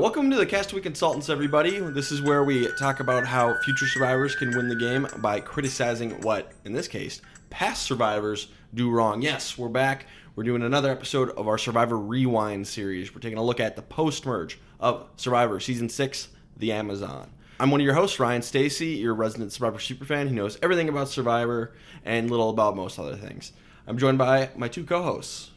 Welcome to the Castaway Consultants, everybody. This is where we talk about how future survivors can win the game by criticizing what, in this case, past survivors do wrong. Yes, we're back. We're doing another episode of our Survivor Rewind series. We're taking a look at the post-merge of Survivor Season 6, The Amazon. I'm one of your hosts, Ryan Stacy, your resident Survivor superfan who knows everything about Survivor and little about most other things. I'm joined by my two co-hosts.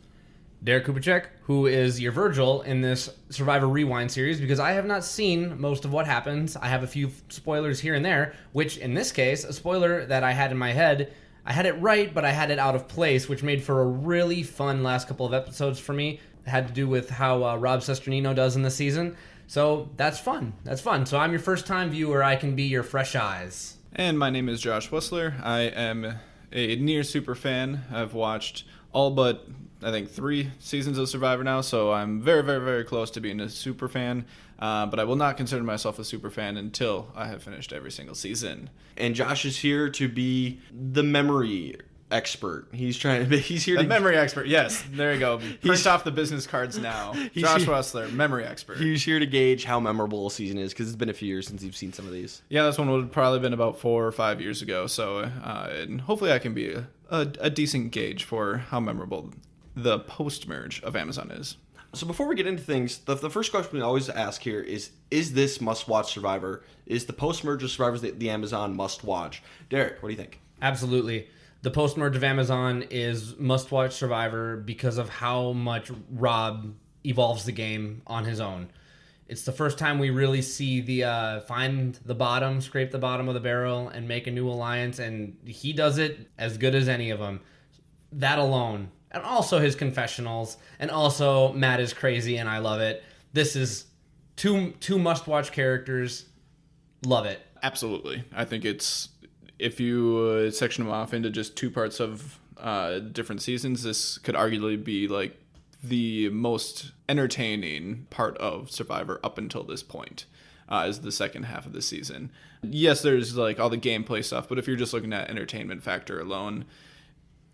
Derek Kupacek, who is your Virgil in this Survivor Rewind series, because I have not seen most of what happens. I have a few spoilers here and there, which in this case, a spoiler that I had in my head, I had it right, but I had it out of place, which made for a really fun last couple of episodes for me. It had to do with how Rob Sesternino does in the season. So that's fun. That's fun. So I'm your first-time viewer. I can be your fresh eyes. And my name is Josh Wessler. I am a near super fan. I've watched all but, I think, 3 seasons of Survivor now, so I'm very, very, very close to being a super fan. But I will not consider myself a super fan until I have finished every single season. And Josh is here to be the memory expert. He's here the memory expert, yes. There you go. Print off the business cards now. Josh Wessler, memory expert. He's here to gauge how memorable a season is, because it's been a few years since you've seen some of these. Yeah, this one would have probably been about 4 or 5 years ago, so and hopefully I can be a decent gauge for how memorable the post-merge of Amazon is. So before we get into things, the first question we always ask here is this must-watch Survivor? Is the post-merge of Survivor the Amazon must-watch? Derek, what do you think? Absolutely. The post-merge of Amazon is must-watch Survivor because of how much Rob evolves the game on his own. It's the first time we really see the find the bottom, scrape the bottom of the barrel, and make a new alliance, and he does it as good as any of them. That alone. And also his confessionals, and also Matt is crazy and I love it. This is two must-watch characters. Love it. Absolutely. I think it's, if you section them off into just 2 parts of different seasons, this could arguably be like the most entertaining part of Survivor up until this point, is the second half of the season. Yes, there's like all the gameplay stuff, but if you're just looking at entertainment factor alone,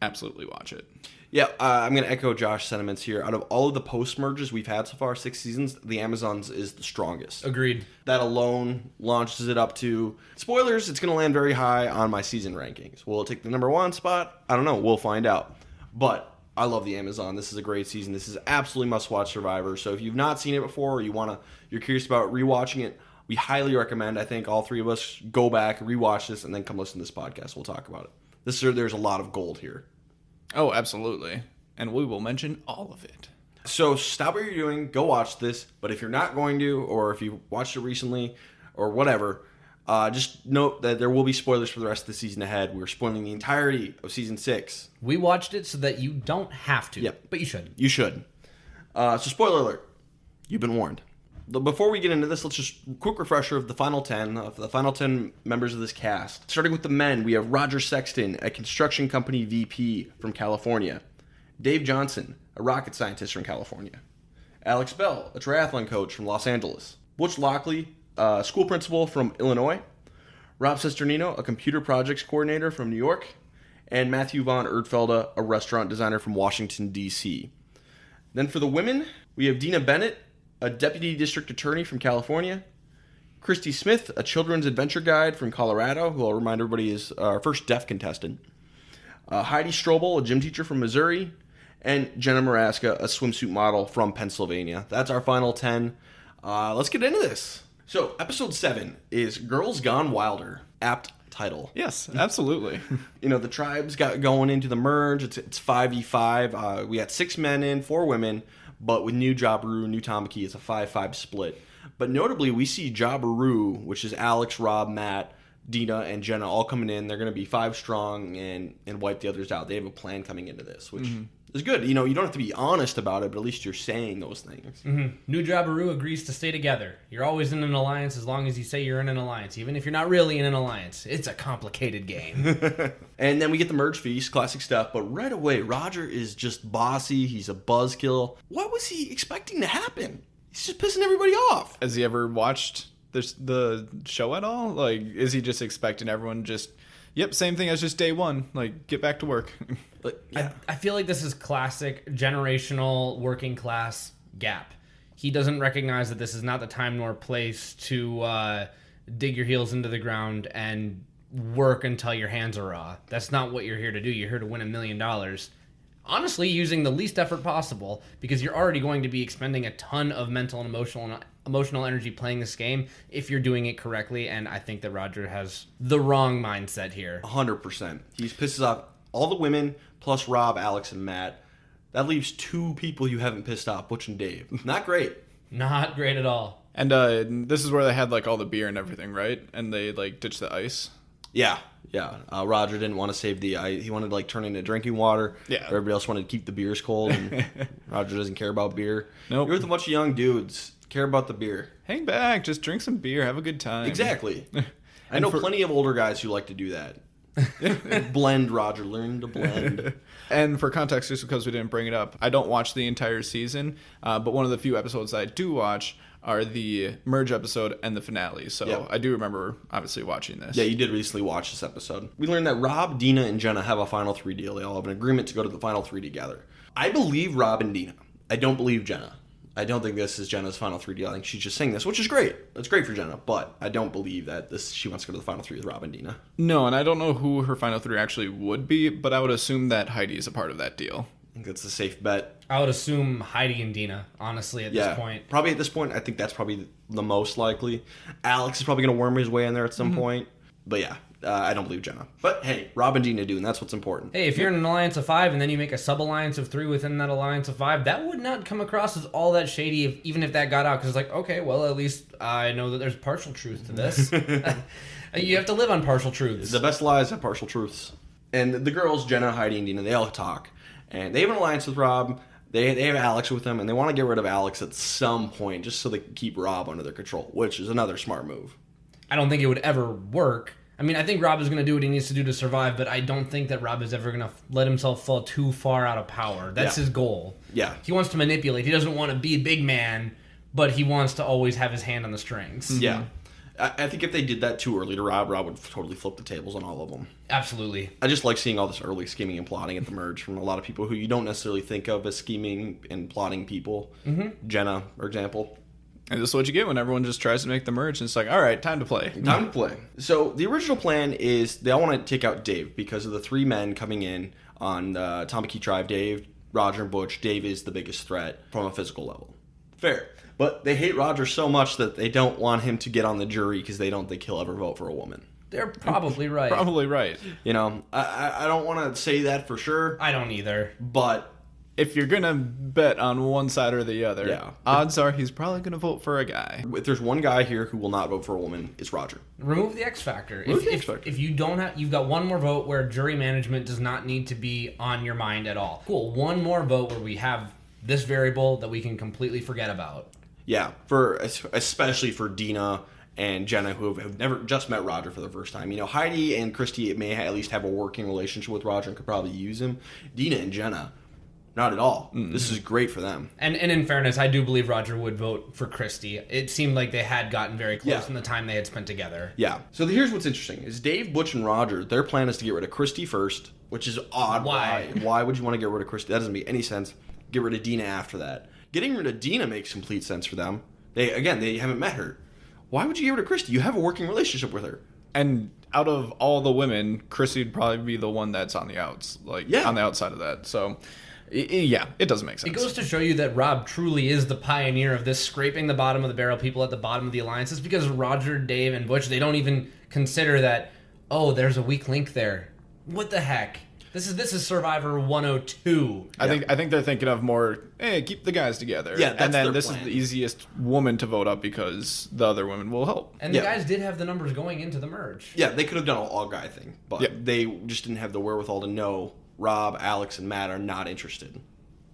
absolutely watch it. Yeah, I'm going to echo Josh's sentiments here. Out of all of the post-merges we've had so far, 6 seasons, the Amazons is the strongest. Agreed. That alone launches it up to, spoilers, it's going to land very high on my season rankings. Will it take the number 1 spot? I don't know. We'll find out. But I love the Amazon. This is a great season. This is absolutely must-watch Survivor. So if you've not seen it before, or you're curious about rewatching it, we highly recommend, I think, all 3 of us go back, rewatch this, and then come listen to this podcast. We'll talk about it. There's a lot of gold here. Oh, absolutely. And we will mention all of it. So stop what you're doing, go watch this. But if you're not going to, or if you watched it recently, or whatever, just note that there will be spoilers for the rest of the season ahead. We're spoiling the entirety of Season 6. We watched it so that you don't have to. Yep. But you should. You should. So spoiler alert. You've been warned. Before we get into this, let's just quick refresher of the final 10 members of this cast. Starting with the men, we have Roger Sexton, a construction company VP from California. Dave Johnson, a rocket scientist from California. Alex Bell, a triathlon coach from Los Angeles. Butch Lockley, a school principal from Illinois. Rob Sesternino, a computer projects coordinator from New York. And Matthew Von Erdfelde, a restaurant designer from Washington, D.C. Then for the women, we have Dina Bennett, a deputy district attorney from California. Christy Smith, a children's adventure guide from Colorado, who I'll remind everybody is our first deaf contestant. Heidi Strobel, a gym teacher from Missouri. And Jenna Maraska, a swimsuit model from Pennsylvania. That's our final 10. Let's get into this. So, episode 7 is Girls Gone Wilder. Apt title. Yes, absolutely. The tribes got going into the merge. It's 5v5. We got 6 men in, 4 women. But with new Jabiru, new Tamaki, it's a 5-5 split. But notably, we see Jabiru, which is Alex, Rob, Matt, Dina, and Jenna all coming in. They're going to be 5 strong and wipe the others out. They have a plan coming into this, which is good. You don't have to be honest about it, but at least you're saying those things. Mm-hmm. New Jabiru agrees to stay together. You're always in an alliance as long as you say you're in an alliance, even if you're not really in an alliance. It's a complicated game. And then we get the merge feast, classic stuff. But right away, Roger is just bossy. He's a buzzkill. What was he expecting to happen? He's just pissing everybody off. Has he ever watched the show at all? Like, is he just expecting everyone just, yep, same thing as just day one, like, get back to work? But yeah. I feel like this is classic generational working class gap. he doesn't recognize that this is not the time nor place to dig your heels into the ground and work until your hands are raw. That's not what you're here to do. You're here to win $1 million. Honestly, using the least effort possible, because you're already going to be expending a ton of mental and emotional energy playing this game if you're doing it correctly, and I think that Roger has the wrong mindset here. 100%. He pisses off all the women, plus Rob, Alex, and Matt. That leaves 2 people you haven't pissed off, Butch and Dave. Not great. Not great at all. And this is where they had like all the beer and everything, right? And they like ditched the ice. Yeah. Roger didn't want to save the ice. He wanted to like turn it into drinking water. Yeah. Everybody else wanted to keep the beers cold. And Roger doesn't care about beer. Nope. You're with a bunch of young dudes. Care about the beer. Hang back, just drink some beer, have a good time. Exactly. I know plenty of older guys who like to do that. Blend, Roger. Learn to blend. And for context, just because we didn't bring it up, I don't watch the entire season, but one of the few episodes that I do watch are the merge episode and the finale. So Yep. I do remember, obviously, watching this. Yeah, you did recently watch this episode. We learned that Rob, Dina, and Jenna have a Final 3 deal. They all have an agreement to go to the Final 3 together. I believe Rob and Dina. I don't believe Jenna. I don't think this is Jenna's Final 3 deal. I think she's just saying this, which is great. It's great for Jenna, but I don't believe that she wants to go to the Final 3 with Rob and Dina. No, and I don't know who her final 3 actually would be, but I would assume that Heidi is a part of that deal. I think that's a safe bet. I would assume Heidi and Dina, honestly, at this point. Probably at this point, I think that's probably the most likely. Alex is probably going to worm his way in there at some point. But yeah, I don't believe Jenna. But hey, Rob and Dina do, and that's what's important. Hey, if you're in an alliance of 5 and then you make a sub-alliance of 3 within that alliance of 5, that would not come across as all that shady, even if that got out. Because it's like, okay, well, at least I know that there's partial truth to this. You have to live on partial truths. The best lies have partial truths. And the girls, Jenna, Heidi, and Dina, they all talk. And they have an alliance with Rob. They have Alex with them, and they want to get rid of Alex at some point just so they can keep Rob under their control, which is another smart move. I don't think it would ever work. I mean, I think Rob is going to do what he needs to do to survive, but I don't think that Rob is ever going to let himself fall too far out of power. That's his goal. Yeah. He wants to manipulate. He doesn't want to be a big man, but he wants to always have his hand on the strings. Yeah. I think if they did that too early to Rob would totally flip the tables on all of them. Absolutely. I just like seeing all this early scheming and plotting at the merge from a lot of people who you don't necessarily think of as scheming and plotting people. Mm-hmm. Jenna, for example. And this is what you get when everyone just tries to make the merge, and it's like, all right, time to play. Time to play. So the original plan is they all want to take out Dave because of the 3 men coming in on Tamaki Tribe. Dave, Roger, and Butch. Dave is the biggest threat from a physical level. Fair. But they hate Roger so much that they don't want him to get on the jury because they don't think he'll ever vote for a woman. They're probably right. Probably right. You know, I don't want to say that for sure. I don't either. But if you're going to bet on one side or the other, odds are he's probably going to vote for a guy. If there's one guy here who will not vote for a woman, it's Roger. Remove the X Factor. If you don't have, you've got one more vote where jury management does not need to be on your mind at all. Cool. One more vote where we have this variable that we can completely forget about. Yeah, especially for Dina and Jenna, who have never just met Roger for the first time. You know, Heidi and Christy may at least have a working relationship with Roger and could probably use him. Dina and Jenna, not at all. Mm-hmm. This is great for them. And in fairness, I do believe Roger would vote for Christy. It seemed like they had gotten very close in the time they had spent together. Yeah. So here's what's interesting: is Dave, Butch, and Roger. Their plan is to get rid of Christy first, which is odd. Why? Why would you want to get rid of Christy? That doesn't make any sense. Get rid of Dina after that. Getting rid of Dina makes complete sense for them. They haven't met her. Why would you get rid of Christy? You have a working relationship with her. And out of all the women, Christy would probably be the one that's on the outs, on the outside of that. So, yeah, it doesn't make sense. It goes to show you that Rob truly is the pioneer of this scraping the bottom of the barrel, people at the bottom of the alliances, because Roger, Dave, and Butch, they don't even consider that, oh, there's a weak link there. What the heck? This is Survivor 102. I think they're thinking of more, hey, keep the guys together. Yeah, that's and then their this plan. is the easiest woman to vote up because the other women will help. And the guys did have the numbers going into the merge. Yeah, they could have done an all-guy thing, but they just didn't have the wherewithal to know Rob, Alex, and Matt are not interested.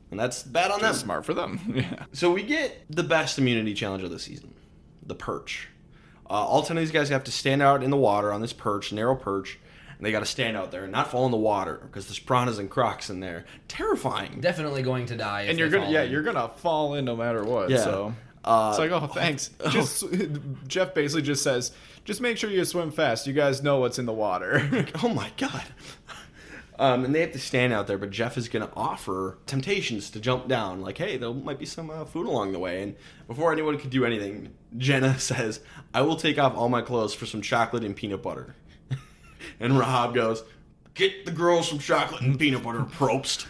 And that's bad on them. Smart for them. Yeah. So we get the best immunity challenge of the season, the perch. All 10 of these guys have to stand out in the water on this perch, narrow perch, and they got to stand out there and not fall in the water because there's piranhas and crocs in there. Terrifying. Definitely going to die. And you're gonna fall in no matter what. Yeah. So it's like, oh, thanks. Jeff basically just says, just make sure you swim fast. You guys know what's in the water. Oh my god. And they have to stand out there, but Jeff is going to offer temptations to jump down. Like, hey, there might be some food along the way. And before anyone could do anything, Jenna says, I will take off all my clothes for some chocolate and peanut butter. And Rob goes, get the girls some chocolate and peanut butter, Probst.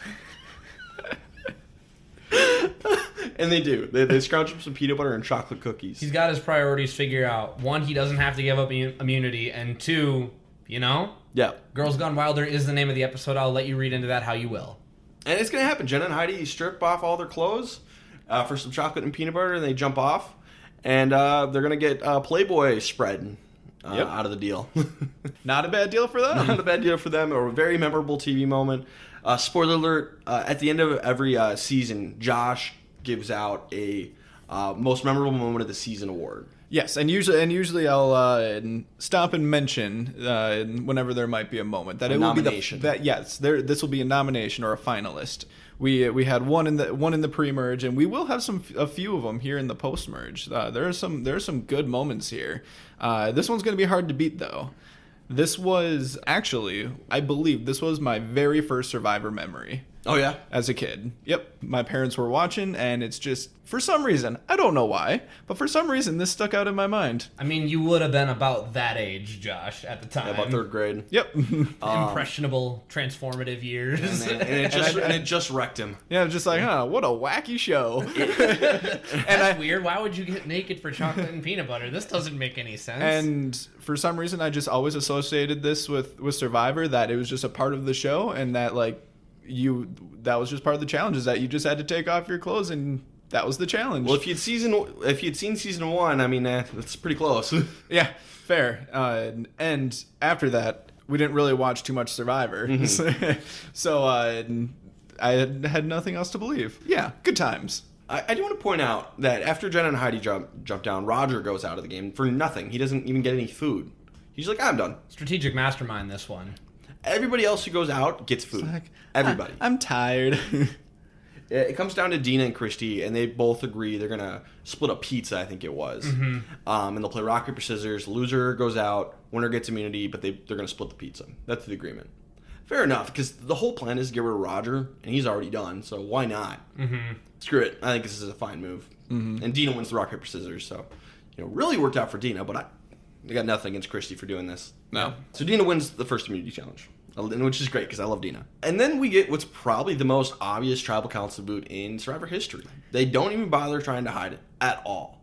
And they do. They scrounge up some peanut butter and chocolate cookies. He's got his priorities figured out. One, he doesn't have to give up immunity. And two, Yeah. Girls Gone Wilder is the name of the episode. I'll let you read into that how you will. And it's going to happen. Jenna and Heidi strip off all their clothes for some chocolate and peanut butter, and they jump off. And they're going to get Playboy spread out of the deal. Not a bad deal for them. Not a bad deal for them. A very memorable TV moment. Spoiler alert, at the end of every season, Josh gives out a most memorable moment of the season award. Yes, and usually I'll stop and mention whenever there might be a moment that A it nomination. will be this will be a nomination or a finalist. We had one in the pre-merge, and we will have a few of them here in the post-merge. There are some good moments here. This one's going to be hard to beat though. This was actually, I believe, this was my very first Survivor memory. Oh, yeah? As a kid. Yep. My parents were watching, and it's just, for some reason, I don't know why, but for some reason, this stuck out in my mind. I mean, you would have been about that age, Josh, at the time. About third grade. Yep. Impressionable, transformative years. And it just wrecked him. Yeah, just like, what a wacky show. That's weird. Why would you get naked for chocolate and peanut butter? This doesn't make any sense. And for some reason, I just always associated this with Survivor, that it was just a part of the show, and that, that was just part of the challenge, is that you just had to take off your clothes, and that was the challenge. Well, if you'd seen season 1, I mean, that's pretty close. Yeah, fair. And after that, we didn't really watch too much Survivor, so I had nothing else to believe. Yeah, good times. I do want to point out that after Jenna and Heidi jump down, Roger goes out of the game for nothing. He doesn't even get any food. He's like, I'm done. Strategic mastermind, this one. Everybody else who goes out gets food. Everybody. I'm tired. It comes down to Dina and Christy, and they both agree they're going to split a pizza, I think it was. Mm-hmm. And they'll play rock, paper, scissors. Loser goes out. Winner gets immunity, but they're going to split the pizza. That's the agreement. Fair enough, because the whole plan is to get rid of Roger, and he's already done, so why not? Mm-hmm. Screw it. I think this is a fine move. Mm-hmm. And Dina wins the rock, paper, scissors, so really worked out for Dina, but I got nothing against Christy for doing this. No. So Dina wins the first immunity challenge, which is great because I love Dina. And then we get what's probably the most obvious tribal council boot in Survivor history. They don't even bother trying to hide it at all.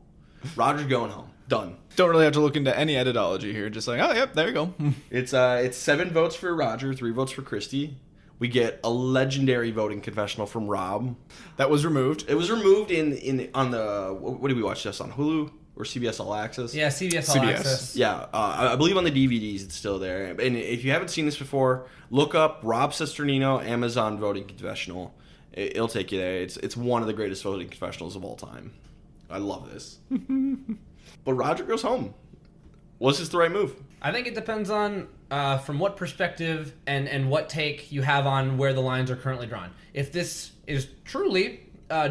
Roger's going home. Done. Don't really have to look into any editology here. Just like, oh, yep, there you go. It's 7 votes for Roger, 3 votes for Christy. We get a legendary voting confessional from Rob. That was removed. It was removed on the, what did we watch this on, Hulu? Or CBS All Access? Yeah, CBS All Access. Yeah, I believe on the DVDs it's still there. And if you haven't seen this before, look up Rob Cesternino Amazon Voting Confessional. It'll take you there. It's one of the greatest voting confessionals of all time. I love this. But Roger goes home. Was this the right move? I think it depends on from what perspective and what take you have on where the lines are currently drawn. If this is truly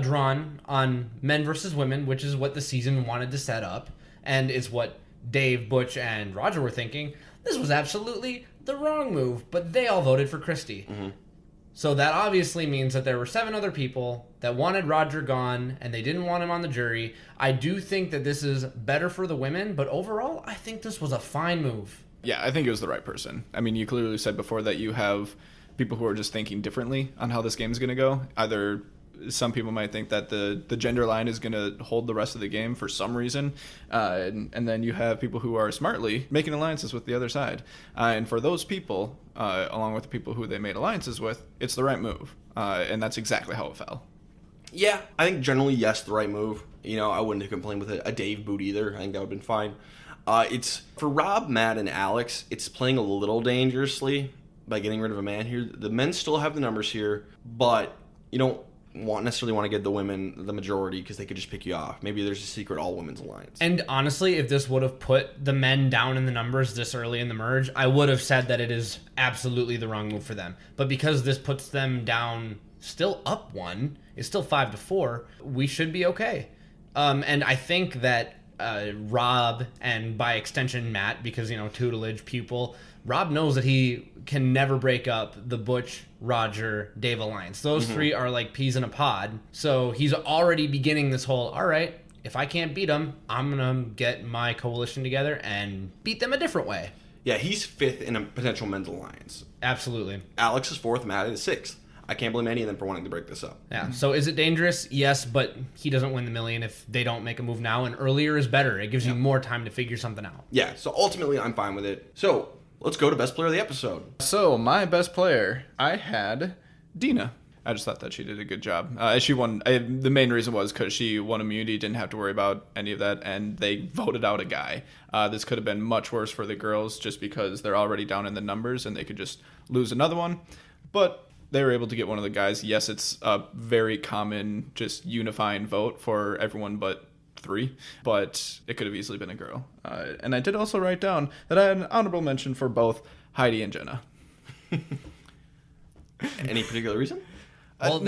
drawn on men versus women, which is what the season wanted to set up, and it's what Dave, Butch, and Roger were thinking, this was absolutely the wrong move, but they all voted for Christy. Mm-hmm. So that obviously means that there were 7 other people that wanted Roger gone, and they didn't want him on the jury. I do think that this is better for the women, but overall, I think this was a fine move. Yeah, I think it was the right person. I mean, you clearly said before that you have people who are just thinking differently on how this game is going to go. Either some people might think that the gender line is going to hold the rest of the game for some reason, and then you have people who are smartly making alliances with the other side. And for those people, along with the people who they made alliances with, it's the right move. And that's exactly how it fell. Yeah, I think generally, yes, the right move. I wouldn't have complained with a Dave boot either. I think that would have been fine. It's for Rob, Matt, and Alex, it's playing a little dangerously by getting rid of a man here. The men still have the numbers here, but you don't necessarily want to get the women the majority because they could just pick you off. Maybe there's a secret all women's alliance. And honestly, if this would have put the men down in the numbers this early in the merge, I would have said that it is absolutely the wrong move for them. But because this puts them down, still up 1, it's still 5-4, we should be okay. And I think that Rob, and by extension Matt, because, tutelage, pupil, Rob knows that he can never break up the Butch, Roger, Dave alliance. Those three are like peas in a pod. So he's already beginning this whole, all right, if I can't beat them, I'm going to get my coalition together and beat them a different way. Yeah, he's 5th in a potential men's alliance. Absolutely. Alex is 4th, Matt is 6th. I can't blame any of them for wanting to break this up. Yeah. So is it dangerous? Yes, but he doesn't win the million if they don't make a move now, and earlier is better. It gives you more time to figure something out. Yeah, so ultimately I'm fine with it. So let's go to best player of the episode. So my best player, I had Dina. I just thought that she did a good job. She won. The main reason was because she won immunity, didn't have to worry about any of that, and they voted out a guy. This could have been much worse for the girls just because they're already down in the numbers and they could just lose another one. But they were able to get one of the guys. Yes, it's a very common, just unifying vote for everyone but 3, but it could have easily been a girl. And I did also write down that I had an honorable mention for both Heidi and Jenna. Any particular reason? Well,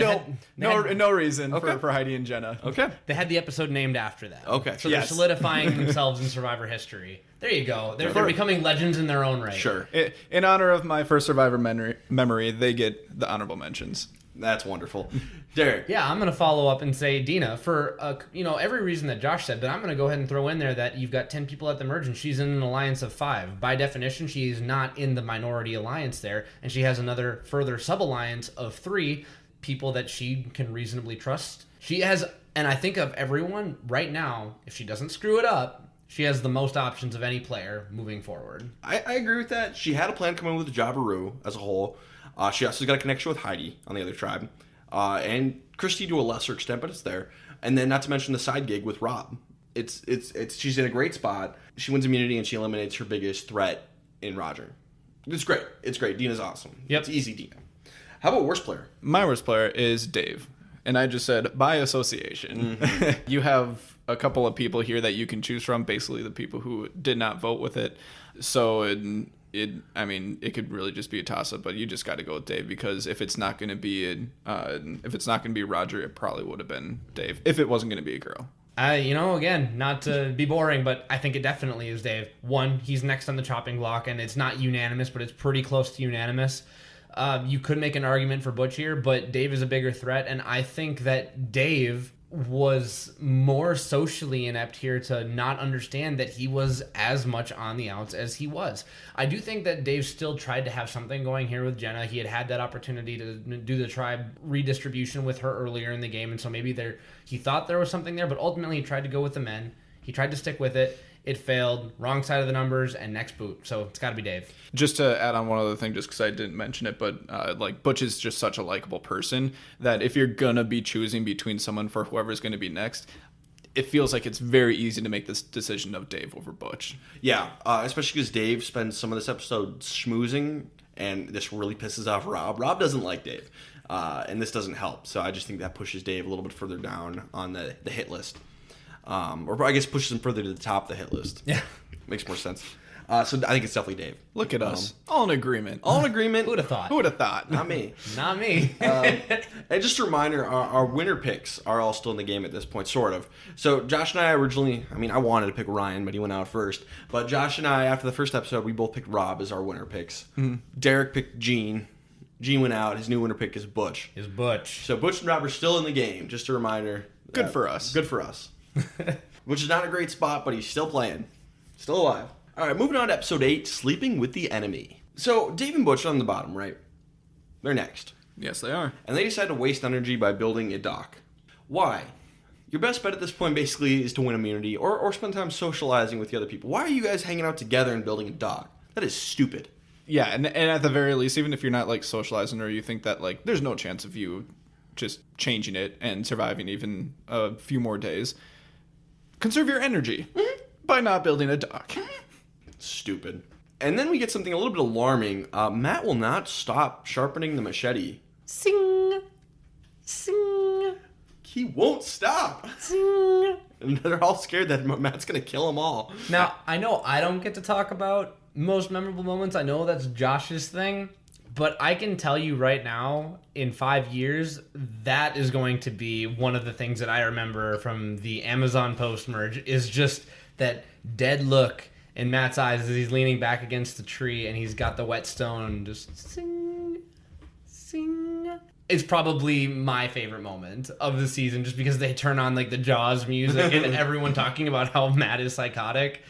No reason Okay. for Heidi and Jenna. Okay. They had the episode named after that. Okay. So Yes. they're solidifying themselves in Survivor history. There you go. They're becoming legends in their own right. Sure. In honor of my first Survivor memory, they get the honorable mentions. That's wonderful. Derek. Yeah, I'm going to follow up and say Dina for every reason that Josh said, but I'm going to go ahead and throw in there that you've got 10 people at the merge and she's in an alliance of 5. By definition, she is not in the minority alliance there, and she has another further sub-alliance of 3 people that she can reasonably trust. She has, and I think of everyone right now, if she doesn't screw it up, she has the most options of any player moving forward. I agree with that. She had a plan coming with Jabiru as a whole. She also got a connection with Heidi on the other tribe. And Christy to a lesser extent, but it's there. And then not to mention the side gig with Rob. It's she's in a great spot. She wins immunity and she eliminates her biggest threat in Roger. It's great. It's great. Dina's awesome. Yep. It's easy Dina. How about worst player? My worst player is Dave. And I just said, by association. Mm-hmm. You have a couple of people here that you can choose from, basically the people who did not vote with it. So it could really just be a toss-up, but you just got to go with Dave, because if it's not going to be Roger, it probably would have been Dave if it wasn't going to be a girl. Again, not to be boring, but I think it definitely is Dave. 1, he's next on the chopping block, and it's not unanimous, but it's pretty close to unanimous. You could make an argument for Butch here, but Dave is a bigger threat, and I think that Dave was more socially inept here to not understand that he was as much on the outs as he was. I do think that Dave still tried to have something going here with Jenna. He had that opportunity to do the tribe redistribution with her earlier in the game, and so maybe he thought there was something there, but ultimately he tried to go with the men. He tried to stick with it. It failed. Wrong side of the numbers, and next boot. So it's got to be Dave. Just to add on one other thing, just because I didn't mention it, but Butch is just such a likable person that if you're going to be choosing between someone for whoever's going to be next, it feels like it's very easy to make this decision of Dave over Butch. Yeah, especially because Dave spends some of this episode schmoozing, and this really pisses off Rob. Rob doesn't like Dave, and this doesn't help. So I just think that pushes Dave a little bit further down on the hit list. Or I guess pushes him further to the top of the hit list. Yeah. Makes more sense. So I think it's definitely Dave. Look at us. All in agreement. All in agreement. Who would have thought? Who would have thought? Not me. Not me. And just a reminder, our winner picks are all still in the game at this point, sort of. So Josh and I originally, I wanted to pick Ryan, but he went out first. But Josh and I, after the first episode, we both picked Rob as our winner picks. Mm-hmm. Derek picked Gene. Gene went out. His new winner pick is Butch. Is Butch. So Butch and Rob are still in the game. Just a reminder. Good for us. Good for us. Which is not a great spot, but he's still playing. Still alive. All right, moving on to episode 8, Sleeping with the Enemy. So Dave and Butch are on the bottom, right? They're next. Yes, they are. And they decide to waste energy by building a dock. Why? Your best bet at this point basically is to win immunity or spend time socializing with the other people. Why are you guys hanging out together and building a dock? That is stupid. Yeah, and at the very least, even if you're not socializing, or you think that there's no chance of you just changing it and surviving even a few more days, conserve your energy by not building a dock. Stupid. And then we get something a little bit alarming. Matt will not stop sharpening the machete. Sing. Sing. He won't stop. Sing. And they're all scared that Matt's going to kill them all. Now, I know I don't get to talk about most memorable moments. I know that's Josh's thing. But I can tell you right now, in 5 years, that is going to be one of the things that I remember from the Amazon post-merge, is just that dead look in Matt's eyes as he's leaning back against the tree and he's got the whetstone just sing, sing. It's probably my favorite moment of the season just because they turn on like the Jaws music and everyone talking about how Matt is psychotic.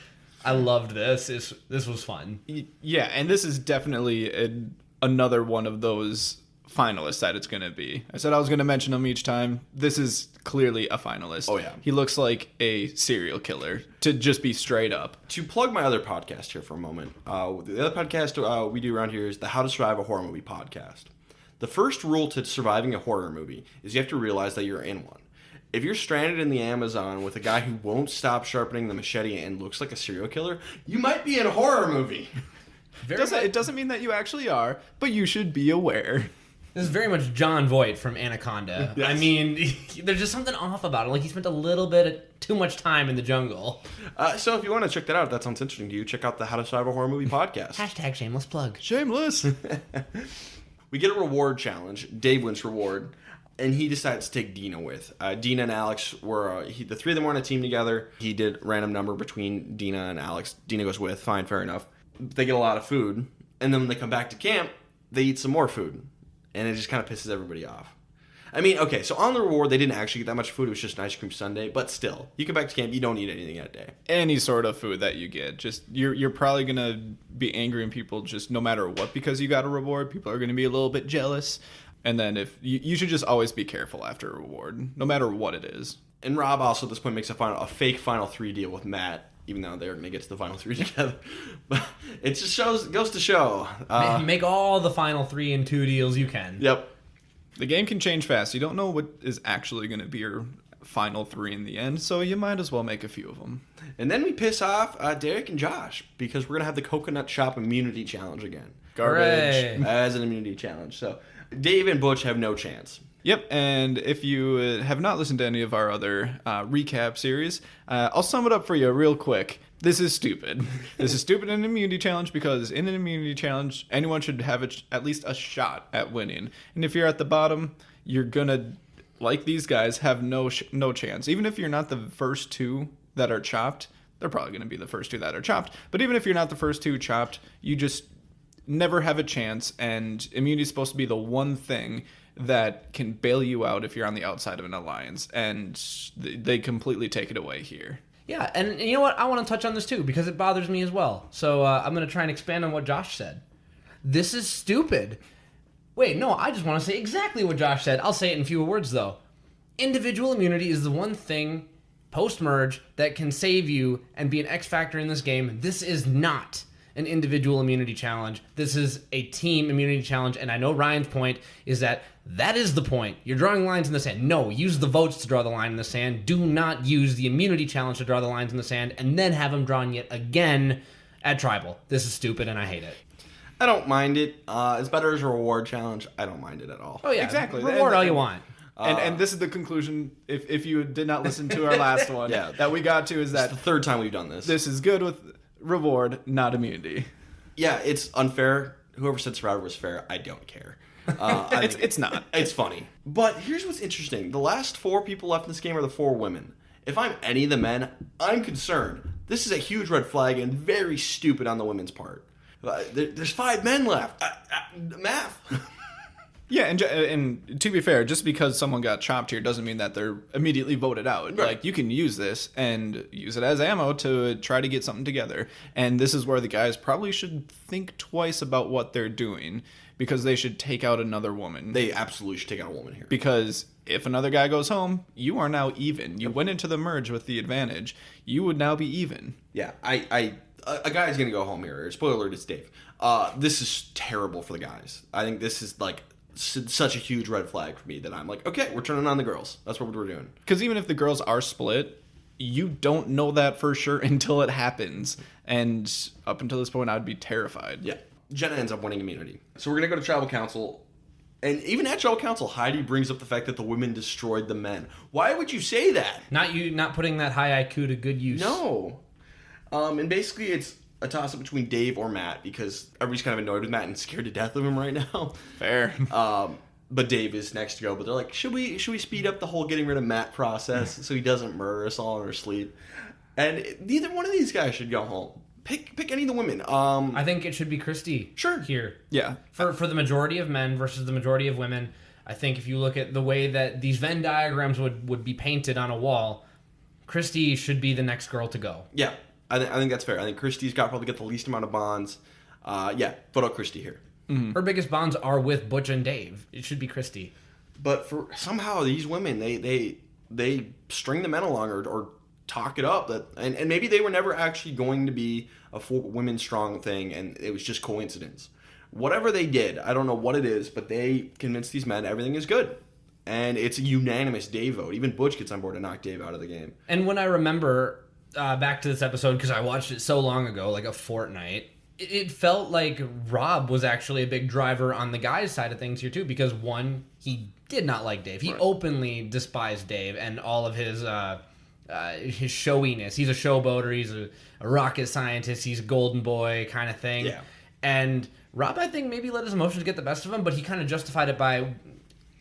I loved this. This was fun. Yeah, and this is definitely another one of those finalists that it's going to be. I said I was going to mention him each time. This is clearly a finalist. Oh, yeah. He looks like a serial killer, to just be straight up. To plug my other podcast here for a moment, the other podcast we do around here is the How to Survive a Horror Movie podcast. The first rule to surviving a horror movie is you have to realize that you're in one. If you're stranded in the Amazon with a guy who won't stop sharpening the machete and looks like a serial killer, you might be in a horror movie. It doesn't mean that you actually are, but you should be aware. This is very much John Voight from Anaconda. Yes. I mean, there's just something off about it. Like, he spent a little bit of too much time in the jungle. So if you want to check that out, if that sounds interesting to you, check out the How to Survive a Horror Movie podcast. Hashtag shameless plug. Shameless. We get a reward challenge. Dave wins reward, and he decides to take Dina with. Dina and Alex were, the three of them were on a team together. He did random number between Dina and Alex. Dina goes with, fine, fair enough. They get a lot of food, and then when they come back to camp, they eat some more food. And it just kind of pisses everybody off. I mean, okay, so on the reward, they didn't actually get that much food. It was just an ice cream sundae. But still, you come back to camp, you don't eat anything that day. Any sort of food that you get. Just you're probably going to be angry at people just no matter what because you got a reward. People are going to be a little bit jealous. And then if you should just always be careful after a reward, no matter what it is. And Rob also at this point makes a fake Final 3 deal with Matt, even though they're going to get to the Final 3 together. But it just goes to show. Make all the final 3 and 2 deals you can. Yep. The game can change fast. You don't know what is actually going to be your final 3 in the end, so you might as well make a few of them. And then we piss off Derek and Josh because we're going to have the Coconut Shop Immunity Challenge again. Garbage. Hooray. As an immunity challenge. So Dave and Butch have no chance. Yep, and if you have not listened to any of our other recap series, I'll sum it up for you real quick. This is stupid. This is stupid in an immunity challenge because in an immunity challenge, anyone should have at least a shot at winning. And if you're at the bottom, you're gonna, like these guys, have no chance. Even if you're not the first 2 that are chopped, they're probably gonna be the first 2 that are chopped. But even if you're not the first 2 chopped, you just never have a chance. And immunity is supposed to be the one thing that can bail you out if you're on the outside of an alliance, and they completely take it away here. Yeah, and you know what? I want to touch on this too because it bothers me as well. So I'm going to try and expand on what Josh said. This is stupid. Wait, no, I just want to say exactly what Josh said. I'll say it in fewer words though. Individual immunity is the one thing post-merge that can save you and be an X factor in this game. This is not an individual immunity challenge. This is a team immunity challenge, and I know Ryan's point is that is the point. You're drawing lines in the sand. No, use the votes to draw the line in the sand. Do not use the immunity challenge to draw the lines in the sand and then have them drawn yet again at Tribal. This is stupid, and I hate it. I don't mind it. It's better as a reward challenge. I don't mind it at all. Oh, yeah. Exactly. Reward all you want. And this is the conclusion, if you did not listen to our last one, Yeah. that we got to is that It's the third time we've done this. this is good with reward, not immunity. Yeah, it's unfair. Whoever said Survivor was fair, I don't care. It's not. It's funny. But here's what's interesting. The last 4 people left in this game are the 4 women. If I'm any of the men, I'm concerned. This is a huge red flag and very stupid on the women's part. There's 5 men left. Math. Yeah, and to be fair, just because someone got chopped here doesn't mean that they're immediately voted out. Right. Like, you can use this and use it as ammo to try to get something together. And this is where the guys probably should think twice about what they're doing, because they should take out another woman. They absolutely should take out a woman here. Because if another guy goes home, you are now even. You went into the merge with the advantage. You would now be even. Yeah, a guy's going to go home here. Spoiler alert, it's Dave. This is terrible for the guys. I think this is like such a huge red flag for me that I'm like, okay, we're turning on the girls. That's what we're doing. Because even if the girls are split, you don't know that for sure until it happens. And up until this point, I'd be terrified. Yeah. Jenna ends up winning immunity. So we're going to go to Tribal Council. And even at Tribal Council, Heidi brings up the fact that the women destroyed the men. Why would you say that? Not putting that high IQ to good use. No. And basically it's a toss-up between Dave or Matt because everybody's kind of annoyed with Matt and scared to death of him right now. Fair. But Dave is next to go. But they're like, should we speed up the whole getting rid of Matt process so he doesn't murder us all in our sleep? And neither one of these guys should go home. Pick any of the women. I think it should be Christy. Sure. Here. Yeah. For the majority of men versus the majority of women, I think if you look at the way that these Venn diagrams would be painted on a wall, Christy should be the next girl to go. Yeah, I think that's fair. I think Christy's probably got the least amount of bonds. Vote out Christy here. Mm-hmm. Her biggest bonds are with Butch and Dave. It should be Christy. But for somehow these women, they string the men along or talk it up and maybe they were never actually going to be a full women strong thing and it was just coincidence. Whatever they did, I don't know what it is, but they convinced these men everything is good. And it's a unanimous Dave vote. Even Butch gets on board to knock Dave out of the game. And when I remember back to this episode, because I watched it so long ago, like a fortnight, it felt like Rob was actually a big driver on the guys' side of things here too, because one, he did not like Dave. He openly despised Dave and all of his showiness. He's a showboater. He's a rocket scientist. He's a golden boy kind of thing. Yeah. And Rob, I think, maybe let his emotions get the best of him, but he kind of justified it by,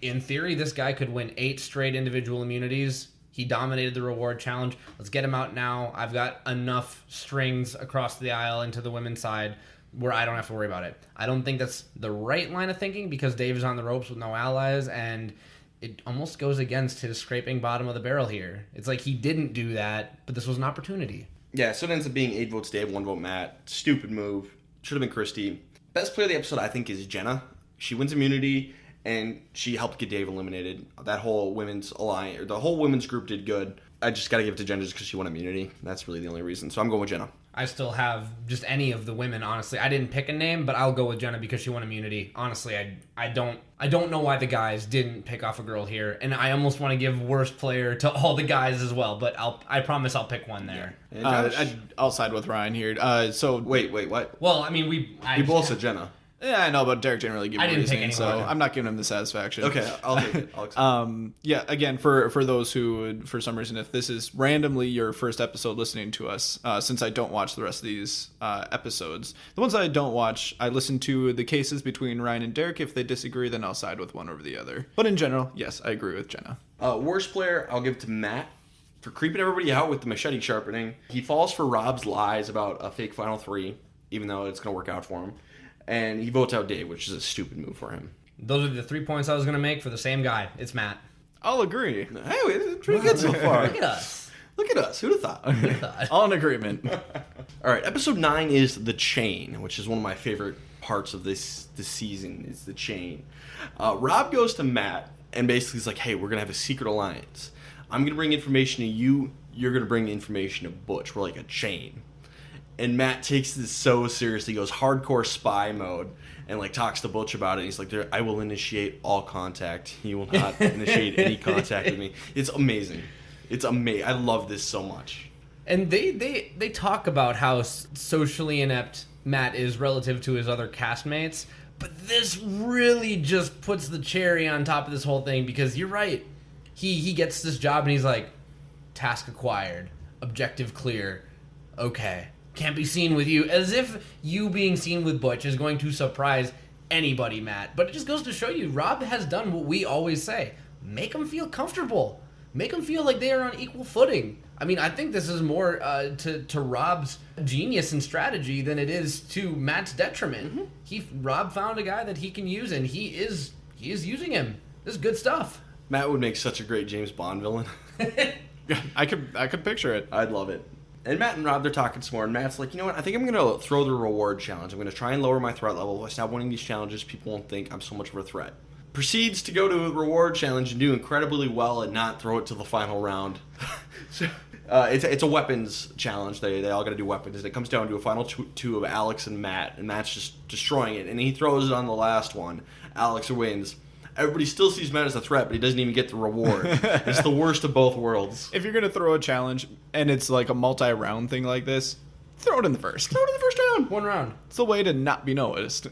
in theory, this guy could win 8 straight individual immunities. He dominated the reward challenge. Let's get him out now. I've got enough strings across the aisle into the women's side where I don't have to worry about it. I don't think that's the right line of thinking because Dave is on the ropes with no allies, and it almost goes against his scraping bottom of the barrel here. It's like he didn't do that, but this was an opportunity. Yeah, so it ends up being 8 votes Dave, 1 vote Matt. Stupid move. Should have been Christy. Best player of the episode, I think, is Jenna. She wins immunity, and she helped get Dave eliminated. That whole women's alliance, or the whole women's group did good. I just got to give it to Jenna just because she won immunity. That's really the only reason. So I'm going with Jenna. I still have just any of the women, honestly. I didn't pick a name, but I'll go with Jenna because she won immunity. Honestly, I don't know why the guys didn't pick off a girl here, and I almost want to give worst player to all the guys as well, but I promise I'll pick one there. Yeah. I'll side with Ryan here. So Wait, what? Well, I mean, we both said Jenna. Yeah, I know, but Derek didn't really give I me a didn't pick reasoning, so anyone. I'm not giving him the satisfaction. Okay, I'll take it. I'll accept it. Yeah, again, for those who, for some reason, if this is randomly your first episode listening to us, since I don't watch the rest of these episodes, the ones that I don't watch, I listen to the cases between Ryan and Derek. If they disagree, then I'll side with one over the other. But in general, yes, I agree with Jenna. Worst player, I'll give it to Matt for creeping everybody out with the machete sharpening. He falls for Rob's lies about a fake Final 3, even though it's going to work out for him. And he votes out Dave, which is a stupid move for him. Those are the 3 points I was going to make for the same guy. It's Matt. I'll agree. Hey, it's pretty good so far. Look at us. Look at us. Who'd have thought? All in agreement. All right, episode 9 is The Chain, which is one of my favorite parts of this season, is The Chain. Rob goes to Matt and basically is like, hey, we're going to have a secret alliance. I'm going to bring information to you. You're going to bring information to Butch. We're like a chain. And Matt takes this so seriously, goes hardcore spy mode, and like talks to Butch about it. He's like, I will initiate all contact. He will not initiate any contact with me. It's amazing. It's amazing. I love this so much. And they talk about how socially inept Matt is relative to his other castmates, but this really just puts the cherry on top of this whole thing because you're right. He gets this job and he's like, task acquired, objective clear, okay. Can't be seen with you, as if you being seen with Butch is going to surprise anybody, Matt. But it just goes to show you, Rob has done what we always say. Make them feel comfortable. Make them feel like they are on equal footing. I mean, I think this is more to Rob's genius and strategy than it is to Matt's detriment. Mm-hmm. Rob found a guy that he can use, and he is using him. This is good stuff. Matt would make such a great James Bond villain. I could picture it. I'd love it. And Matt and Rob, they're talking some more, and Matt's like, you know what, I think I'm going to throw the reward challenge. I'm going to try and lower my threat level. If I stop winning these challenges, people won't think I'm so much of a threat. Proceeds to go to a reward challenge and do incredibly well and not throw it to the final round. It's a weapons challenge. They all got to do weapons. And it comes down to a final two of Alex and Matt's just destroying it. And he throws it on the last one. Alex wins. Everybody still sees Matt as a threat, but he doesn't even get the reward. It's the worst of both worlds. If you're going to throw a challenge and it's like a multi-round thing like this, throw it in the first. Throw it in the first round. One round. It's the way to not be noticed.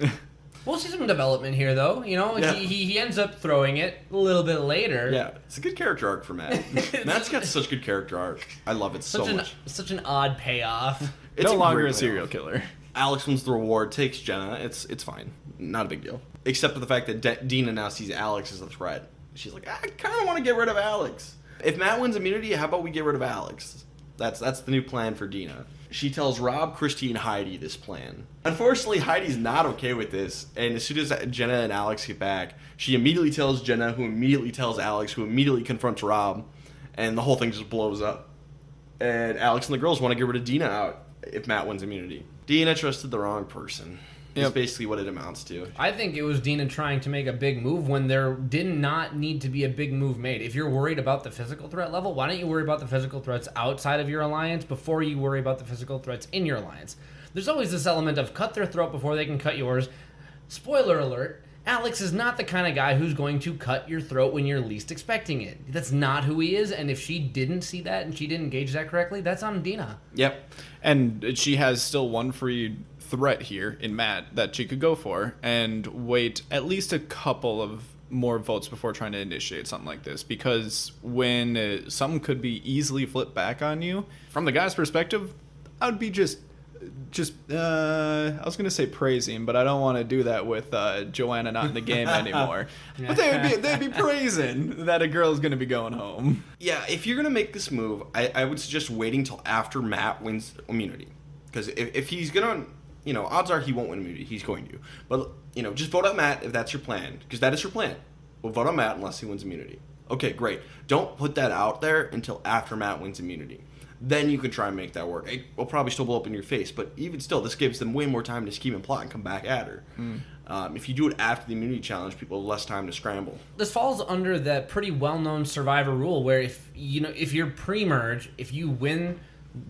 We'll see some development here, though. You know, Yeah. he ends up throwing it a little bit later. Yeah, it's a good character arc for Matt. Matt's got such good character arc. I love it so much. Such an odd payoff. It's no longer great a serial payoff. killer. Alex wins the reward, takes Jenna. It's fine. Not a big deal. Except for the fact that Dina now sees Alex as a threat. She's like, I kind of want to get rid of Alex. If Matt wins immunity, how about we get rid of Alex? That's the new plan for Dina. She tells Rob, Christy, and Heidi this plan. Unfortunately, Heidi's not okay with this, and as soon as Jenna and Alex get back, she immediately tells Jenna, who immediately tells Alex, who immediately confronts Rob, and the whole thing just blows up. And Alex and the girls want to get rid of Dina out if Matt wins immunity. Dina trusted the wrong person. That's basically what it amounts to. I think it was Dina trying to make a big move when there did not need to be a big move made. If you're worried about the physical threat level, why don't you worry about the physical threats outside of your alliance before you worry about the physical threats in your alliance? There's always this element of cut their throat before they can cut yours. Spoiler alert, Alex is not the kind of guy who's going to cut your throat when you're least expecting it. That's not who he is, and if she didn't see that and she didn't gauge that correctly, that's on Dina. Yep. And she has still one free threat here in Matt that she could go for and wait at least a couple of more votes before trying to initiate something like this, because when something could be easily flipped back on you, from the guy's perspective, I would be just I was gonna say praising, but I don't want to do that with Joanna not in the game anymore. But they'd be praising that a girl is gonna be going home. Yeah, if you're gonna make this move, I would suggest waiting till after Matt wins immunity, because if he's gonna, odds are he won't win immunity. He's going to, but just vote out Matt if that's your plan, because that is your plan. We'll vote on Matt unless he wins immunity. Okay, great. Don't put that out there until after Matt wins immunity. Then you can try and make that work. It will probably still blow up in your face, but even still, this gives them way more time to scheme and plot and come back at her. If you do it after the immunity challenge, people have less time to scramble. This falls under that pretty well-known Survivor rule where if you're pre-merge, if you win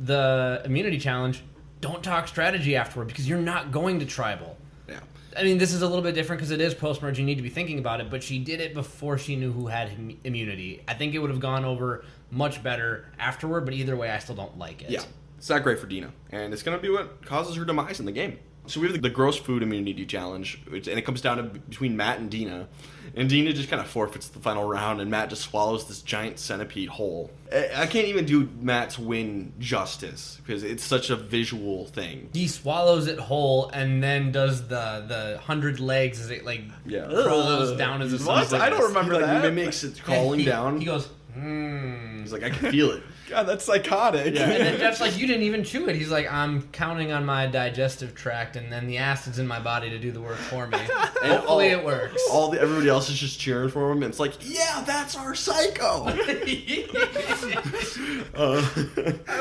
the immunity challenge, don't talk strategy afterward because you're not going to tribal. Yeah. I mean, this is a little bit different because it is post-merge. You need to be thinking about it, but she did it before she knew who had immunity. I think it would have gone over much better afterward, but either way, I still don't like it. Yeah, it's not great for Dina, and it's going to be what causes her demise in the game. So we have the gross food immunity challenge, and it comes down to between Matt and Dina just kind of forfeits the final round, and Matt just swallows this giant centipede whole. I can't even do Matt's win justice, because it's such a visual thing. He swallows it whole, and then does the 100 legs as it, crawls down as a What? I don't remember He, that. mimics it crawling down. He goes, He's like, I can feel it. God, that's psychotic. Yeah. And then Jeff's like, you didn't even chew it. He's like, I'm counting on my digestive tract and then the acids in my body to do the work for me. And hopefully it works. Everybody else is just cheering for him. And it's like, yeah, that's our psycho. I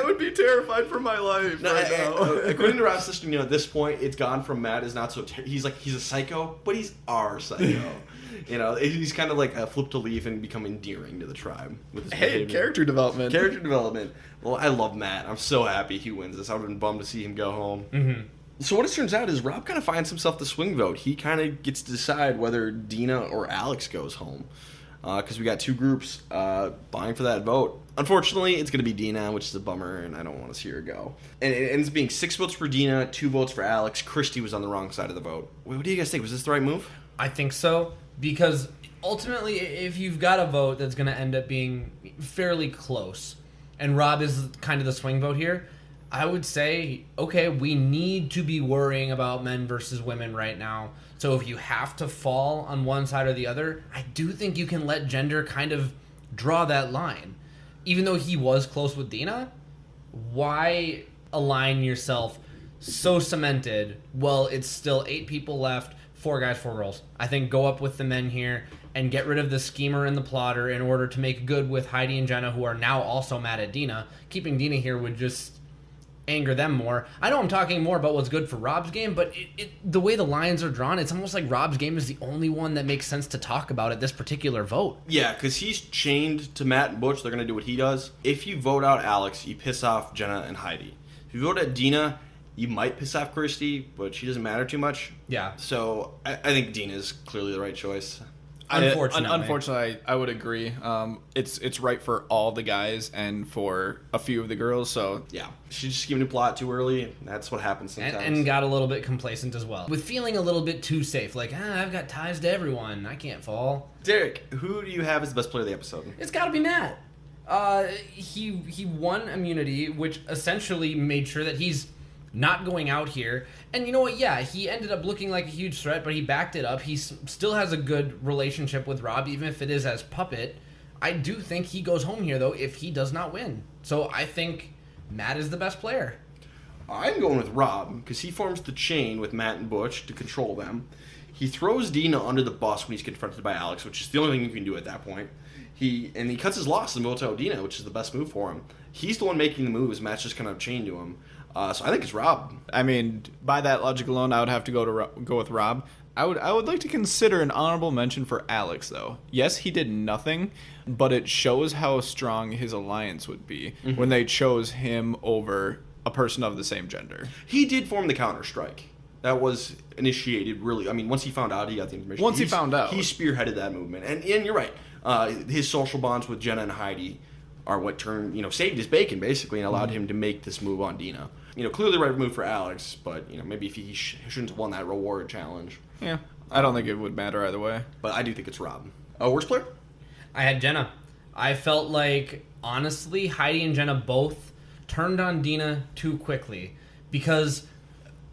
would be terrified for my life right now. According to Rob's system, at this point, it's gone from Matt is not so... he's a psycho, but he's our psycho. He's kind of like a flip to leaf and become endearing to the tribe with his behavior. Character development. Character development. Well, I love Matt. I'm so happy he wins this. I would have been bummed to see him go home. Mm-hmm. So what it turns out is Rob kind of finds himself the swing vote. He kind of gets to decide whether Dina or Alex goes home. Because we got two groups vying for that vote. Unfortunately, it's going to be Dina, which is a bummer, and I don't want to see her go. And it ends up being 6 votes for Dina, 2 votes for Alex. Christy was on the wrong side of the vote. What do you guys think? Was this the right move? I think so, because ultimately, if you've got a vote that's going to end up being fairly close, and Rob is kind of the swing vote here, I would say, okay, we need to be worrying about men versus women right now. So if you have to fall on one side or the other, I do think you can let gender kind of draw that line. Even though he was close with Dina, why align yourself so cemented? Well, it's still 8 people left, 4 guys, 4 girls. I think go up with the men here and get rid of the schemer and the plotter in order to make good with Heidi and Jenna, who are now also mad at Dina. Keeping Dina here would just anger them more. I know I'm talking more about what's good for Rob's game, but the way the lines are drawn, it's almost like Rob's game is the only one that makes sense to talk about at this particular vote. Yeah, because he's chained to Matt and Butch. They're going to do what he does. If you vote out Alex, you piss off Jenna and Heidi. If you vote out Dina, you might piss off Christy, but she doesn't matter too much. Yeah. So I think Dina's clearly the right choice. Unfortunately, I would agree. It's right for all the guys and for a few of the girls. So yeah, she's just giving a plot too early. That's what happens sometimes. And got a little bit complacent as well, with feeling a little bit too safe. Like, I've got ties to everyone. I can't fall. Derek, who do you have as the best player of the episode? It's got to be Matt. He won immunity, which essentially made sure that he's not going out here. And you know what? Yeah, he ended up looking like a huge threat, but he backed it up. He still has a good relationship with Rob, even if it is as puppet. I do think he goes home here, though, if he does not win. So I think Matt is the best player. I'm going with Rob because he forms the chain with Matt and Butch to control them. He throws Dina under the bus when he's confronted by Alex, which is the only thing you can do at that point. He cuts his losses and votes out Dina, which is the best move for him. He's the one making the moves. Matt's just kind of chained to him. So I think it's Rob. I mean, by that logic alone, I would have to go with Rob. I would like to consider an honorable mention for Alex, though. Yes, he did nothing, but it shows how strong his alliance would be when they chose him over a person of the same gender. He did form the Counter-Strike. That was initiated really. I mean, once he found out, he got the information. He spearheaded that movement. And you're right. His social bonds with Jenna and Heidi are what saved his bacon, basically, and allowed him to make this move on Dina. Clearly the right move for Alex, but, maybe if he shouldn't have won that reward challenge. Yeah. I don't think it would matter either way. But I do think it's Rob. Worst player? I had Jenna. I felt like, honestly, Heidi and Jenna both turned on Dina too quickly. Because,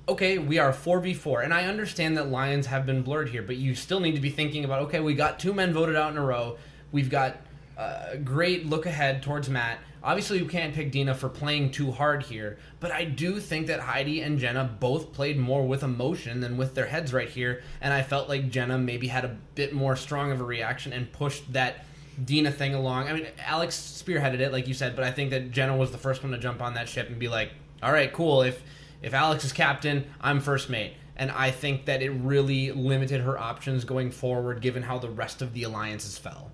okay, we are 4v4, and I understand that lines have been blurred here, but you still need to be thinking about, okay, we got 2 men voted out in a row. We've got a great look ahead towards Matt. Obviously, you can't pick Dina for playing too hard here, but I do think that Heidi and Jenna both played more with emotion than with their heads right here, and I felt like Jenna maybe had a bit more strong of a reaction and pushed that Dina thing along. I mean, Alex spearheaded it, like you said, but I think that Jenna was the first one to jump on that ship and be like, all right, cool, if Alex is captain, I'm first mate. And I think that it really limited her options going forward, given how the rest of the alliances fell.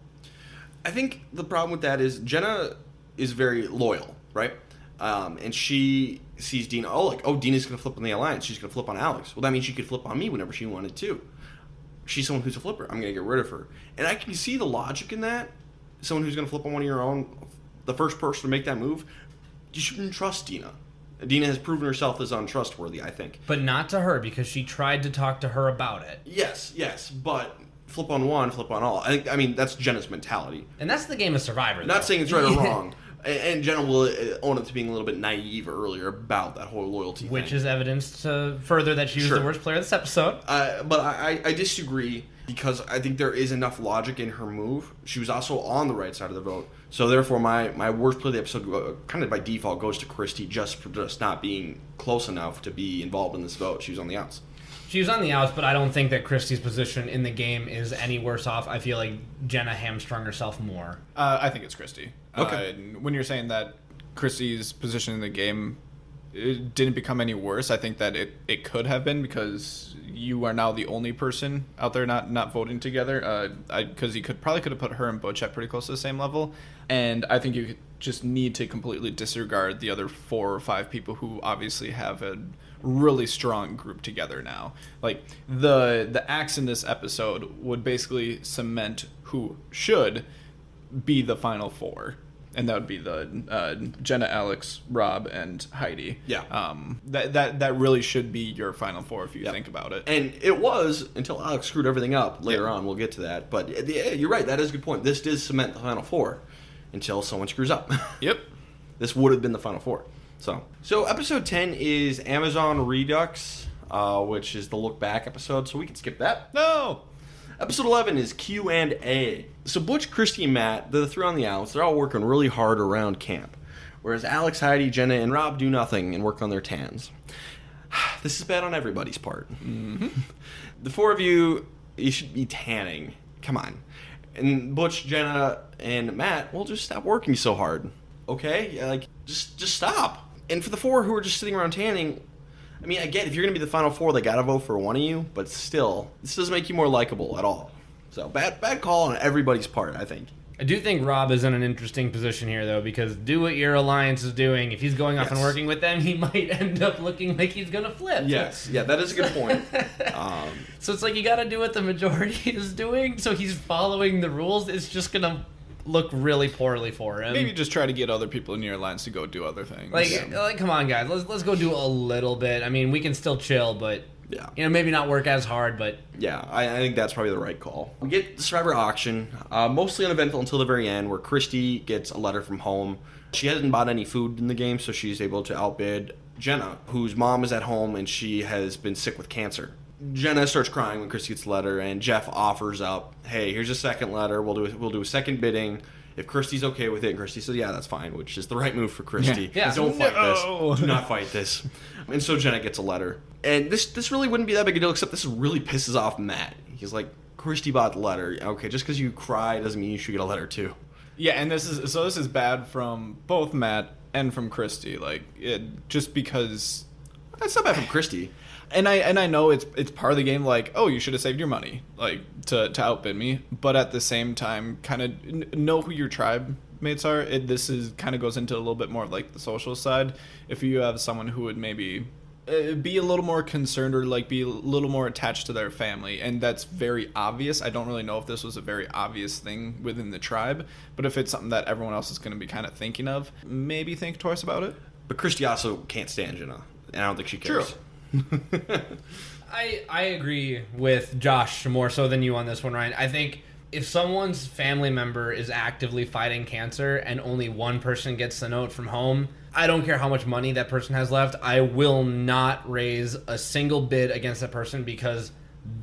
I think the problem with that is Jenna is very loyal, right? And she sees Dina, Dina's going to flip on the alliance. She's going to flip on Alex. Well, that means she could flip on me whenever she wanted to. She's someone who's a flipper. I'm going to get rid of her. And I can see the logic in that. Someone who's going to flip on one of your own, the first person to make that move, you shouldn't trust Dina. Dina has proven herself as untrustworthy, I think. But not to her, because she tried to talk to her about it. Yes, but flip on one, flip on all. I mean, that's Jenna's mentality. And that's the game of Survivor, Not saying it's right or wrong. And Jenna will own up to being a little bit naive earlier about that whole loyalty thing. Which is evidence to further that she was the worst player of this episode. But I disagree, because I think there is enough logic in her move. She was also on the right side of the vote. So therefore, my worst play of the episode, kind of by default, goes to Christy just for just not being close enough to be involved in this vote. She was on the outs. She was on the outs, but I don't think that Christy's position in the game is any worse off. I feel like Jenna hamstrung herself more. I think it's Christy. Okay. When you're saying that Christy's position in the game it didn't become any worse, I think that it could have been, because you are now the only person out there not voting together. Because you could have put her and Butch at pretty close to the same level. And I think you just need to completely disregard the other 4 or 5 people who obviously have a really strong group together now. Like the acts in this episode would basically cement who should be the final 4, and that would be the Jenna, Alex, Rob, and Heidi. Yeah. That really should be your final 4 if you think about it. And it was until Alex screwed everything up. Later on, we'll get to that. But you're right. That is a good point. This did cement the final 4 until someone screws up. Yep. This would have been the final 4. So episode 10 is Amazon Redux, which is the look back episode, so we can skip that. No! Episode 11 is Q&A. So Butch, Christy, and Matt, the 3 on the outs, they're all working really hard around camp. Whereas Alex, Heidi, Jenna, and Rob do nothing and work on their tans. This is bad on everybody's part. Mm-hmm. The 4 of you should be tanning. Come on. And Butch, Jenna, and Matt, well, just stop working so hard. Okay? Just stop. And for the 4 who are just sitting around tanning, I mean, I get if you're going to be the final 4, they got to vote for one of you, but still, this doesn't make you more likable at all. So, bad call on everybody's part, I think. I do think Rob is in an interesting position here, though, because do what your alliance is doing. If he's going off and working with them, he might end up looking like he's going to flip. Yes, yeah, that is a good point. So it's like you got to do what the majority is doing, so he's following the rules. It's just going to look really poorly for him. Maybe just try to get other people in your alliance to go do other things. Like come on, guys, let's go do a little bit. I mean, we can still chill, but maybe not work as hard. But yeah, I think that's probably the right call. We get the Survivor auction, mostly uneventful until the very end, where Christy gets a letter from home. She hasn't bought any food in the game, so she's able to outbid Jenna, whose mom is at home and she has been sick with cancer. Jenna starts crying when Christy gets the letter, and Jeff offers up, hey, here's a second letter. We'll do a second bidding, If Christy's okay with it, and Christy says, yeah, that's fine, which is the right move for Christy. Yeah. Don't fight No. this. Do not fight this. And so Jenna gets a letter. And this really wouldn't be that big a deal, except this really pisses off Matt. He's like, Christy bought the letter. Okay, just because you cry doesn't mean you should get a letter too. Yeah, and this is bad from both Matt and from Christy. Like, just because... That's not bad from Christy. And I know it's part of the game, like, oh, you should have saved your money, like, to outbid me. But at the same time, kind of know who your tribe mates are. This kind of goes into a little bit more of, like, the social side. If you have someone who would maybe be a little more concerned or, like, be a little more attached to their family, and that's very obvious. I don't really know if this was a very obvious thing within the tribe, but if it's something that everyone else is going to be kind of thinking of, maybe think twice about it. But Christy also can't stand Jenna, and I don't think she cares. True. I agree with Josh more so than you on this one, Ryan. I think if someone's family member is actively fighting cancer and only one person gets the note from home, I don't care how much money that person has left. I will not raise a single bid against that person because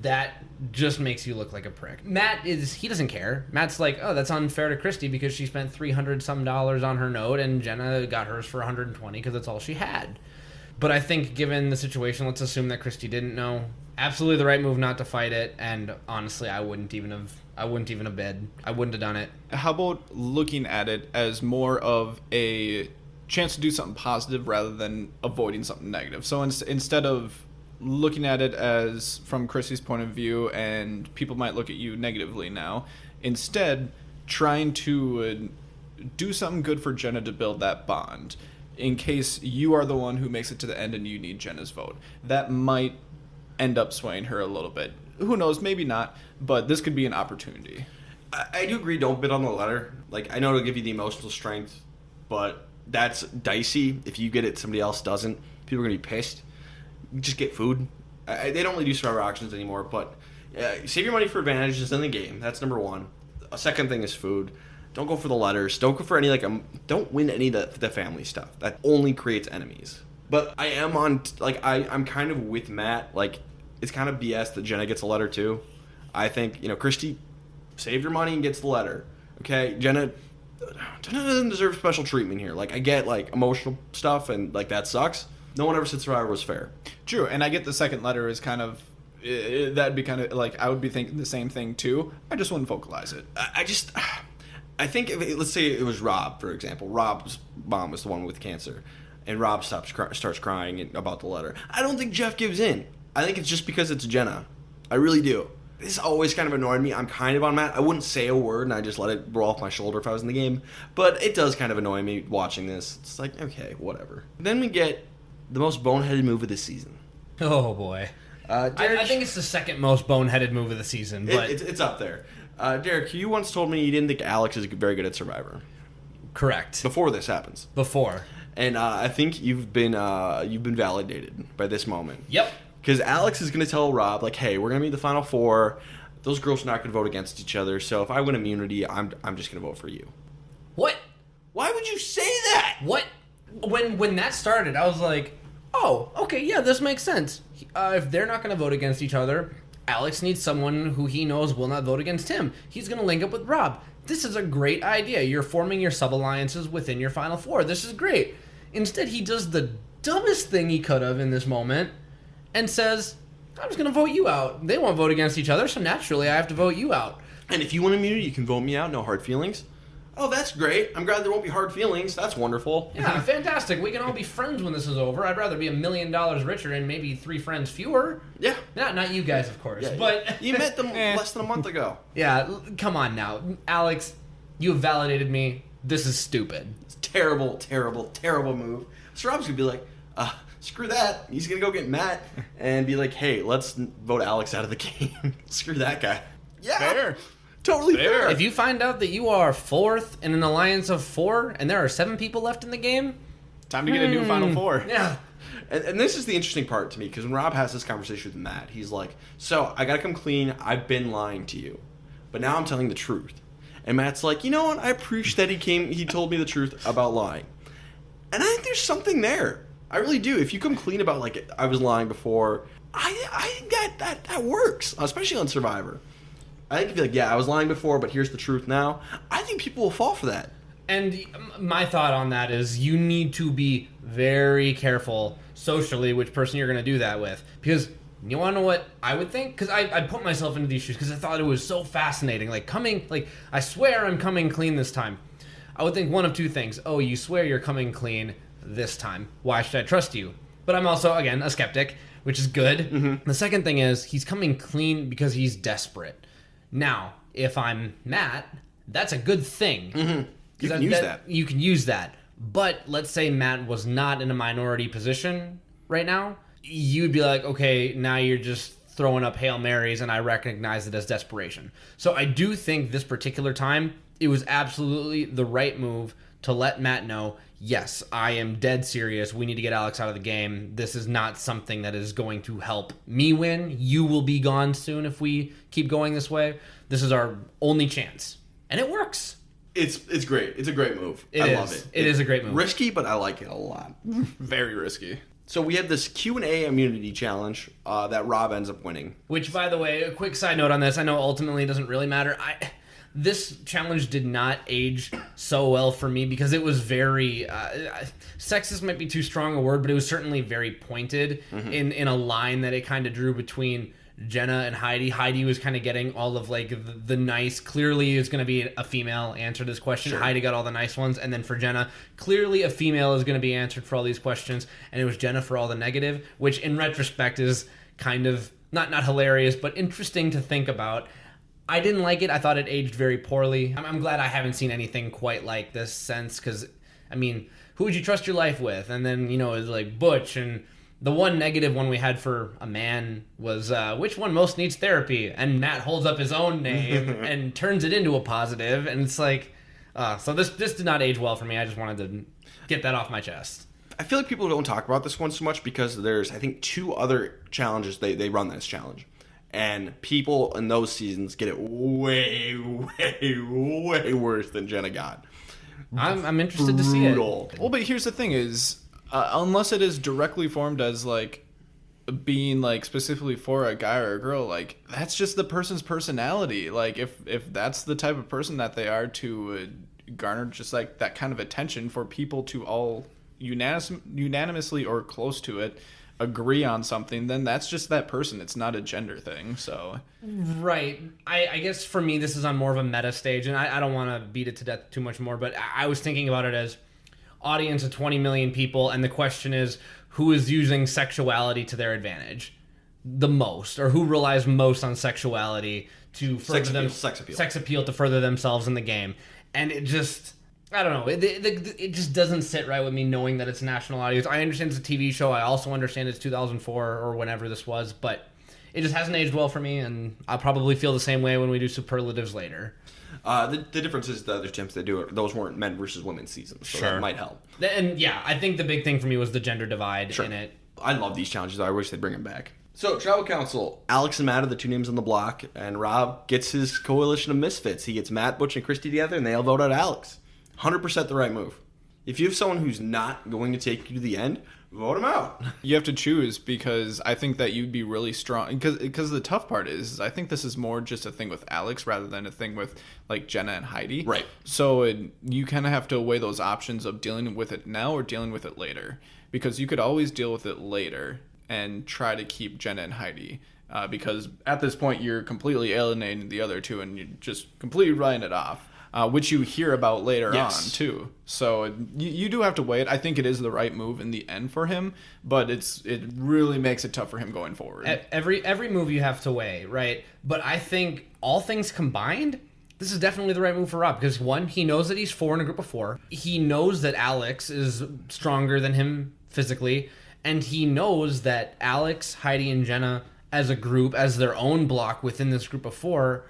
that just makes you look like a prick. He doesn't care. Matt's like, oh, that's unfair to Christy because she spent $300 some on her note and Jenna got hers for $120 because that's all she had. But I think given the situation, let's assume that Christy didn't know. Absolutely the right move not to fight it, and honestly, I wouldn't even have bid. I wouldn't have done it. How about looking at it as more of a chance to do something positive rather than avoiding something negative? So instead of looking at it as from Chrissy's point of view, and people might look at you negatively now, instead trying to do something good for Jenna to build that bond. In case you are the one who makes it to the end and you need Jenna's vote. That might end up swaying her a little bit. Who knows, maybe not, but this could be an opportunity. I do agree, don't bid on the letter. Like, I know it'll give you the emotional strength, but that's dicey. If you get it, somebody else doesn't. People are going to be pissed. Just get food. They don't really do survivor auctions anymore, but save your money for advantages in the game. That's number one. A second thing is food. Don't go for the letters. Don't go for any, don't win any of the family stuff. That only creates enemies. But I am I'm kind of with Matt. Like, it's kind of BS that Jenna gets a letter too. I think, Christy saved her money and gets the letter. Okay? Jenna doesn't deserve special treatment here. Like, I get, emotional stuff and, that sucks. No one ever said Survivor was fair. True, and I get the second letter is kind of, that'd be kind of, I would be thinking the same thing too. I just wouldn't vocalize it. I think let's say it was Rob, for example. Rob's mom was the one with cancer, and Rob starts crying about the letter. I don't think Jeff gives in. I think it's just because it's Jenna. I really do. This always kind of annoyed me. I'm kind of on Matt. I wouldn't say a word, and I just let it roll off my shoulder if I was in the game. But it does kind of annoy me watching this. It's like, okay, whatever. Then we get the most boneheaded move of the season. Oh, boy. I think it's the second most boneheaded move of the season. But It's up there. Derek, you once told me you didn't think Alex is very good at Survivor. Correct. Before this happens. And I think you've been validated by this moment. Yep. Because Alex is going to tell Rob, hey, we're going to be the final four. Those girls are not going to vote against each other. So if I win immunity, I'm just going to vote for you. What? Why would you say that? What? When that started, I was like, oh, okay, yeah, this makes sense. If they're not going to vote against each other, Alex needs someone who he knows will not vote against him. He's going to link up with Rob. This is a great idea. You're forming your sub-alliances within your final four. This is great. Instead, he does the dumbest thing he could have in this moment and says, I'm just going to vote you out. They won't vote against each other, so naturally I have to vote you out. And if you want immunity, you can vote me out. No hard feelings. Oh, that's great. I'm glad there won't be hard feelings. That's wonderful. Yeah, fantastic. We can all be friends when this is over. I'd rather be $1 million richer and maybe 3 friends fewer. Yeah. Not you guys, of course. Yeah, but you met them less than a month ago. Yeah, come on now. Alex, you have validated me. This is stupid. It's terrible, terrible, terrible move. So Rob's going to be like, screw that. He's going to go get Matt and be like, hey, let's vote Alex out of the game. Screw that guy. Yeah. Fair. Totally fair. If you find out that you are 4th in an alliance of 4 and there are 7 people left in the game, time to get a new final four. Yeah. And this is the interesting part to me, because when Rob has this conversation with Matt, he's like, so I gotta come clean, I've been lying to you, but now I'm telling the truth. And Matt's like, you know what, I appreciate that he told me the truth about lying. And I think there's something there. I really do. If you come clean about, I was lying before, I think that works, especially on Survivor. I think if you're like, yeah, I was lying before, but here's the truth now, I think people will fall for that. And my thought on that is you need to be very careful socially which person you're going to do that with. Because you want to know what I would think? Because I put myself into these shoes because I thought it was so fascinating. I swear I'm coming clean this time. I would think one of two things. Oh, you swear you're coming clean this time. Why should I trust you? But I'm also, again, a skeptic, which is good. Mm-hmm. The second thing is he's coming clean because he's desperate. Now, if I'm Matt, that's a good thing. Mm-hmm. You can use that. You can use that. But let's say Matt was not in a minority position right now. You'd be like, okay, now you're just throwing up Hail Marys, and I recognize it as desperation. So I do think this particular time, it was absolutely the right move to let Matt know, yes, I am dead serious. We need to get Alex out of the game. This is not something that is going to help me win. You will be gone soon if we keep going this way. This is our only chance. And it works. It's great. It's a great move. I love it. It is a great move. Risky, but I like it a lot. Very risky. So we have this Q&A immunity challenge that Rob ends up winning. Which, by the way, a quick side note on this. I know ultimately it doesn't really matter. This challenge did not age so well for me because it was very... sexist might be too strong a word, but it was certainly very pointed in a line that it kind of drew between Jenna and Heidi. Heidi was kind of getting all of like the nice, clearly is going to be a female answer this question. Sure. Heidi got all the nice ones. And then for Jenna, clearly a female is going to be answered for all these questions. And it was Jenna for all the negative, which in retrospect is kind of not hilarious, but interesting to think about. I didn't like it. I thought it aged very poorly. I'm glad I haven't seen anything quite like this since, because, I mean, who would you trust your life with? And then, it was like Butch, and the one negative one we had for a man was, which one most needs therapy? And Matt holds up his own name and turns it into a positive, and it's like, so this did not age well for me. I just wanted to get that off my chest. I feel like people don't talk about this one so much because there's, I think, 2 other challenges they run this challenge. And people in those seasons get it way, way, way worse than Jenna got. I'm interested to see it. Well, but here's the thing is, unless it is directly formed as, like, being, like, specifically for a guy or a girl, like, that's just the person's personality. Like, if that's the type of person that they are to garner just, like, that kind of attention for people to all unanimously or close to it agree on something, then that's just that person. It's not a gender thing. So right. I guess for me this is on more of a meta stage, and I don't want to beat it to death too much more, but I was thinking about it as audience of 20 million people, and the question is who is using sexuality to their advantage the most, or who relies most on sexuality to further sex appeal to further themselves in the game. And it just, I don't know. It just doesn't sit right with me knowing that it's a national audience. I understand it's a TV show. I also understand it's 2004 or whenever this was, but it just hasn't aged well for me, and I'll probably feel the same way when we do superlatives later. The difference is the other attempts they do it. Those weren't men versus women seasons, so that might help. And yeah, I think the big thing for me was the gender divide in it. I love these challenges. I wish they'd bring them back. So, Tribal Council, Alex and Matt are the 2 names on the block, and Rob gets his coalition of misfits. He gets Matt, Butch, and Christy together, and they all vote out Alex. 100% the right move. If you have someone who's not going to take you to the end, vote him out. You have to choose, because I think that you'd be really strong. Because the tough part is, I think this is more just a thing with Alex rather than a thing with, like, Jenna and Heidi. Right. So you kind of have to weigh those options of dealing with it now or dealing with it later. Because you could always deal with it later and try to keep Jenna and Heidi. Because at this point, you're completely alienating the other two and you're just completely writing it off. Which you hear about later on, too. So you do have to weigh it. I think it is the right move in the end for him, but it really makes it tough for him going forward. Every move you have to weigh, right? But I think all things combined, this is definitely the right move for Rob, because 1, he knows that he's 4 in a group of 4. He knows that Alex is stronger than him physically, and he knows that Alex, Heidi, and Jenna as a group, as their own block within this group of 4,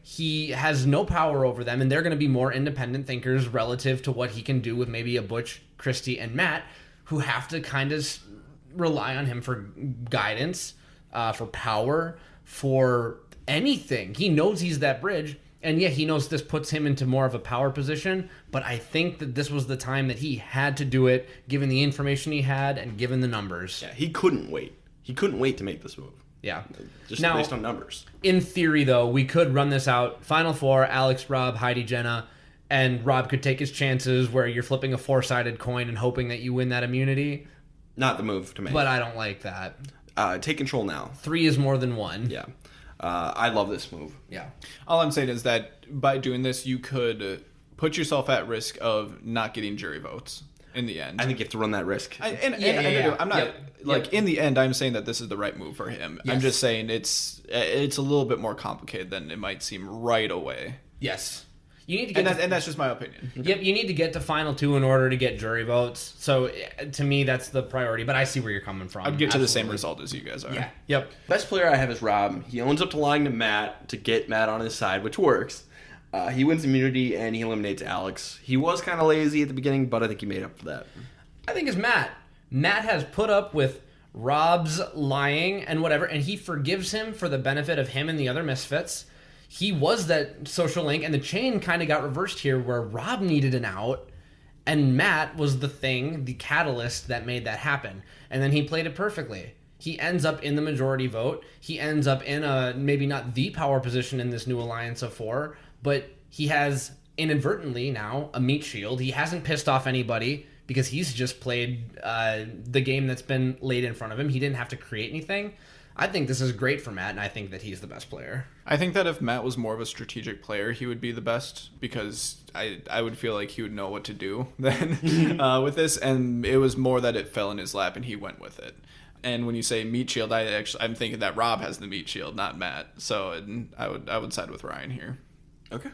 he has no power over them, and they're going to be more independent thinkers relative to what he can do with maybe a Butch, Christy, and Matt, who have to kind of rely on him for guidance, for power, for anything. He knows he's that bridge, and yeah, he knows this puts him into more of a power position, but I think that this was the time that he had to do it, given the information he had and given the numbers. Yeah, he couldn't wait. He couldn't wait to make this move. Yeah. Just Now, based on numbers. in theory, though, we could run this out. Final four, Alex, Rob, Heidi, Jenna, and Rob could take his chances where you're flipping a 4-sided coin and hoping that you win that immunity. Not the move to make. But I don't like that. Take control now. 3 is more than 1. Yeah. I love this move. Yeah. All I'm saying is that by doing this, you could put yourself at risk of not getting jury votes in the end. I think you have to run that risk. I'm not in the end. I'm saying that this is the right move for him. Yes. I'm just saying it's a little bit more complicated than it might seem right away. Yes. You need to get and that's just my opinion. Yep, you need to get to final 2 in order to get jury votes. So to me, that's the priority. But I see where you're coming from. I'd get to the same result as you guys are. Yeah. Yep. Best player I have is Rob. He owns up to lying to Matt to get Matt on his side, which works. He wins immunity and he eliminates Alex. He was kind of lazy at the beginning, but I think he made up for that. I think it's Matt. Matt has put up with Rob's lying and whatever, and he forgives him for the benefit of him and the other misfits. He was that social link, and the chain kind of got reversed here where Rob needed an out, and Matt was the thing, the catalyst that made that happen. And then he played it perfectly. He ends up in the majority vote. He ends up in a maybe not the power position in this new alliance of 4, but he has inadvertently now a meat shield. He hasn't pissed off anybody because he's just played the game that's been laid in front of him. He didn't have to create anything. I think this is great for Matt, and I think that he's the best player. I think that if Matt was more of a strategic player, he would be the best because I would feel like he would know what to do then with this, and it was more that it fell in his lap and he went with it. And when you say meat shield, I'm thinking that Rob has the meat shield, not Matt. So I would side with Ryan here. Okay.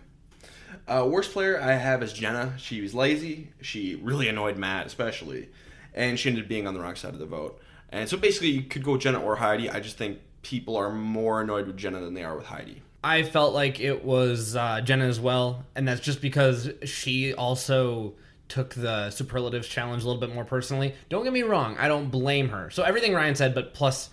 Worst player I have is Jenna. She was lazy. She really annoyed Matt, especially. And she ended up being on the wrong side of the vote. And so basically, you could go with Jenna or Heidi. I just think people are more annoyed with Jenna than they are with Heidi. I felt like it was Jenna as well. And that's just because she also took the superlatives challenge a little bit more personally. Don't get me wrong. I don't blame her. So everything Ryan said, but plus,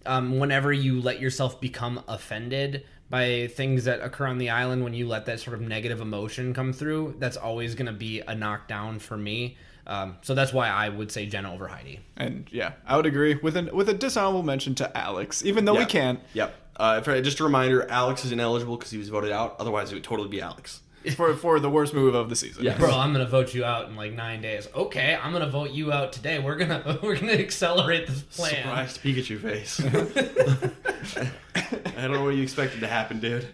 whenever you let yourself become offended by things that occur on the island, when you let that sort of negative emotion come through, that's always going to be a knockdown for me. So that's why I would say Jenna over Heidi. And yeah, I would agree with a dishonorable mention to Alex, even though we can't. Yep. Just a reminder, Alex is ineligible because he was voted out. Otherwise, it would totally be Alex. For the worst move of the season. Yes. Bro, I'm gonna vote you out in like 9 days. Okay, I'm gonna vote you out today. We're gonna accelerate this plan. Surprised Pikachu face. I don't know what you expected to happen, dude.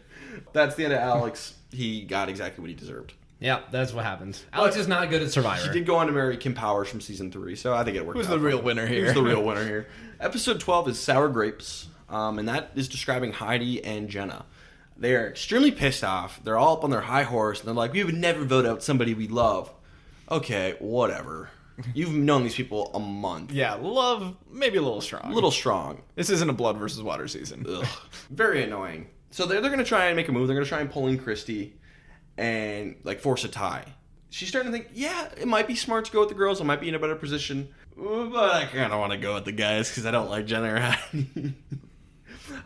That's the end of Alex. He got exactly what he deserved. Yeah, that's what happens. Alex is not good at Survivor. He did go on to marry Kim Powers from season 3, so I think it worked out. Who's the real winner here? Who's the real winner here? Episode 12 is Sour Grapes, and that is describing Heidi and Jenna. They are extremely pissed off. They're all up on their high horse, and they're like, we would never vote out somebody we love. Okay, whatever. You've known these people a month. Yeah, love, maybe a little strong. A little strong. This isn't a blood versus water season. Ugh. Very annoying. So they're going to try and make a move. They're going to try and pull in Christy and like force a tie. She's starting to think, yeah, it might be smart to go with the girls. I might be in a better position. But I kind of want to go with the guys because I don't like Jenna or Heidi.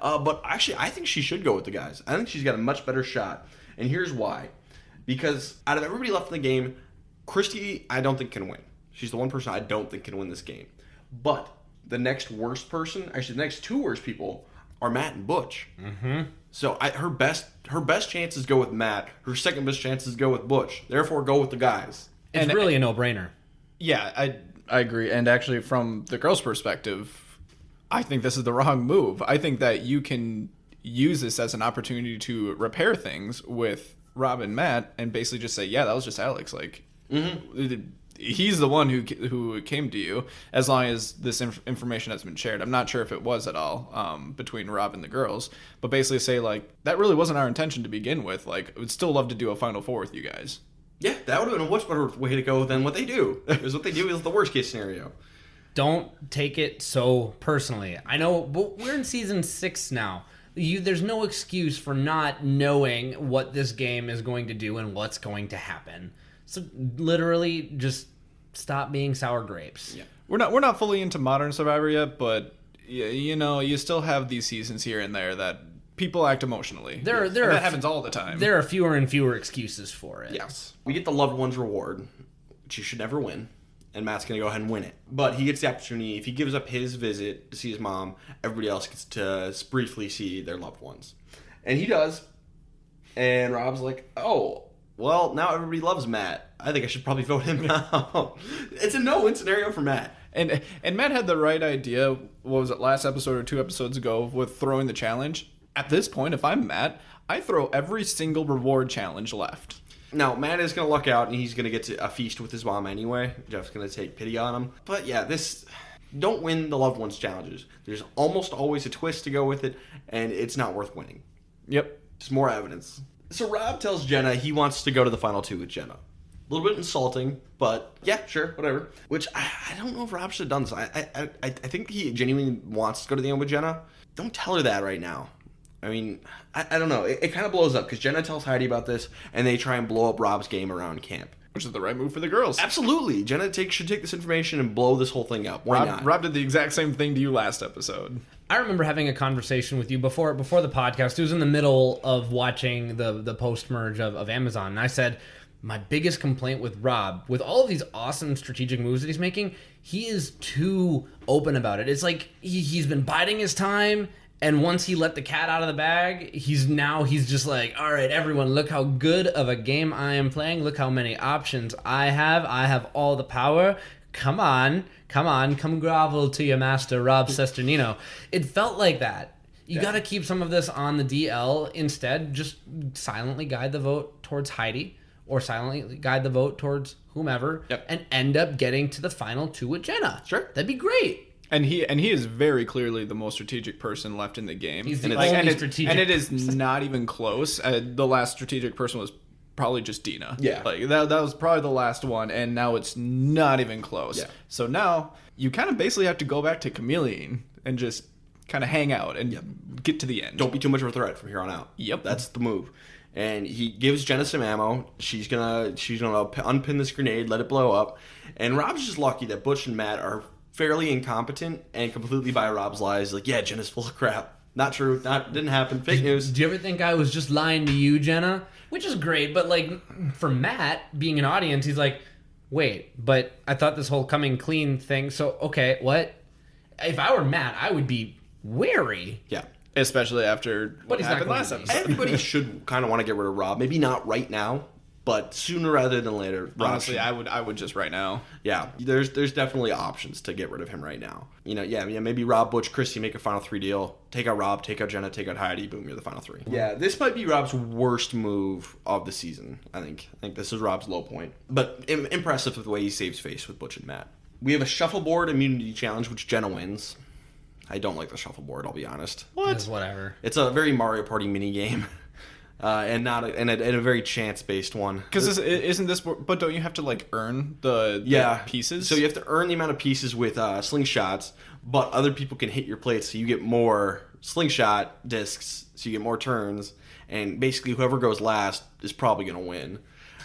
But actually, I think she should go with the guys. I think she's got a much better shot. And here's why. Because out of everybody left in the game, Christy, I don't think can win. She's the one person I don't think can win this game. But the next worst person, actually the next 2 worst people, are Matt and Butch. Mm-hmm. So her best chances go with Matt. Her second best chances go with Butch. Therefore, go with the guys. It's really a no-brainer. Yeah, I agree. And actually, from the girls' perspective, I think this is the wrong move. I think that you can use this as an opportunity to repair things with Rob and Matt and basically just say, yeah, that was just Alex. Like, he's the one who came to you, as long as this information has been shared. I'm not sure if it was at all between Rob and the girls, but basically say, like, that really wasn't our intention to begin with. Like, I would still love to do a Final Four with you guys. Yeah, that would have been a much better way to go than what they do. Because what they do is the worst case scenario. Don't take it so personally. I know, but we're in season 6 now. There's no excuse for not knowing what this game is going to do and what's going to happen. So literally, just stop being sour grapes. Yeah, we're not fully into modern Survivor yet, but you know, you still have these seasons here and there that people act emotionally. That happens all the time. There are fewer and fewer excuses for it. Yes, we get the loved ones reward, which you should never win. and Matt's going to go ahead and win it. But he gets the opportunity. If he gives up his visit to see his mom, everybody else gets to briefly see their loved ones. And he does. And Rob's like, oh, well, now everybody loves Matt. I think I should probably vote him out. It's a no-win scenario for Matt. And Matt had the right idea, what was it, last episode or 2 episodes ago, with throwing the challenge. At this point, if I'm Matt, I throw every single reward challenge left. Now, Matt is going to luck out, and he's going to get to a feast with his mom anyway. Jeff's going to take pity on him. But yeah, don't win the loved ones challenges. There's almost always a twist to go with it, and it's not worth winning. Yep. Just more evidence. So Rob tells Jenna he wants to go to the final 2 with Jenna. A little bit insulting, but yeah, sure, whatever. Which I don't know if Rob should have done this. I think he genuinely wants to go to the end with Jenna. Don't tell her that right now. I mean, I don't know. It kind of blows up because Jenna tells Heidi about this, and they try and blow up Rob's game around camp. Which is the right move for the girls. Absolutely. Jenna should take this information and blow this whole thing up. Why not? Rob did the exact same thing to you last episode. I remember having a conversation with you before the podcast. It was in the middle of watching the post-merge of Amazon, and I said, my biggest complaint with Rob, with all of these awesome strategic moves that he's making, he is too open about it. It's like he's been biding his time, and once he let the cat out of the bag, he's just like, all right, everyone, look how good of a game I am playing. Look how many options I have. I have all the power. Come on, come grovel to your master, Rob Sesternino. It felt like that. You got to keep some of this on the DL. Instead, just silently guide the vote towards Heidi, or silently guide the vote towards whomever, and end up getting to the final 2 with Jenna. Sure. That'd be great. And he is very clearly the most strategic person left in the game. He's the only strategic and it is not even close. The last strategic person was probably just Dina. Yeah. Like that was probably the last one, and now it's not even close. Yeah. So now you kind of basically have to go back to Chameleon and just kind of hang out and get to the end. Don't be too much of a threat from here on out. Yep. That's the move. And he gives Jenna some ammo. She's gonna unpin this grenade, let it blow up. And Rob's just lucky that Butch and Matt are fairly incompetent and completely by Rob's lies. Like, yeah, Jenna's full of crap. Not true. Didn't happen. Fake news. Do you ever think I was just lying to you, Jenna? Which is great, but like for Matt being an audience, he's like, wait, but I thought this whole coming clean thing. So okay, what? If I were Matt, I would be wary. Yeah. Especially after what happened last episode. Everybody should kind of want to get rid of Rob. Maybe not right now, but sooner rather than later. Honestly, I would just right now. Yeah, there's definitely options to get rid of him right now. Maybe Rob, Butch, Christy make a final 3 deal. Take out Rob, take out Jenna, take out Heidi. Boom, you're the final 3. Yeah, this might be Rob's worst move of the season. I think this is Rob's low point. But impressive with the way he saves face with Butch and Matt. We have a shuffleboard immunity challenge, which Jenna wins. I don't like the shuffleboard, I'll be honest. It's whatever. It's a very Mario Party mini game. And a very chance-based one. Because isn't this? But don't you have to like earn the pieces? So you have to earn the amount of pieces with slingshots, but other people can hit your plates, so you get more slingshot discs, so you get more turns, and basically whoever goes last is probably going to win.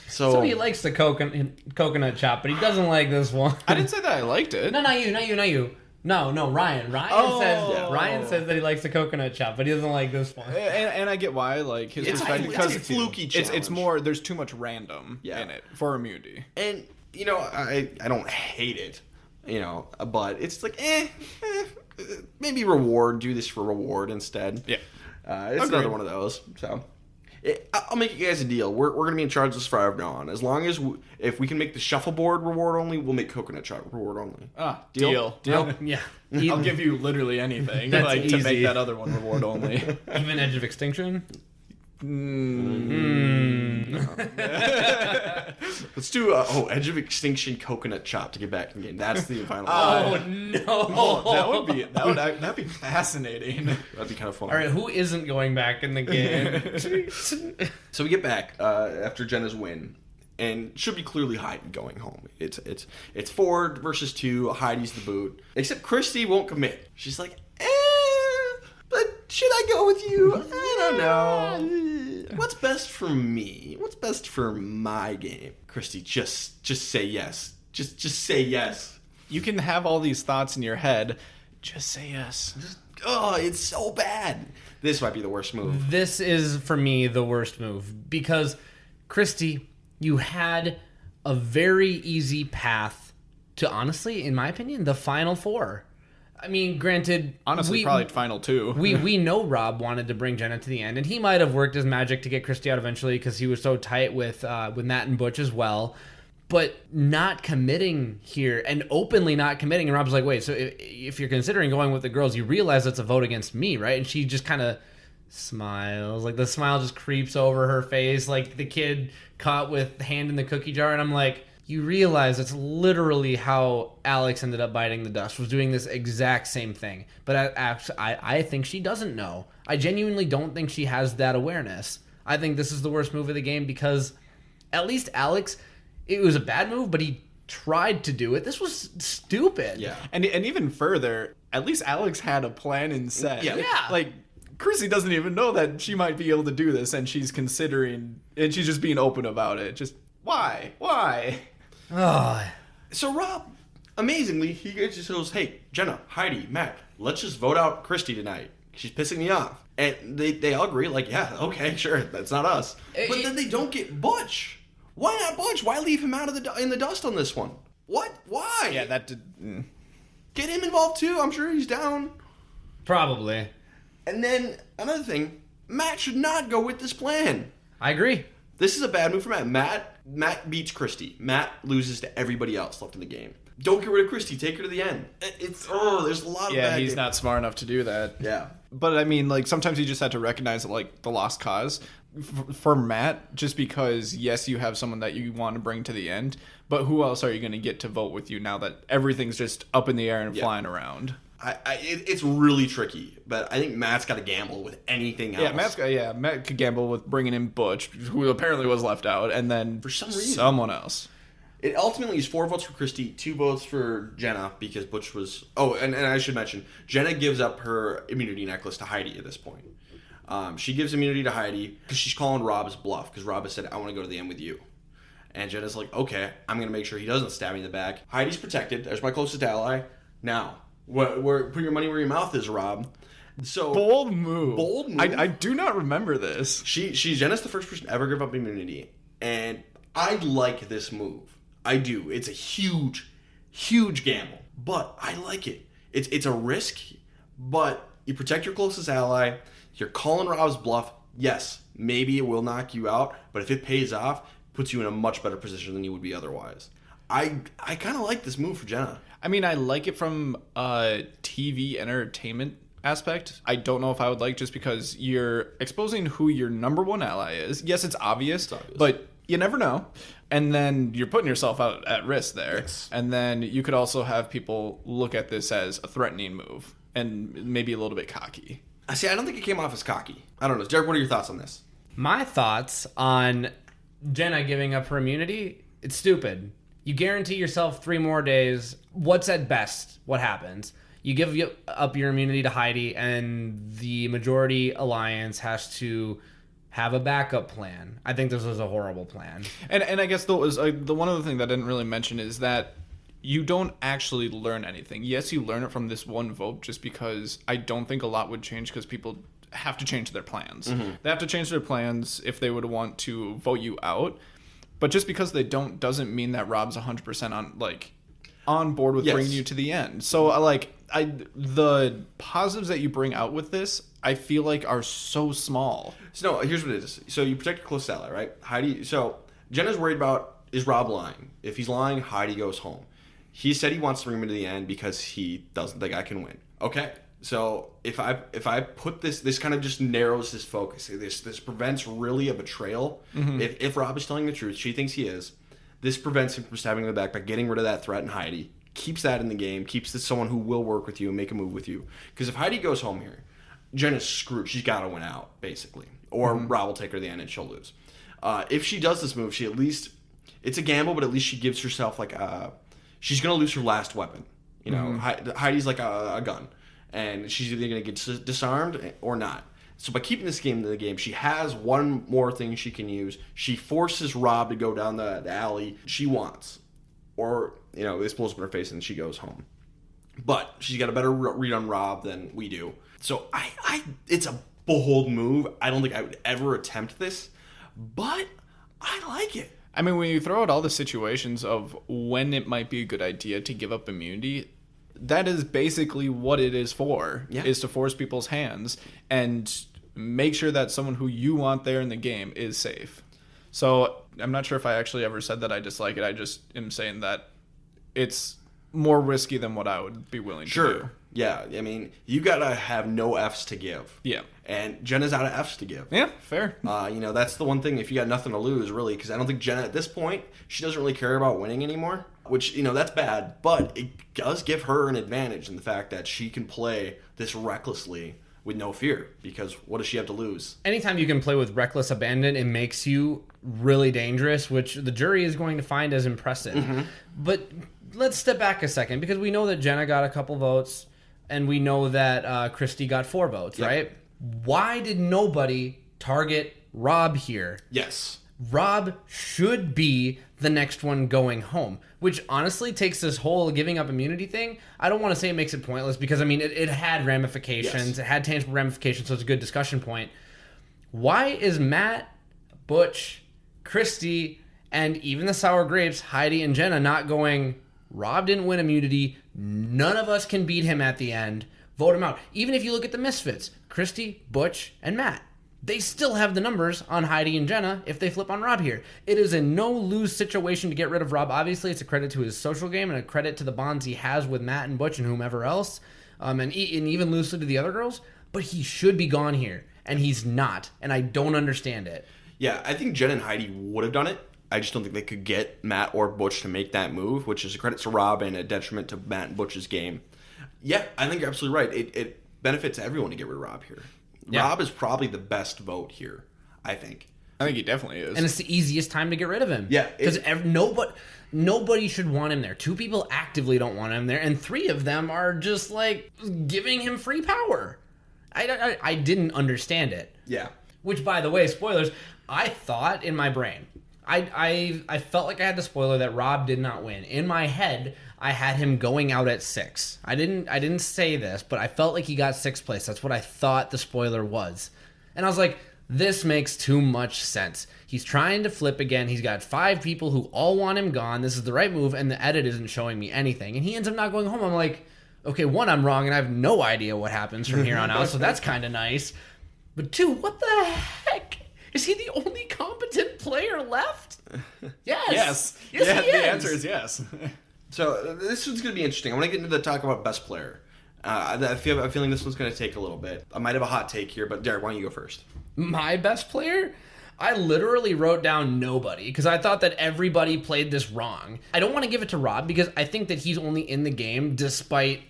So he likes the coconut chop, but he doesn't like this one. I didn't say that I liked it. No, not you. No, Ryan. Ryan says that he likes the coconut chop, but he doesn't like this one. And I get why, like his perspective, because it's a fluky challenge. It's more. There's too much random in it for immunity. And I don't hate it, but it's like maybe reward. Do this for reward instead. Yeah, it's another one of those. So. I'll make you guys a deal. We're going to be in charge of this forever now on. As long as if we can make the shuffleboard reward only, we'll make coconut chop reward only. Deal. Yeah. I'll give you literally anything to make that other one reward only. Even Edge of Extinction? Let's do Edge of Extinction coconut chop to get back in the game. That's the final. No! That'd be fascinating. That'd be kind of fun. All right, who isn't going back in the game? So we get back after Jenna's win, and should be clearly Heidi going home. It's 4 versus 2. Heidi's the boot, except Christy won't commit. She's like, but should I go with you? I don't know. What's best for me? What's best for my game? Christy, just say yes. Just say yes. You can have all these thoughts in your head. Just say yes. It's so bad. This might be the worst move. This is, for me, the worst move. Because, Christy, you had a very easy path to, honestly, in my opinion, the final four. I mean, granted, Honestly, probably final two. we know Rob wanted to bring Jenna to the end, and he might have worked his magic to get Christy out eventually because he was so tight with Matt and Butch as well. But not committing here and openly not committing, and Rob's like, wait, so if you're considering going with the girls, you realize it's a vote against me, right? And she just kind of smiles, like the smile just creeps over her face, like the kid caught with hand in the cookie jar, and I'm like, you realize it's literally how Alex ended up biting the dust, was doing this exact same thing. But I think she doesn't know. I genuinely don't think she has that awareness. I think this is the worst move of the game because at least Alex, it was a bad move, but he tried to do it. This was stupid. Yeah. And even further, at least Alex had a plan in set. Yeah. Like, Chrissy doesn't even know that she might be able to do this, and she's considering, and she's just being open about it. Just, why? Oh. So Rob, amazingly, he just goes, hey, Jenna, Heidi, Matt, let's just vote out Christy tonight. She's pissing me off. And they all agree, like, yeah, okay, sure, that's not us. But then they don't get Butch. Why not Butch? Why leave him out of in the dust on this one? What? Why? Yeah, that did... Get him involved too. I'm sure he's down. Probably. And then another thing, Matt should not go with this plan. I agree. This is a bad move for Matt. Matt beats Christy. Matt loses to everybody else left in the game. Don't get rid of Christy. Take her to the end. There's a lot of bad he's not smart enough to do that. Yeah. But I mean, like, sometimes you just have to recognize, like, the lost cause. For Matt, just because, yes, you have someone that you want to bring to the end, but who else are you going to get to vote with you now that everything's just up in the air and flying around? It's really tricky, but I think Matt's got to gamble with anything else. Matt could gamble with bringing in Butch, who apparently was left out, and then for some reason someone else. It ultimately is 4 votes for Christy, 2 votes for Jenna because Butch was... Oh, and I should mention, Jenna gives up her immunity necklace to Heidi at this point. She gives immunity to Heidi because she's calling Rob's bluff because Rob has said, I want to go to the end with you. And Jenna's like, okay, I'm going to make sure he doesn't stab me in the back. Heidi's protected. There's my closest ally. Now, put your money where your mouth is, Rob. So Bold move. I do not remember this. Jenna's the first person to ever give up immunity. And I like this move. I do. It's a huge, huge gamble. But I like it. It's a risk, but you protect your closest ally. You're calling Rob's bluff. Yes, maybe it will knock you out, but if it pays off, it puts you in a much better position than you would be otherwise. I kind of like this move for Jenna. I mean, I like it from a TV entertainment aspect. I don't know if I would like just because you're exposing who your number one ally is. Yes, it's obvious. But you never know. And then you're putting yourself out at risk there. Yes. And then you could also have people look at this as a threatening move and maybe a little bit cocky. I don't think it came off as cocky. I don't know. Derek, what are your thoughts on this? My thoughts on Jenna giving up her immunity, it's stupid. You guarantee yourself 3 more days. What's at best? What happens? You give up your immunity to Heidi, and the majority alliance has to have a backup plan. I think this was a horrible plan. And I guess the one other thing that I didn't really mention is that you don't actually learn anything. Yes, you learn it from this one vote just because I don't think a lot would change because people have to change their plans. Mm-hmm. They have to change their plans if they would want to vote you out. But just because they don't doesn't mean that Rob's 100% on board with bringing you to the end. So the positives that you bring out with this, I feel like are so small. So no, here's what it is. So you protect your close ally, right? Heidi. So Jenna's worried about, is Rob lying? If he's lying, Heidi goes home. He said he wants to bring him to the end because he doesn't think I can win. Okay. So if I put this kind of just narrows his focus. This prevents really a betrayal. Mm-hmm. If Rob is telling the truth, she thinks he is. This prevents him from stabbing in the back by getting rid of that threat in Heidi. Keeps that in the game. Keeps this someone who will work with you and make a move with you. Because if Heidi goes home here, Jenna's screwed. She's got to win out, basically. Or Rob will take her to the end and she'll lose. If she does this move, she at least... It's a gamble, but at least she gives herself she's going to lose her last weapon. You know, Heidi's like a gun. And she's either going to get disarmed or not. So by keeping this game in the game, she has one more thing she can use. She forces Rob to go down the alley she wants. Or, this blows up in her face and she goes home. But she's got a better read on Rob than we do. So it's a bold move. I don't think I would ever attempt this. But I like it. I mean, when you throw out all the situations of when it might be a good idea to give up immunity, that is basically what it is for, is to force people's hands and make sure that someone who you want there in the game is safe. So I'm not sure if I actually ever said that I dislike it. I just am saying that it's more risky than what I would be willing to do. Yeah, I mean, you gotta have no F's to give. Yeah. And Jenna's out of F's to give. Yeah, fair. That's the one thing, if you got nothing to lose, really, because I don't think Jenna, at this point, she doesn't really care about winning anymore, which, that's bad, but it does give her an advantage in the fact that she can play this recklessly with no fear, because what does she have to lose? Anytime you can play with reckless abandon, it makes you really dangerous, which the jury is going to find as impressive. Mm-hmm. But let's step back a second, because we know that Jenna got a couple votes, and we know that Christy got 4 votes, right? Why did nobody target Rob here? Yes. Rob should be the next one going home, which honestly takes this whole giving up immunity thing. I don't want to say it makes it pointless, because, I mean, it had ramifications. Yes. It had tangible ramifications, so it's a good discussion point. Why is Matt, Butch, Christy, and even the Sour Grapes, Heidi and Jenna, not going, Rob didn't win immunity, none of us can beat him at the end, vote him out? Even if you look at the misfits, Christy, Butch, and Matt, they still have the numbers on Heidi and Jenna if they flip on Rob here. It is a no-lose situation to get rid of Rob. Obviously, it's a credit to his social game and a credit to the bonds he has with Matt and Butch and whomever else, and even loosely to the other girls, but he should be gone here, and he's not, and I don't understand it. Yeah, I think Jen and Heidi would have done it. I just don't think they could get Matt or Butch to make that move, which is a credit to Rob and a detriment to Matt and Butch's game. Yeah, I think you're absolutely right. It benefits everyone to get rid of Rob here. Yeah. Rob is probably the best vote here, I think. I think he definitely is. And it's the easiest time to get rid of him. Yeah. Because nobody should want him there. 2 people actively don't want him there, and 3 of them are just, like, giving him free power. I didn't understand it. Yeah. Which, by the way, spoilers, I thought in my brain, I felt like I had the spoiler that Rob did not win. In my head, I had him going out at 6. I didn't say this, but I felt like he got 6th place. That's what I thought the spoiler was. And I was like, this makes too much sense. He's trying to flip again. He's got 5 people who all want him gone. This is the right move, and the edit isn't showing me anything. And he ends up not going home. I'm like, okay, 1, I'm wrong, and I have no idea what happens from here on out, so that's kind of nice. But 2, what the heck? Is he the only competent player left? Yes. Yes, the answer is yes. So this one's going to be interesting. I want to get into the talk about best player. I'm feeling this one's going to take a little bit. I might have a hot take here, but Derek, why don't you go first? My best player? I literally wrote down nobody because I thought that everybody played this wrong. I don't want to give it to Rob because I think that he's only in the game despite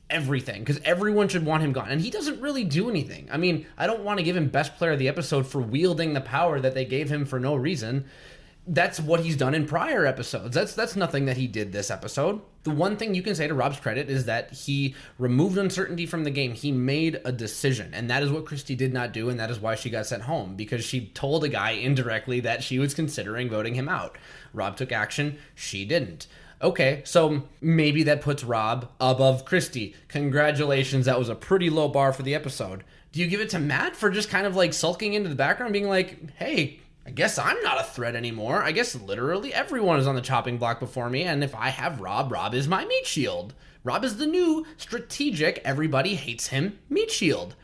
everything, because everyone should want him gone, and he doesn't really do anything. I mean, I don't want to give him best player of the episode for wielding the power that they gave him for no reason. That's what he's done in prior episodes. That's nothing that he did this episode. The one thing you can say to Rob's credit is that he removed uncertainty from the game. He made a decision, and that is what Christy did not do, and that is why she got sent home, because she told a guy indirectly that she was considering voting him out. Rob took action. She didn't. Okay, so maybe that puts Rob above Christy. Congratulations, that was a pretty low bar for the episode. Do you give it to Matt for just kind of like sulking into the background, being like, hey, I guess I'm not a threat anymore. I guess literally everyone is on the chopping block before me, and if I have Rob, Rob is my meat shield. Rob is the new strategic, everybody hates him meat shield.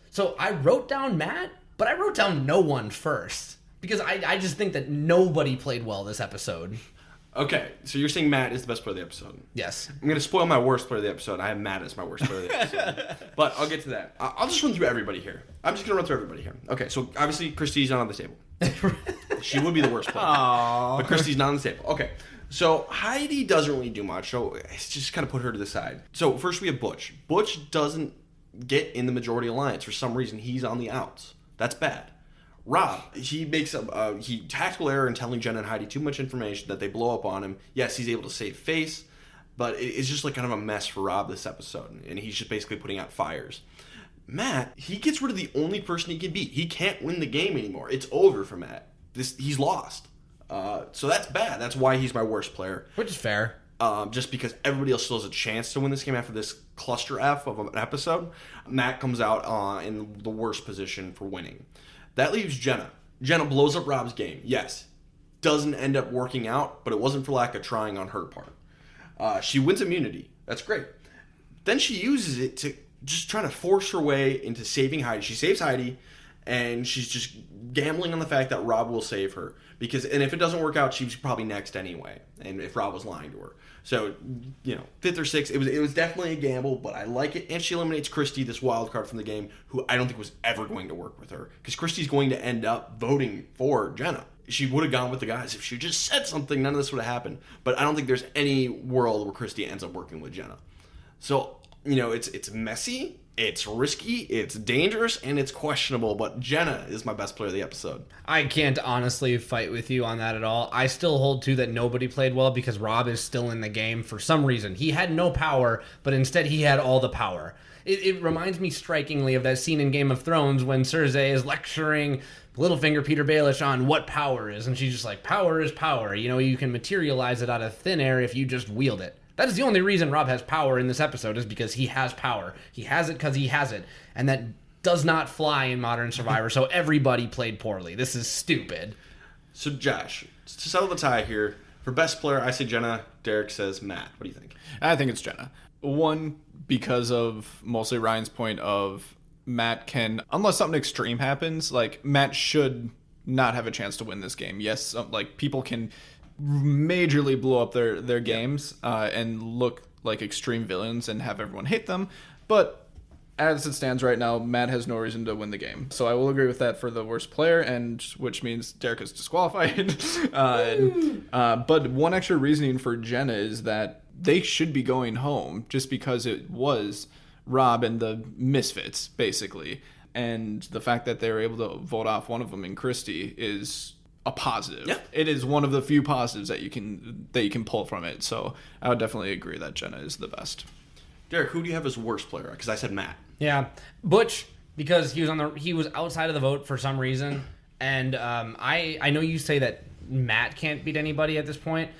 So I wrote down Matt, but I wrote down no one first, because I just think that nobody played well this episode. Okay, so you're saying Matt is the best player of the episode. Yes. I'm going to spoil my worst player of the episode. I have Matt as my worst player of the episode. But I'll get to that. I'll just run through everybody here. I'm just going to run through everybody here. Okay, so obviously Christy's not on the table. She would be the worst player. Aww. But Christy's not on the table. Okay, so Heidi doesn't really do much, so it's just kind of put her to the side. So first we have Butch. Butch doesn't get in the majority alliance. For some reason, he's on the outs. That's bad. Rob, he makes a tactical error in telling Jen and Heidi too much information that they blow up on him. Yes, he's able to save face, but it's just like kind of a mess for Rob this episode, and he's just basically putting out fires. Matt, he gets rid of the only person he can beat. He can't win the game anymore. It's over for Matt. He's lost. So that's bad. That's why he's my worst player. Which is fair. Just because everybody else still has a chance to win this game after this cluster F of an episode. Matt comes out in the worst position for winning. That leaves Jenna. Jenna blows up Rob's game. Yes, doesn't end up working out, but it wasn't for lack of trying on her part. She wins immunity. That's great. Then she uses it to just try to force her way into saving Heidi. She saves Heidi, and she's just gambling on the fact that Rob will save her. And if it doesn't work out, she's probably next anyway, and if Rob was lying to her. So, fifth or sixth, it was definitely a gamble, but I like it. And she eliminates Christy, this wild card from the game, who I don't think was ever going to work with her. Because Christy's going to end up voting for Jenna. She would have gone with the guys. If she just said something, none of this would have happened. But I don't think there's any world where Christy ends up working with Jenna. So, it's messy, it's risky, it's dangerous, and it's questionable, but Jenna is my best player of the episode. I can't honestly fight with you on that at all. I still hold to that nobody played well because Rob is still in the game for some reason. He had no power, but instead he had all the power. It reminds me strikingly of that scene in Game of Thrones when Cersei is lecturing Littlefinger Peter Baelish on what power is, and she's just like, power is power. You can materialize it out of thin air if you just wield it. That is the only reason Rob has power in this episode, is because he has power. He has it because he has it. And that does not fly in Modern Survivor, so everybody played poorly. This is stupid. So, Josh, to settle the tie here, for best player, I say Jenna. Derek says Matt. What do you think? I think it's Jenna. One, because of mostly Ryan's point of Matt can, unless something extreme happens, Matt should not have a chance to win this game. Yes, people can majorly blow up their games and look like extreme villains and have everyone hate them, but as it stands right now, Matt has no reason to win the game. So I will agree with that for the worst player, and which means Derek is disqualified. But one extra reasoning for Jenna is that they should be going home just because it was Rob and the Misfits, basically. And the fact that they were able to vote off one of them in Christie is a positive. Yeah. It is one of the few positives that you can pull from it. So I would definitely agree that Jenna is the best. Derek, who do you have as worst player? Because I said Matt. Yeah, Butch, because he was outside of the vote for some reason, and I know you say that Matt can't beat anybody at this point.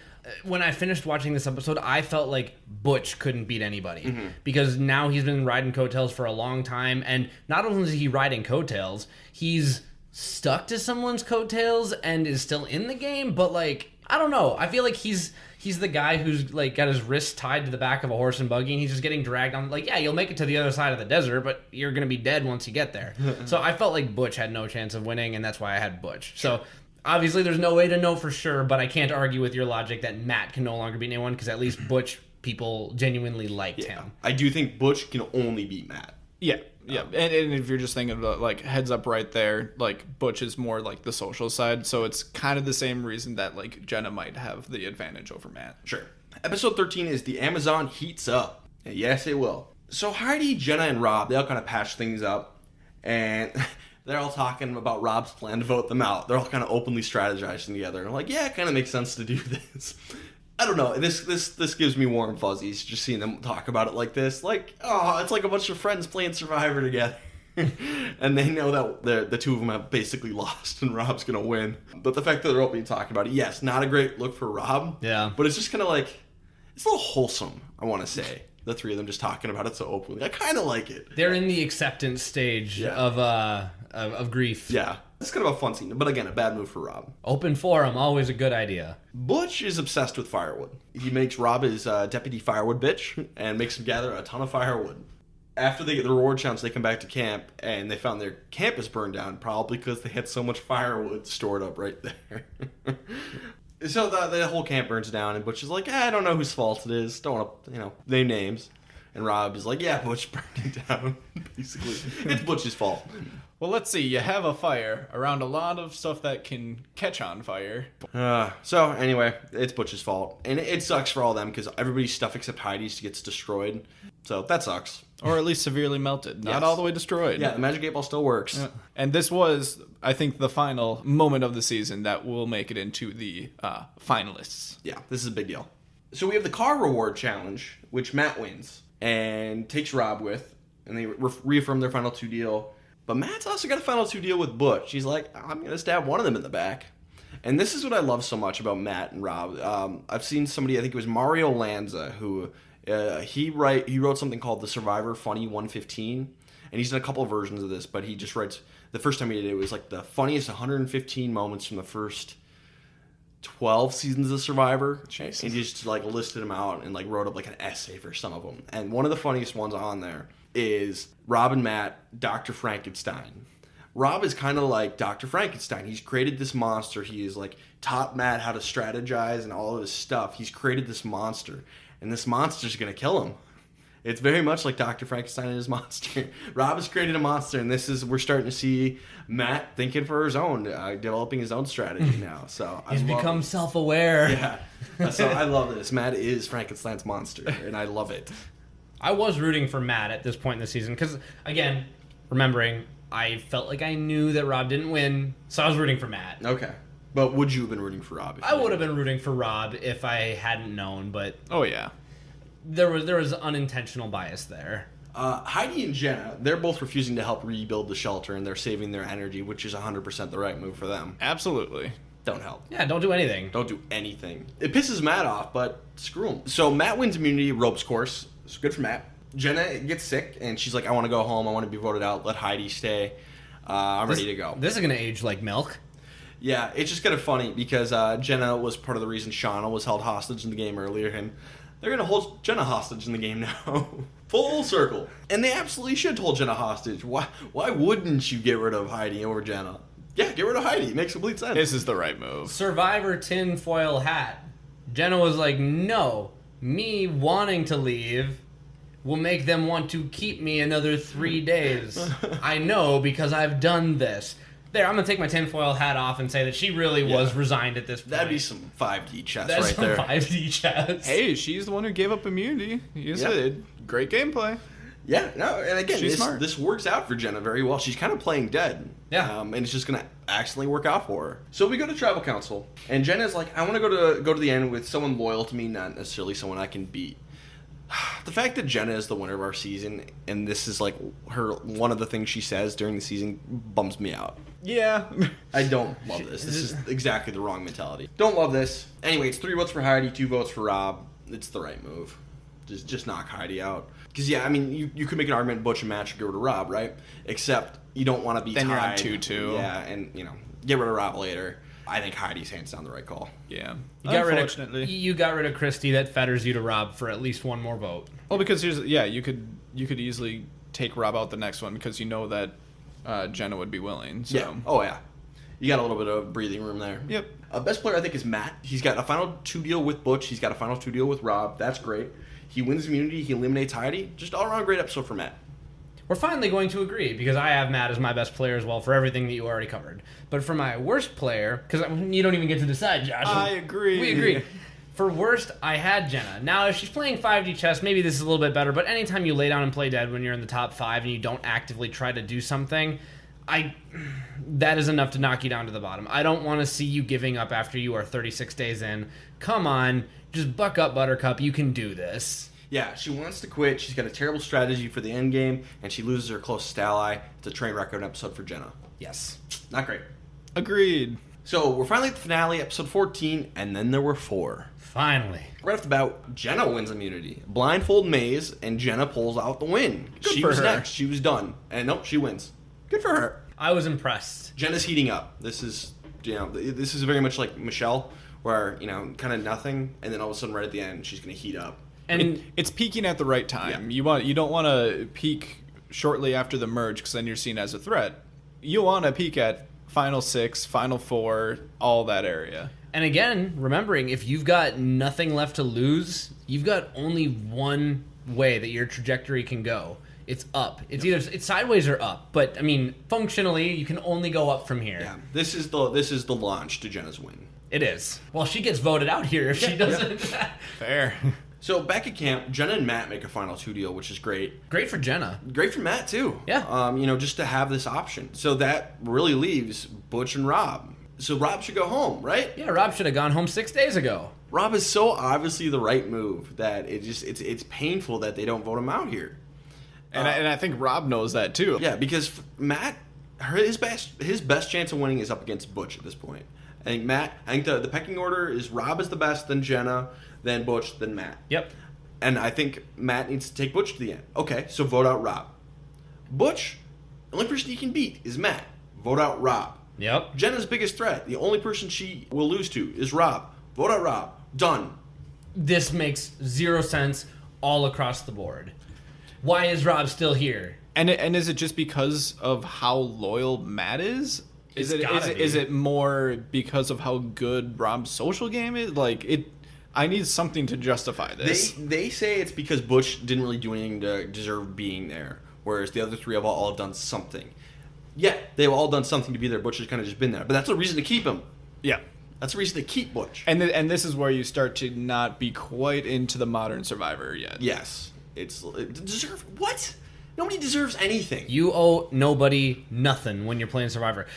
When I finished watching this episode, I felt like Butch couldn't beat anybody because now he's been riding coattails for a long time, and not only is he riding coattails, he's stuck to someone's coattails and is still in the game, but I don't know. I feel like he's the guy who's got his wrists tied to the back of a horse and buggy, and he's just getting dragged on. Yeah, you'll make it to the other side of the desert, but you're gonna be dead once you get there. So I felt like Butch had no chance of winning, and that's why I had Butch. So obviously there's no way to know for sure, but I can't argue with your logic that Matt can no longer beat anyone, because at least Butch people genuinely liked him. I do think Butch can only beat Matt. Yeah. Yeah, and if you're just thinking about heads up right there, Butch is more the social side, so it's kind of the same reason that Jenna might have the advantage over Matt. Sure. Episode 13 is The Amazon Heats Up. And yes, it will. So Heidi, Jenna, and Rob, they all kind of patch things up, and they're all talking about Rob's plan to vote them out. They're all kind of openly strategizing together. And I'm like, yeah, it kind of makes sense to do this. I don't know. This gives me warm fuzzies just seeing them talk about it like this. It's like a bunch of friends playing Survivor together. And they know that the two of them have basically lost and Rob's going to win. But the fact that they're openly talking about it, yes, not a great look for Rob. Yeah. But it's just kind of it's a little wholesome, I want to say. The three of them just talking about it so openly. I kind of like it. They're in the acceptance stage of grief. Yeah. It's kind of a fun scene, but again, a bad move for Rob. Open forum, always a good idea. Butch is obsessed with firewood. He makes Rob his deputy firewood bitch and makes him gather a ton of firewood. After they get the reward challenge, they come back to camp, and they found their camp is burned down, probably because they had so much firewood stored up right there. So the whole camp burns down, and Butch is like, I don't know whose fault it is. Don't want to, name names. And Rob is like, yeah, Butch burned it down. Basically, it's Butch's fault. Well, let's see. You have a fire around a lot of stuff that can catch on fire. So anyway, it's Butch's fault. And it sucks for all of them because everybody's stuff except Heidi's gets destroyed. So that sucks. Or at least severely melted. Not all the way destroyed. Yeah, the Magic 8 Ball still works. Yeah. And this was, I think, the final moment of the season that will make it into the finalists. Yeah, this is a big deal. So we have the car reward challenge, which Matt wins and takes Rob with. And they reaffirm their final two deal. But Matt's also got a final two deal with Butch. He's like, I'm going to stab one of them in the back. And this is what I love so much about Matt and Rob. I've seen somebody, I think it was Mario Lanza, who he wrote something called The Survivor Funny 115. And he's done a couple of versions of this, but he just writes, the first time he did it, it was the funniest 115 moments from the first 12 seasons of Survivor. Jesus. And he just like listed them out and like wrote up like an essay for some of them. And one of the funniest ones on there is Rob and Matt, Dr. Frankenstein. Rob is kind of like Dr. Frankenstein. He's created this monster. He has like taught Matt how to strategize and all of his stuff. He's created this monster, and this monster's gonna kill him. It's very much like Dr. Frankenstein and his monster. Rob has created a monster, and we're starting to see Matt thinking for his own, developing his own strategy now. So He's become self-aware. Yeah. So I love this. Matt is Frankenstein's monster, and I love it. I was rooting for Matt at this point in the season because, again, remembering, I felt like I knew that Rob didn't win, so I was rooting for Matt. Okay. But would you have been rooting for Rob? I would have been rooting for Rob if I hadn't known, but Oh, yeah. there was unintentional bias there. Heidi and Jenna, they're both refusing to help rebuild the shelter, and they're saving their energy, which is 100% the right move for them. Absolutely. Don't help. Yeah, don't do anything. Don't do anything. It pisses Matt off, but screw him. So Matt wins immunity ropes course. It's good for Matt. Jenna gets sick, and she's like, I want to go home. I want to be voted out. Let Heidi stay. I'm ready to go. This is going to age like milk. Yeah, it's just kind of funny because Jenna was part of the reason Shauna was held hostage in the game earlier, and they're going to hold Jenna hostage in the game now. Full circle. And they absolutely should hold Jenna hostage. Why wouldn't you get rid of Heidi over Jenna? Yeah, get rid of Heidi. It makes complete sense. This is the right move. Survivor tinfoil hat. Jenna was like, no, me wanting to leave will make them want to keep me another 3 days. I know because I've done this. There, I'm going to take my tinfoil hat off and say that she really was resigned at this point. That'd be some 5D chess That's right some there. 5D chess. Hey, she's the one who gave up immunity. You said great gameplay. Yeah, no, and again, She's smart. this works out for Jenna very well. She's kind of playing dead. Yeah. And it's just going to accidentally work out for her. So we go to Tribal Council, and Jenna's like, I want to go to the end with someone loyal to me, not necessarily someone I can beat. The fact that Jenna is the winner of our season, and this is like one of the things she says during the season, bums me out. Yeah. I don't love this. This is exactly the wrong mentality. Don't love this. Anyway, it's 3 votes for Heidi, 2 votes for Rob. It's the right move. Just knock Heidi out. Because, yeah, I mean, you could make an argument Butch and Matt should go to Rob, right? Except you don't want to be Then tied. you're on 2-2. Yeah, and, get rid of Rob later. I think Heidi's hands down the right call. Yeah. Unfortunately. You got rid of Christy. That fetters you to Rob for at least one more vote. Well, because you could easily take Rob out the next one because you know that Jenna would be willing. So. Yeah. Oh, yeah. You got a little bit of breathing room there. Yep. Best player, I think, is Matt. He's got a final 2 deal with Butch. He's got a final 2 deal with Rob. That's great. He wins immunity. He eliminates Heidi. Just all-around great episode for Matt. We're finally going to agree, because I have Matt as my best player as well for everything that you already covered. But for my worst player, because you don't even get to decide, Josh. I agree. We agree. For worst, I had Jenna. Now, if she's playing 5D chess, maybe this is a little bit better, but anytime you lay down and play dead when you're in the top 5 and you don't actively try to do something, that is enough to knock you down to the bottom. I don't want to see you giving up after you are 36 days in. Come on, just buck up, Buttercup. You can do this. Yeah, she wants to quit. She's got a terrible strategy for the end game, and she loses her closest ally. It's a train wreck of an episode for Jenna. Yes. Not great. Agreed. So we're finally at the finale, episode 14, and then there were 4. Finally. Right off the bat, Jenna wins immunity. Blindfold maze, and Jenna pulls out the win. Good She for was her. next. She was done. And nope, she wins. Good for her. I was impressed. Jenna's heating up. This is very much like Michelle, where, kind of nothing, and then all of a sudden right at the end, she's going to heat up. And It's peaking at the right time. Yeah. You don't want to peak shortly after the merge because then you're seen as a threat. You want to peak at Final 6, Final 4, all that area. And again, remembering, if you've got nothing left to lose, you've got only one way that your trajectory can go. It's up. It's either sideways or up. But I mean, functionally, you can only go up from here. Yeah, this is the launch to Jenna's win. It is. Well, she gets voted out here if she doesn't. Fair. So back at camp, Jenna and Matt make a final 2 deal, which is great. Great for Jenna. Great for Matt too. Yeah. Just to have this option. So that really leaves Butch and Rob. So Rob should go home, right? Yeah, Rob should have gone home 6 days ago. Rob is so obviously the right move that it's painful that they don't vote him out here. And I think Rob knows that too. Yeah, because Matt, his best chance of winning is up against Butch at this point. I think the pecking order is Rob is the best, then Jenna, then Butch, then Matt. Yep. And I think Matt needs to take Butch to the end. Okay, so vote out Rob. Butch, the only person he can beat is Matt. Vote out Rob. Yep. Jenna's biggest threat, the only person she will lose to, is Rob. Vote out Rob. Done. This makes zero sense all across the board. Why is Rob still here? And is it just because of how loyal Matt is? Is it more because of how good Rob's social game is? Like, I need something to justify this. They say it's because Butch didn't really do anything to deserve being there, whereas the other three have all done something. Yeah, they've all done something to be there. Butch has kind of just been there. But that's a reason to keep him. Yeah. That's a reason to keep Butch. And this is where you start to not be quite into the modern Survivor yet. Yes. What? Nobody deserves anything. You owe nobody nothing when you're playing Survivor.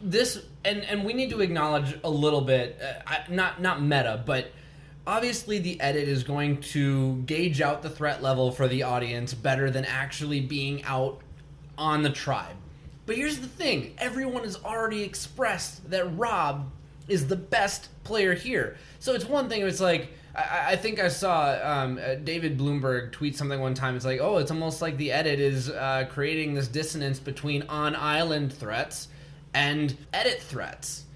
This, and we need to acknowledge a little bit, not meta, but obviously the edit is going to gauge out the threat level for the audience better than actually being out on the tribe. But here's the thing. Everyone has already expressed that Rob is the best player here. So it's one thing if it's like, I think I saw David Bloomberg tweet something one time. It's like, oh, it's almost like the edit is creating this dissonance between on-island threats and edit threats.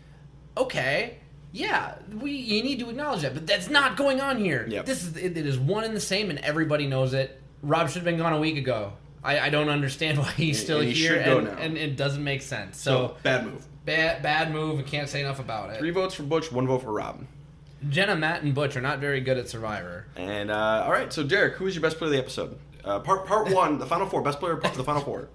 Okay, yeah, you need to acknowledge that, but that's not going on here. Yep. It is one and the same, and everybody knows it. Rob should have been gone a week ago. I don't understand why he's still and he here, should go now. and it doesn't make sense. So bad move. Bad move. I can't say enough about it. 3 votes for Butch, 1 vote for Rob. Jenna, Matt, and Butch are not very good at Survivor. And all right, so Derek, who is your best player of the episode? Part 1, the final 4, best player of the final 4.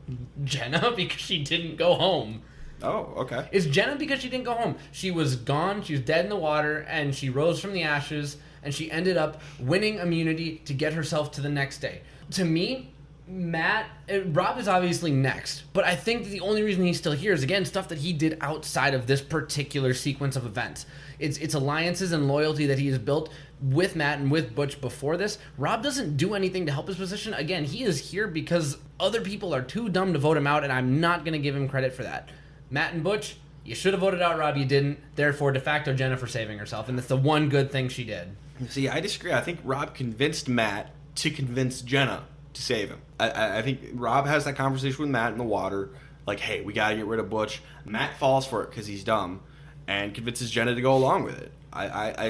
Jenna, because she didn't go home. Oh, okay. It's Jenna because she didn't go home. She was gone, she was dead in the water, and she rose from the ashes, and she ended up winning immunity to get herself to the next day. To me, Rob is obviously next, but I think the only reason he's still here is, again, stuff that he did outside of this particular sequence of events. It's alliances and loyalty that he has built with Matt and with Butch before this. Rob doesn't do anything to help his position. Again, he is here because other people are too dumb to vote him out, and I'm not going to give him credit for that. Matt and Butch, you should have voted out Rob, you didn't. Therefore, de facto, Jennifer saving herself, and that's the one good thing she did. See, I disagree. I think Rob convinced Matt to convince Jenna to save him. I think Rob has that conversation with Matt in the water, like, hey, we got to get rid of Butch. Matt falls for it because he's dumb and convinces Jenna to go along with it.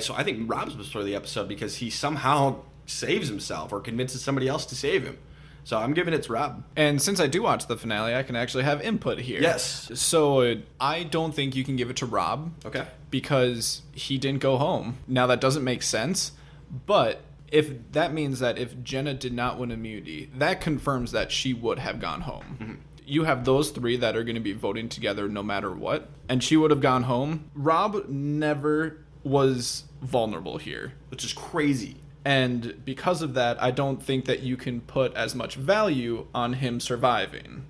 So I think Rob's best player of the episode because he somehow saves himself or convinces somebody else to save him. So I'm giving it to Rob. And since I do watch the finale, I can actually have input here. Yes. So I don't think you can give it to Rob. Okay. Because he didn't go home. Now, that doesn't make sense, but if that means that if Jenna did not win immunity, that confirms that she would have gone home. Mm-hmm. You have those 3 that are going to be voting together no matter what, and she would have gone home. Rob never was vulnerable here, which is crazy. And because of that, I don't think that you can put as much value on him surviving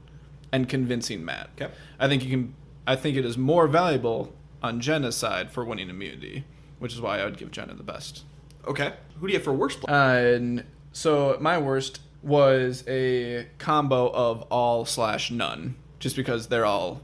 and convincing Matt. Okay. I think it is more valuable on Jenna's side for winning immunity, which is why I would give Jenna the best. Okay. Who do you have for worst play? So my worst was a combo of all/none, just because they're all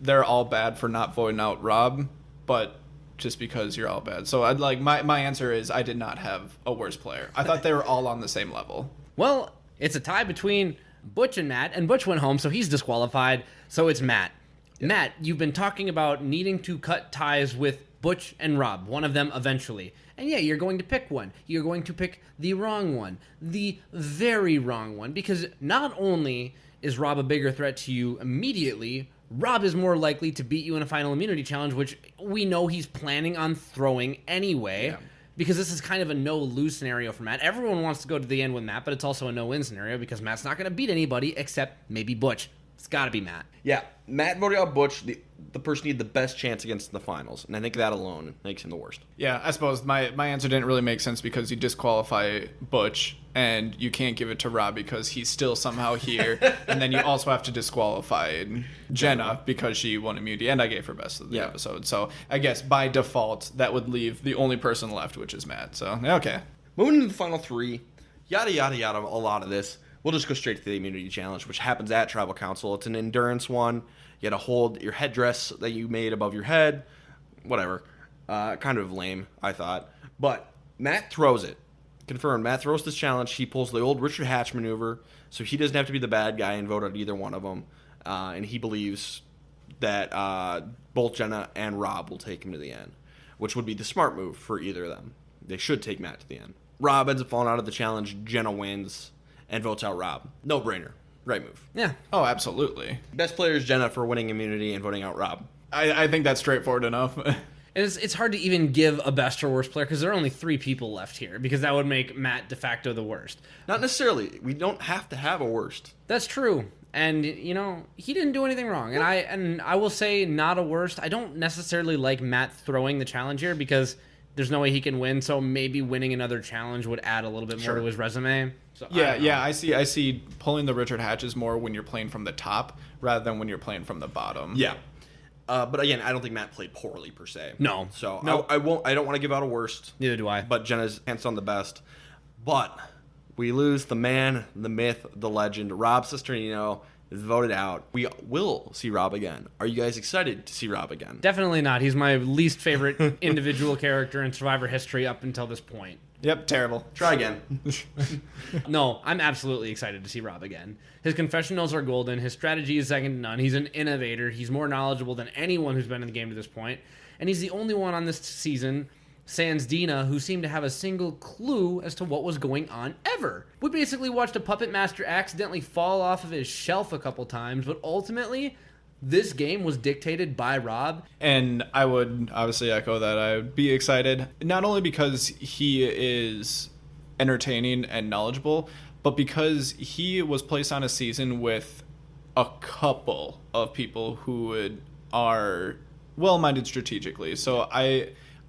bad for not voting out Rob, but just because you're all bad. So I'd like my answer is I did not have a worst player. I thought they were all on the same level. Well, it's a tie between Butch and Matt, and Butch went home, so he's disqualified. So it's Matt. Yeah. Matt, you've been talking about needing to cut ties with Butch and Rob, one of them eventually. And yeah, you're going to pick one. You're going to pick the wrong one. The very wrong one. Because not only is Rob a bigger threat to you immediately, Rob is more likely to beat you in a final immunity challenge, which we know he's planning on throwing anyway. Yeah. Because this is kind of a no-lose scenario for Matt. Everyone wants to go to the end with Matt, but it's also a no-win scenario because Matt's not going to beat anybody except maybe Butch. It's got to be Matt. Yeah, Matt voted out Butch, the person he had the best chance against in the finals, and I think that alone makes him the worst. Yeah, I suppose my answer didn't really make sense because you disqualify Butch, and you can't give it to Rob because he's still somehow here, and then you also have to disqualify Jenna because she won immunity, and I gave her best of the episode. So I guess by default, that would leave the only person left, which is Matt. So, okay. Moving to the final 3, yada, yada, yada, a lot of this. We'll just go straight to the immunity challenge, which happens at Tribal Council. It's an endurance one. You got to hold your headdress that you made above your head. Whatever. Kind of lame, I thought. But Matt throws it. Confirmed. Matt throws this challenge. He pulls the old Richard Hatch maneuver, so he doesn't have to be the bad guy and vote out either one of them. And he believes that both Jenna and Rob will take him to the end, which would be the smart move for either of them. They should take Matt to the end. Rob ends up falling out of the challenge. Jenna wins and votes out Rob. No brainer. Right move. Yeah. Oh, absolutely. Best player is Jenna for winning immunity and voting out Rob. I think that's straightforward enough. It's hard to even give a best or worst player because there are only 3 people left here because that would make Matt de facto the worst. Not necessarily. We don't have to have a worst. That's true. And, you know, he didn't do anything wrong. And I will say not a worst. I don't necessarily like Matt throwing the challenge here because there's no way he can win. So maybe winning another challenge would add a little bit more to his resume. So I see pulling the Richard Hatches more when you're playing from the top rather than when you're playing from the bottom. Yeah. But again, I don't think Matt played poorly per se. No. So No. I don't want to give out a worst. Neither do I. But Jenna's hands on the best. But we lose the man, the myth, the legend. Rob Cesternino is voted out. We will see Rob again. Are you guys excited to see Rob again? Definitely not. He's my least favorite individual character in Survivor history up until this point. Yep, terrible. Try again. No, I'm absolutely excited to see Rob again. His confessionals are golden. His strategy is second to none. He's an innovator. He's more knowledgeable than anyone who's been in the game to this point. And he's the only one on this season, sans Dina, who seemed to have a single clue as to what was going on ever. We basically watched a puppet master accidentally fall off of his shelf a couple times, but ultimately, this game was dictated by Rob. And I would obviously echo that. I would be excited, not only because he is entertaining and knowledgeable, but because he was placed on a season with a couple of people who are well-minded strategically. So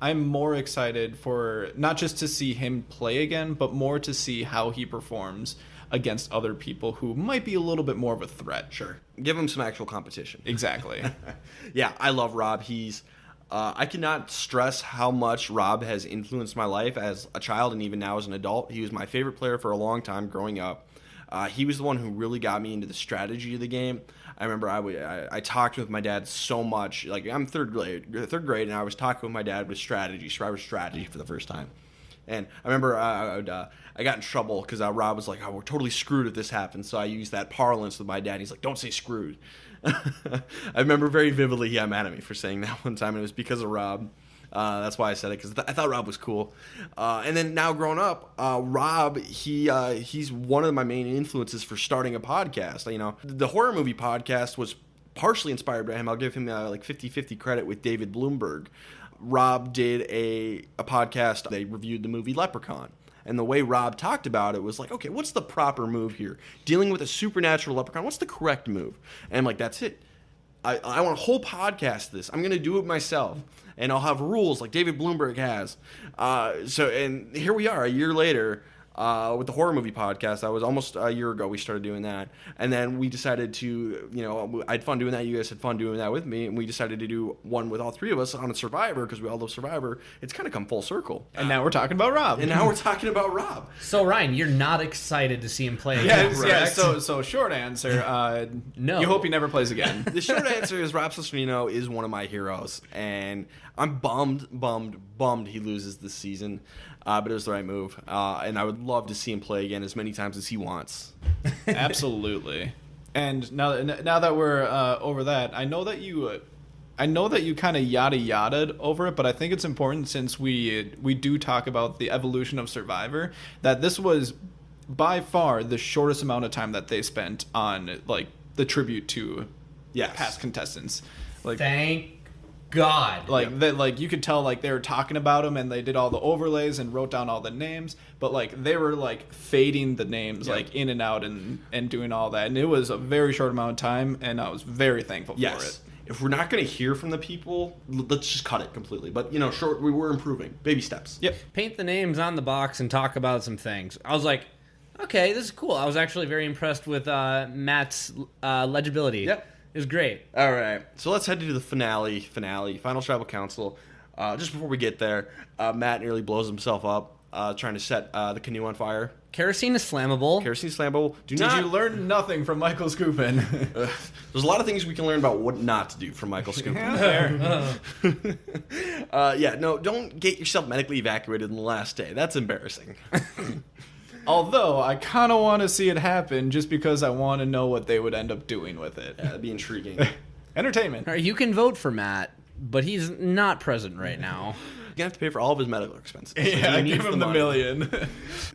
I'm more excited for not just to see him play again, but more to see how he performs against other people who might be a little bit more of a threat. Sure. Give him some actual competition. Exactly. Yeah, I love Rob. He's I cannot stress how much Rob has influenced my life as a child and even now as an adult. He was my favorite player for a long time growing up. He was the one who really got me into the strategy of the game. I remember I talked with my dad so much. Like, I'm third grade, and I was talking with my dad with Survivor strategy for the first time. And I remember I got in trouble because Rob was like, "Oh, we're totally screwed if this happens." So I used that parlance with my dad. He's like, "Don't say screwed." I remember very vividly he got mad at me for saying that one time, and it was because of Rob. That's why I said it, because I thought Rob was cool. And then now growing up, Rob, he's one of my main influences for starting a podcast. You know, the horror movie podcast was partially inspired by him. I'll give him like 50-50 credit with David Bloomberg. Rob did a podcast. They reviewed the movie Leprechaun. And the way Rob talked about it was like, okay, what's the proper move here? Dealing with a supernatural leprechaun, what's the correct move? And I'm like, that's it. I want a whole podcast of this. I'm going to do it myself. And I'll have rules like David Bloomberg has. And here we are a year later with the horror movie podcast. That was almost a year ago we started doing that. And then we decided to, I had fun doing that. You guys had fun doing that with me. And we decided to do one with all three of us on a Survivor because we all love Survivor. It's kind of come full circle. And now we're talking about Rob. So, Ryan, you're not excited to see him play again, yeah. So short answer, no. You hope he never plays again. The short answer is Rob Cesternino is one of my heroes. And I'm bummed he loses this season. But it was the right move. And I would love to see him play again as many times as he wants. Absolutely. And now that we're over that, I know that you kind of yada-yada'd over it, but I think it's important, since we do talk about the evolution of Survivor, that this was by far the shortest amount of time that they spent on like the tribute to past contestants. Like, thank God. Like you could tell, like, they were talking about them and they did all the overlays and wrote down all the names, but like they were like fading the names like in and out and doing all that, and it was a very short amount of time, and I was very thankful for it. If we're not going to hear from the people, let's just cut it completely. But we were improving, baby steps. Yep. Paint the names on the box and talk about some things. I was like, okay, this is cool. I was actually very impressed with Matt's legibility. Yep. It was great. All right, so let's head to the finale, Final Tribal Council. Just before we get there, Matt nearly blows himself up trying to set the canoe on fire. Kerosene is flammable. Did you learn nothing from Michael Skupin? There's a lot of things we can learn about what not to do from Michael Skupin. Don't get yourself medically evacuated on the last day. That's embarrassing. Although, I kind of want to see it happen just because I want to know what they would end up doing with it. Yeah, that'd be intriguing. Entertainment. All right, you can vote for Matt, but he's not present right now. You're going to have to pay for all of his medical expenses. So Yeah, he needs give him the money. $1 million.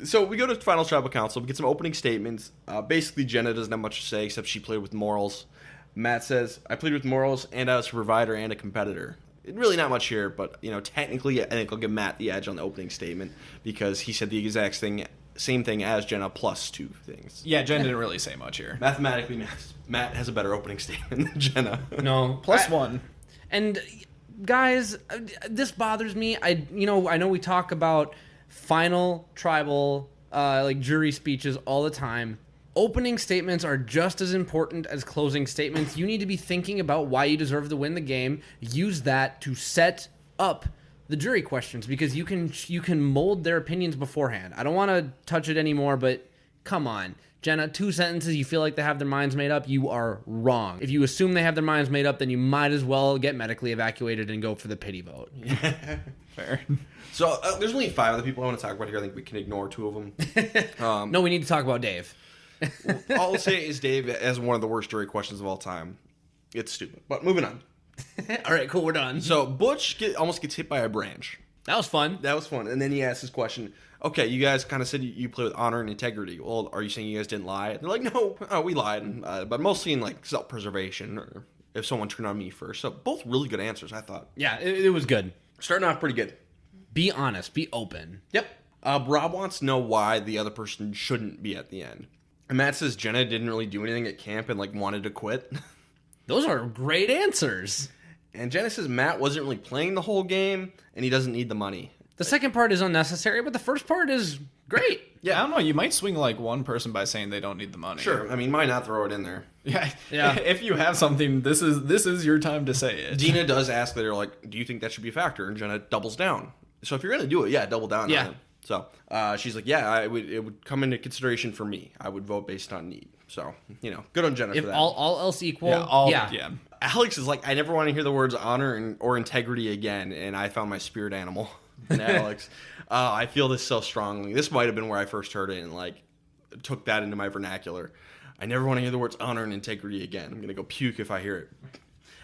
So we go to Final Tribal Council. We get some opening statements. Basically, Jenna doesn't have much to say except she played with morals. Matt says, I played with morals, and I was a provider and a competitor. Really not much here, but technically I think I'll give Matt the edge on the opening statement because he said the exact same thing as Jenna plus 2 things. Yeah, Jen didn't really say much here. Mathematically, Matt has a better opening statement than Jenna. No. Plus 1. And guys, this bothers me. I know we talk about final tribal jury speeches all the time. Opening statements are just as important as closing statements. You need to be thinking about why you deserve to win the game. Use that to set up the jury questions because you can mold their opinions beforehand. I don't want to touch it anymore, but come on. Jenna, 2 sentences, you feel like they have their minds made up, you are wrong. If you assume they have their minds made up, then you might as well get medically evacuated and go for the pity vote. Fair. So there's only 5 other people I want to talk about here. I think we can ignore 2 of them. No, we need to talk about Dave. All I'll say is Dave has one of the worst jury questions of all time. It's stupid. But moving on. All right, cool, we're done. So Butch almost gets hit by a branch. That was fun. That was fun. And then he asked his question, okay, you guys kind of said you play with honor and integrity. Well, are you saying you guys didn't lie? And they're like, no, we lied. But mostly in like self-preservation or if someone turned on me first. So both really good answers, I thought. Yeah, it was good. Starting off pretty good. Be honest. Be open. Yep. Rob wants to know why the other person shouldn't be at the end. And Matt says Jenna didn't really do anything at camp and like wanted to quit. Those are great answers. And Jenna says Matt wasn't really playing the whole game and he doesn't need the money. The second part is unnecessary, but the first part is great. Yeah, I don't know. You might swing like one person by saying they don't need the money. Sure. I mean, why not throw it in there? Yeah. Yeah. If you have something, this is your time to say it. Dina does ask later, like, do you think that should be a factor? And Jenna doubles down. So if you're going to do it, yeah, double down Yeah. on it. So she's like, yeah, it would come into consideration for me. I would vote based on need. So, good on Jenna If for that. all else equal, Yeah. Alex is like, I never want to hear the words honor or integrity again, and I found my spirit animal in Alex. I feel this so strongly. This might have been where I first heard it and like took that into my vernacular. I never want to hear the words honor and integrity again. I'm going to go puke if I hear it.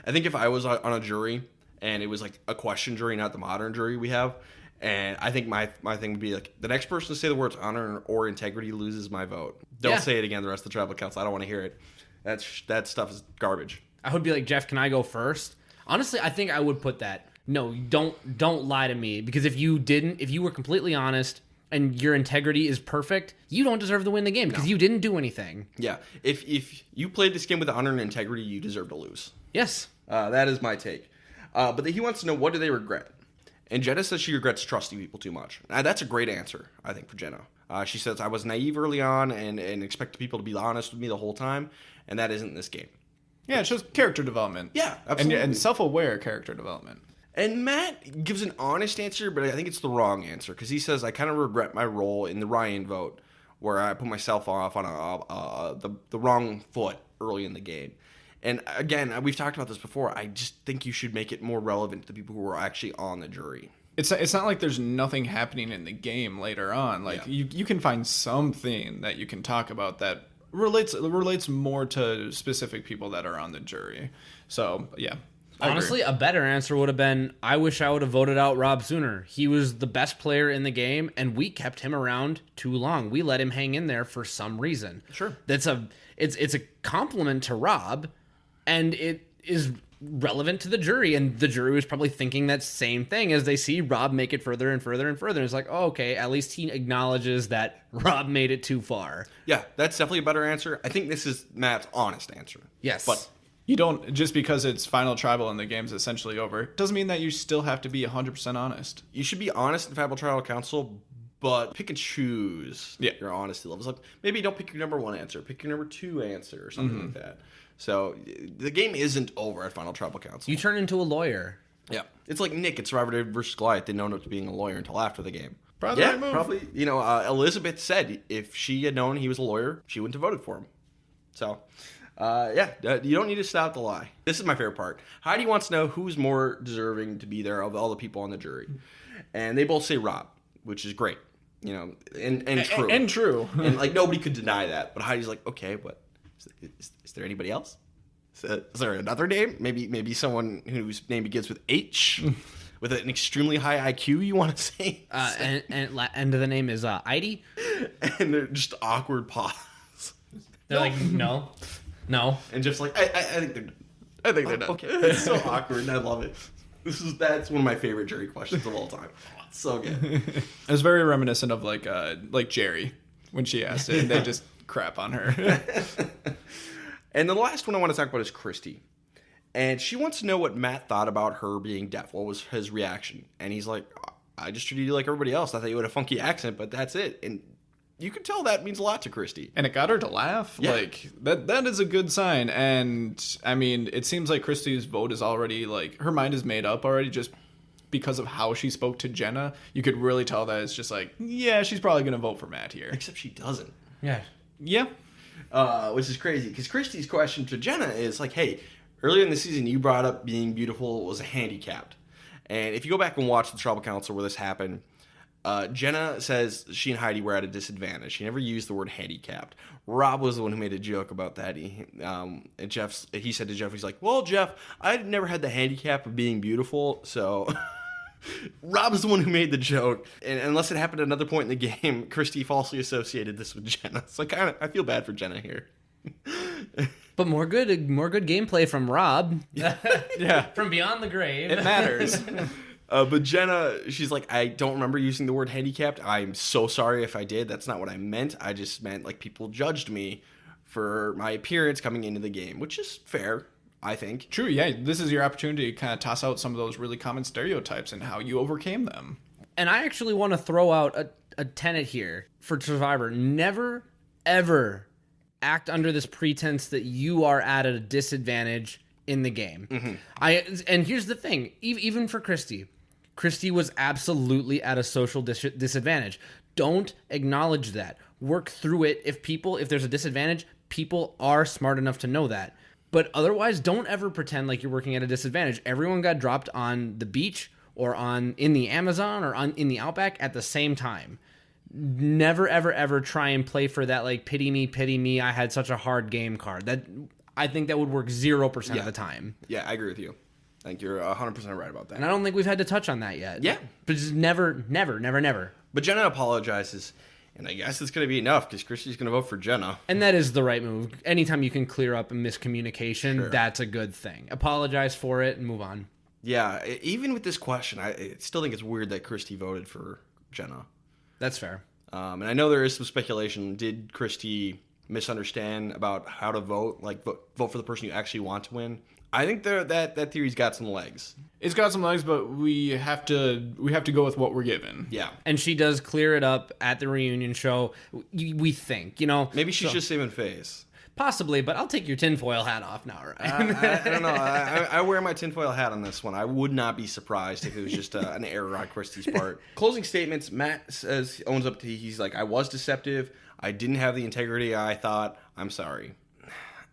I think if I was on a jury and it was like a question jury, not the modern jury we have, and I think my thing would be like, the next person to say the words honor or integrity loses my vote. Don't say it again the rest of the tribal council. I don't want to hear it. That stuff is garbage. I would be like, Jeff, can I go first? Honestly, I think I would put that. No, don't lie to me. Because if you were completely honest and your integrity is perfect, you don't deserve to win the game because you didn't do anything. Yeah. If you played this game with honor and integrity, you deserve to lose. Yes. That is my take. But he wants to know, what do they regret? And Jenna says she regrets trusting people too much. That's a great answer, I think, for Jenna. She says, I was naive early on and expected people to be honest with me the whole time, and that isn't this game. Yeah, it's just character development. Yeah, absolutely. And self-aware character development. And Matt gives an honest answer, but I think it's the wrong answer, because he says, I kind of regret my role in the Ryan vote, where I put myself off on the wrong foot early in the game. And again, we've talked about this before. I just think you should make it more relevant to the people who are actually on the jury. It's not like there's nothing happening in the game later on. Like you can find something that you can talk about that relates more to specific people that are on the jury. So yeah. Honestly, a better answer would have been, I wish I would have voted out Rob sooner. He was the best player in the game, and we kept him around too long. We let him hang in there for some reason. Sure. It's a compliment to Rob, and it is relevant to the jury, and the jury was probably thinking that same thing as they see Rob make it further and further and further. It's like, oh, okay, at least he acknowledges that Rob made it too far. Yeah, that's definitely a better answer. I think this is Matt's honest answer. Yes. But you don't, just because it's final tribal and the game's essentially over, doesn't mean that you still have to be 100% honest. you should be honest in Tribal Tribal Council, but pick and choose your honesty levels. Like, maybe don't pick your number 1 answer. Pick your number 2 answer or something like that. So the game isn't over at Final Tribal Council. You turn into a lawyer. Yeah. It's like Nick at Survivor versus Goliath. They know not to being a lawyer until after the game. Probably the right move. Probably. Elizabeth said if she had known he was a lawyer, she wouldn't have voted for him. So, you don't need to stop the lie. This is my favorite part. Heidi wants to know who's more deserving to be there of all the people on the jury. And they both say Rob, which is great. And true. And true. And like nobody could deny that. But Heidi's like, okay, but is there anybody else? Is there another name? Maybe someone whose name begins with H, with an extremely high IQ. You want to say? And end of the name is Heidi. And they're just awkward pause. They're like, no. And Jeff's like, I think they're done. Okay, it's so awkward, and I love it. That's one of my favorite jury questions of all time. It's so good. It was very reminiscent of like Jerry when she asked it, and they just crap on her. And the last one I want to talk about is Christy. And she wants to know what Matt thought about her being deaf. What was his reaction? And he's like, I just treated you like everybody else. I thought you had a funky accent, but that's it. And you can tell that means a lot to Christy. And it got her to laugh. Yeah. Like, that is a good sign. And, I mean, it seems like Christy's vote is already, like, her mind is made up already just because of how she spoke to Jenna. You could really tell that it's just like, yeah, she's probably going to vote for Matt here. Except she doesn't. Yeah. Yeah. Which is crazy. Because Christy's question to Jenna is like, hey, earlier in the season you brought up being beautiful was handicapped. And if you go back and watch the Tribal Council where this happened, Jenna says she and Heidi were at a disadvantage. She never used the word handicapped. Rob was the one who made a joke about that. He said to Jeff, he's like, well, Jeff, I never had the handicap of being beautiful, so... Rob is the one who made the joke, and unless it happened at another point in the game, Christy falsely associated this with Jenna. So I feel bad for Jenna here. But more good gameplay from Rob. Yeah. From beyond the grave. It matters. But Jenna, she's like, I don't remember using the word handicapped. I'm so sorry if I did. That's not what I meant. I just meant like people judged me for my appearance coming into the game, which is fair, I think. True, yeah. This is your opportunity to kind of toss out some of those really common stereotypes and how you overcame them. And I actually want to throw out a tenet here for Survivor. Never, ever act under this pretense that you are at a disadvantage in the game. Mm-hmm. And here's the thing, even for Christy was absolutely at a social disadvantage. Don't acknowledge that. Work through it. If there's a disadvantage, people are smart enough to know that. But otherwise, don't ever pretend like you're working at a disadvantage. Everyone got dropped on the beach or in the Amazon or in the Outback at the same time. Never, ever, ever try and play for that, like, pity me, I had such a hard game card. I think that would work 0% of the time. Yeah, I agree with you. I think you're 100% right about that. And I don't think we've had to touch on that yet. Yeah. But just never. But Jenna apologizes, and I guess it's going to be enough because Christy's going to vote for Jenna. And that is the right move. Anytime you can clear up a miscommunication, that's a good thing. Apologize for it and move on. Yeah, even with this question, I still think it's weird that Christy voted for Jenna. That's fair. And I know there is some speculation. Did Christy misunderstand about how to vote? Like, vote for the person you actually want to win? I think that theory's got some legs. It's got some legs, but we have to go with what we're given. Yeah. And she does clear it up at the reunion show. We think, Maybe she's just saving face. Possibly, but I'll take your tinfoil hat off now, right? I don't know. I wear my tinfoil hat on this one. I would not be surprised if it was just an error on Christy's part. Closing statements. Matt owns up to. He's like, I was deceptive. I didn't have the integrity I thought. I'm sorry.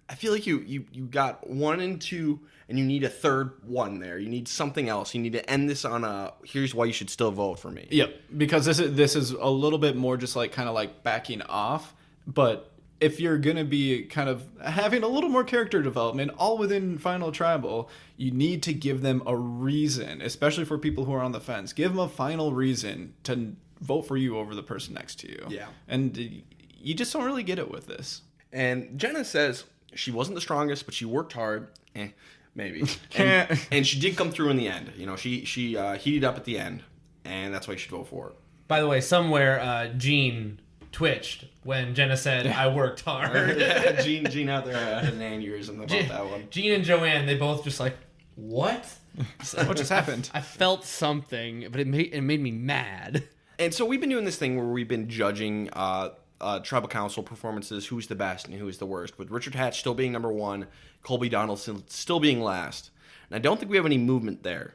I feel like you got 1 and 2, and you need a third one there. You need something else. You need to end this on here's why you should still vote for me. Yep, because this is a little bit more just like kind of like backing off. But if you're going to be kind of having a little more character development, all within Final Tribal, you need to give them a reason, especially for people who are on the fence. Give them a final reason to vote for you over the person next to you. Yeah. And you just don't really get it with this. And Jenna says she wasn't the strongest, but she worked hard. Maybe. And she did come through in the end. She heated up at the end, and that's why you should vote for it. By the way, somewhere Gene twitched when Jenna said, I worked hard. Yeah, Gene out there had an aneurysm about that one. Gene and Joanne, they both just like, what? What just happened? I felt something, but it made me mad. And so we've been doing this thing where we've been judging Tribal Council performances, who's the best and who's the worst, with Richard Hatch still being number 1, Colby Donaldson still being last. And I don't think we have any movement there.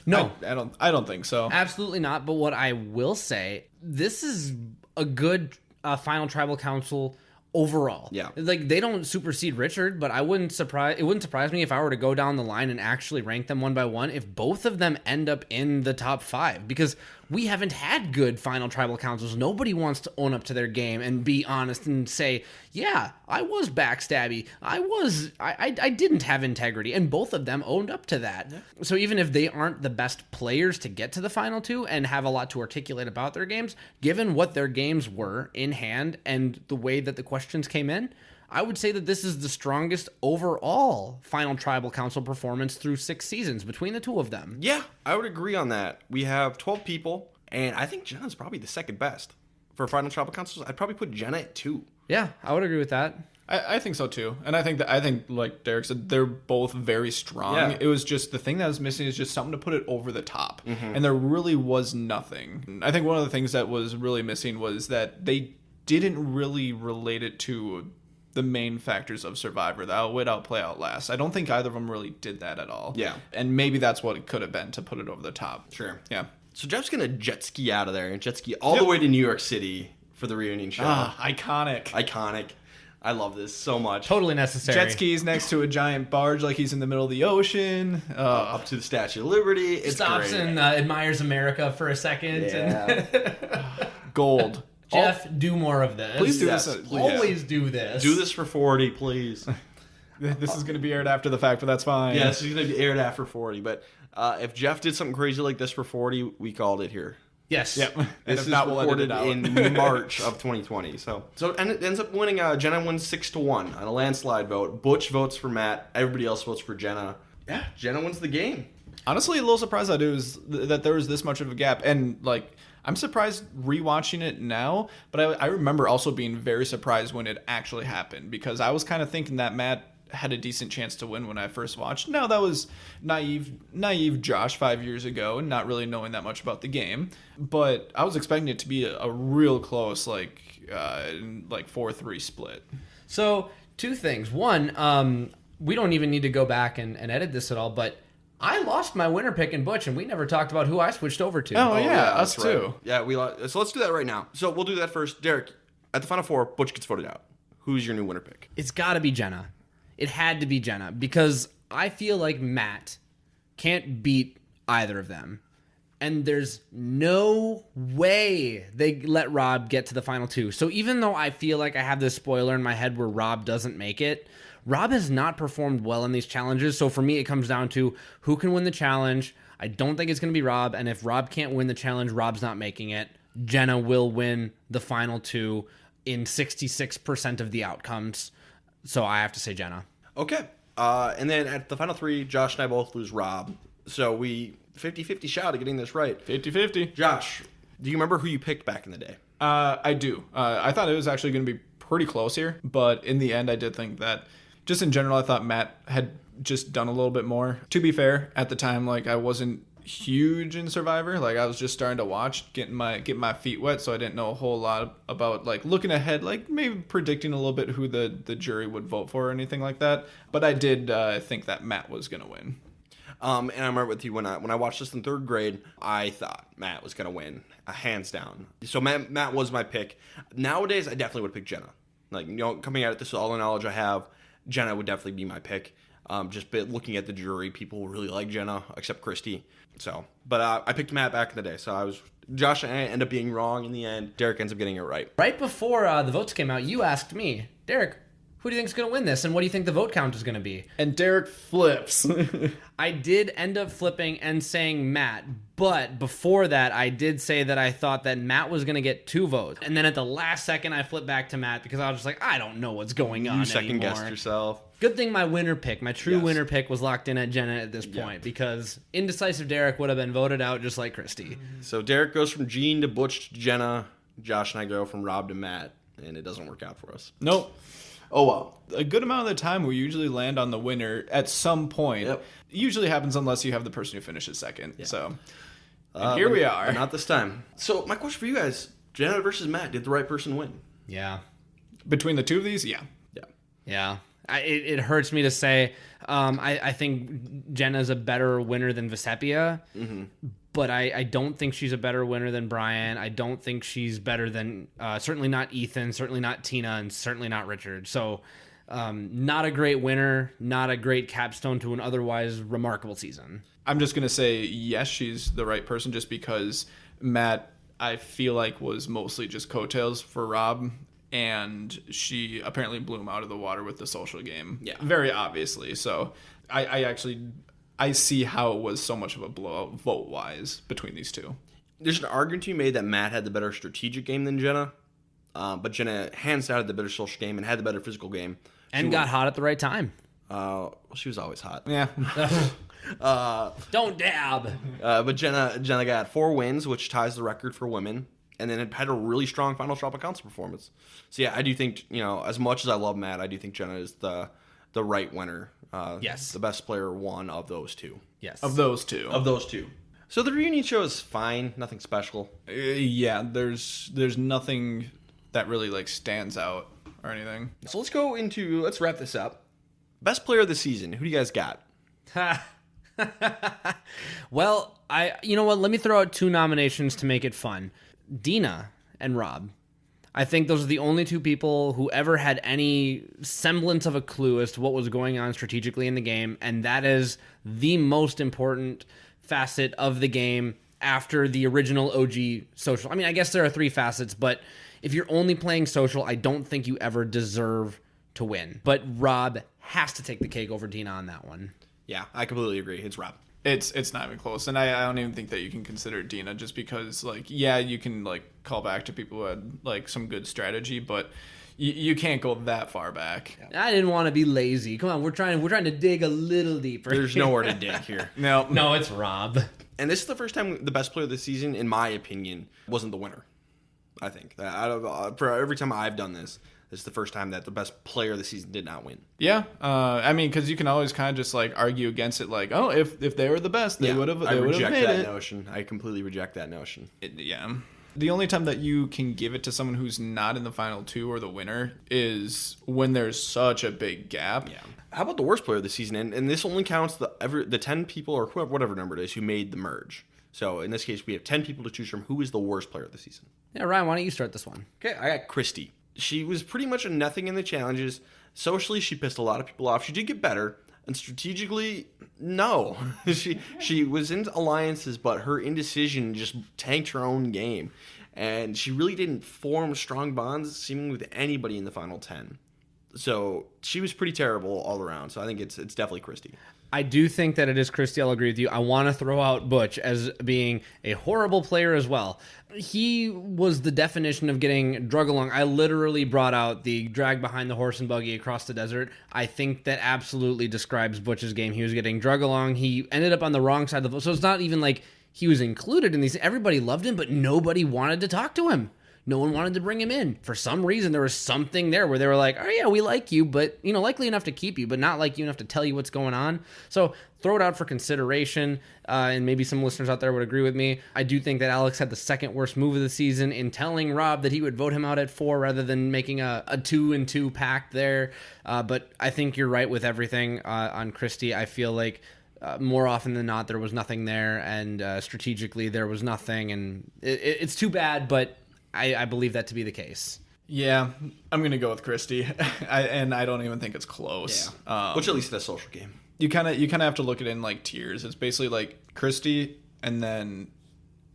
No. I don't think so. Absolutely not. But what I will say, this is a good Final Tribal Council overall. Yeah. Like, they don't supersede Richard, but it wouldn't surprise me if I were to go down the line and actually rank them one by one if both of them end up in the top 5, because we haven't had good Final Tribal Councils. Nobody wants to own up to their game and be honest and say, yeah, I was backstabby. I didn't have integrity, and both of them owned up to that. Yeah. So even if they aren't the best players to get to the final two and have a lot to articulate about their games, given what their games were in hand and the way that the questions came in, I would say that this is the strongest overall Final Tribal Council performance through 6 seasons between the two of them. Yeah, I would agree on that. We have 12 people, and I think Jenna's probably the second best. For Final Tribal Councils, I'd probably put Jenna at 2. Yeah, I would agree with that. I think so too, and I think like Derek said, they're both very strong. Yeah. It was just the thing that was missing is just something to put it over the top, and there really was nothing. I think one of the things that was really missing was that they didn't really relate it to the main factors of Survivor, the outwit, outplay, outlast. I don't think either of them really did that at all. Yeah. And maybe that's what it could have been to put it over the top. Sure. Yeah. So Jeff's going to jet ski out of there and jet ski all the way to New York City for the reunion show. Iconic. Iconic. I love this so much. Totally necessary. Jet skis next to a giant barge like he's in the middle of the ocean. Up to the Statue of Liberty. It's stops great. and admires America for a second. Yeah. And Gold. Jeff, do more of this. Please do Yes, this. please. Always do this. Do this for 40, please. This is going to be aired after the fact, but that's fine. Yeah, this is going to be aired after 40. But if Jeff did something crazy like this for 40, we called it here. Yes. Yep. And This if is not, we'll edit recorded it out. in March of 2020. And it ends up winning. Jenna wins 6-1 on a landslide vote. Butch votes for Matt. Everybody else votes for Jenna. Yeah, Jenna wins the game. Honestly, a little surprised that there was this much of a gap. And, like, I'm surprised rewatching it now, but I remember also being very surprised when it actually happened, because I was kind of thinking that Matt had a decent chance to win when I first watched. Now, that was naive Josh 5 years ago, not really knowing that much about the game, but I was expecting it to be a real close, like 4-3 split. So, 2 things. One, we don't even need to go back and edit this at all, but I lost my winner pick in Butch, and we never talked about who I switched over to. Oh yeah, us that's right. too. Yeah, we lost. So let's do that right now. So we'll do that first. Derek, at the Final Four, Butch gets voted out. Who's your new winner pick? It's got to be Jenna. It had to be Jenna, because I feel like Matt can't beat either of them. And there's no way they let Rob get to the final 2. So even though I feel like I have this spoiler in my head where Rob doesn't make it, Rob has not performed well in these challenges. So for me, it comes down to who can win the challenge. I don't think it's going to be Rob. And if Rob can't win the challenge, Rob's not making it. Jenna will win the final 2 in 66% of the outcomes. So I have to say Jenna. Okay. And then at the final 3, Josh and I both lose Rob. So we 50-50 shot at getting this right. 50-50. Josh, do you remember who you picked back in the day? I do. I thought it was actually going to be pretty close here, but in the end, I did think that, just in general, I thought Matt had just done a little bit more. To be fair, at the time, like, I wasn't huge in Survivor. Like, I was just starting to watch, getting my feet wet, so I didn't know a whole lot about, like, looking ahead, like maybe predicting a little bit who the jury would vote for or anything like that. But I did think that Matt was going to win. And I remember with you when I watched this in 3rd grade, I thought Matt was going to win, hands down. So Matt was my pick. Nowadays, I definitely would pick Jenna. Like, you know, coming at it, this is all the knowledge I have. Jenna would definitely be my pick. Just looking at the jury, people really like Jenna, except Christy. So, but I picked Matt back in the day. So Josh and I end up being wrong in the end. Derek ends up getting it right. Right before the votes came out, you asked me, Derek, who do you think is going to win this, and what do you think the vote count is going to be? And Derek flips. I did end up flipping and saying Matt, but before that, I did say that I thought that Matt was going to get 2 votes. And then at the last second, I flipped back to Matt because I was just like, I don't know what's going on You second-guessed anymore. yourself. Good thing my winner pick, my true Yes. winner pick, was locked in at Jenna at this point because indecisive Derek would have been voted out just like Christy. So Derek goes from Gene to Butch to Jenna. Josh and I go from Rob to Matt, and it doesn't work out for us. Nope. Oh, well. A good amount of the time we usually land on the winner at some point. Yep. It usually happens unless you have the person who finishes second. Yeah. So and here we are. But not this time. So my question for you guys, Jenna versus Matt, did the right person win? Yeah. Between the two of these, yeah. Yeah. Yeah. It hurts me to say. I think Jenna's a better winner than Vesepia, but I don't think she's a better winner than Brian. I don't think she's better than, certainly not Ethan, certainly not Tina, and certainly not Richard. So not a great winner, not a great capstone to an otherwise remarkable season. I'm just going to say, yes, she's the right person just because Matt, I feel like, was mostly just coattails for Rob. and she apparently blew him out of the water with the social game. Yeah. Very obviously. So I see how it was so much of a blowout vote-wise between these two. There's an argument to be made that Matt had the better strategic game than Jenna, but Jenna hands down had the better social game and had the better physical game. And got hot at the right time. Well, she was always hot. Yeah. Don't dab. But Jenna got 4 wins, which ties the record for women, and then it had a really strong final Strapa Council performance. So yeah, I do think, as much as I love Matt, I do think Jenna is the right winner. Yes. The best player one of those two. Yes. Of those two. So the reunion show is fine, nothing special. Yeah, there's nothing that really like stands out or anything. So let's wrap this up. Best player of the season, who do you guys got? Well, you know what? Let me throw out 2 nominations to make it fun. Dina and Rob. I think those are the only 2 people who ever had any semblance of a clue as to what was going on strategically in the game, and that is the most important facet of the game after the original OG social. I mean, I guess there are 3 facets, but if you're only playing social, I don't think you ever deserve to win. But Rob has to take the cake over Dina on that one. Yeah, I completely agree. It's Rob. It's not even close, and I don't even think that you can consider Dina just because, like, yeah, you can like call back to people who had like some good strategy, but you can't go that far back. Yeah. I didn't want to be lazy. Come on, we're trying to dig a little deeper. There's nowhere to dig here. No, it's Rob. And this is the first time the best player of the season, in my opinion, wasn't the winner. I think that for every time I've done this is the first time that the best player of the season did not win. Yeah, I mean, because you can always kind of just like argue against it, like, oh, if they were the best, they would have. I reject made that it. notion. I completely reject that notion. Yeah. The only time that you can give it to someone who's not in the final 2 or the winner is when there's such a big gap. Yeah. How about the worst player of the season? And this only counts the 10 people or whatever number it is who made the merge. So in this case, we have 10 people to choose from. Who is the worst player of the season? Yeah, Ryan, why don't you start this one? Okay, I got Christy. She was pretty much a nothing in the challenges. Socially, she pissed a lot of people off. She did get better. And strategically, no. she was in alliances, but her indecision just tanked her own game. And she really didn't form strong bonds, seemingly with anybody in the final 10. So she was pretty terrible all around. So I think it's definitely Christy. I do think that it is Christy. I'll agree with you. I want to throw out Butch as being a horrible player as well. He was the definition of getting drug along. I literally brought out the drag behind the horse and buggy across the desert. I think that absolutely describes Butch's game. He was getting drug along. He ended up on the wrong side of the vote. So it's not even like he was included in these. Everybody loved him, but nobody wanted to talk to him. No one wanted to bring him in. For some reason, there was something there where they were like, oh, yeah, we like you, but, likely enough to keep you, but not like you enough to tell you what's going on. So throw it out for consideration, and maybe some listeners out there would agree with me. I do think that Alex had the second worst move of the season in telling Rob that he would vote him out at 4 rather than making a 2-2 pact there. But I think you're right with everything on Christy. I feel like more often than not, there was nothing there, and strategically there was nothing, and it's too bad, but I believe that to be the case. Yeah, I'm gonna go with Christy, and I don't even think it's close. Yeah. Which at least the social game. You kind of have to look at it in like tiers. It's basically like Christy, and then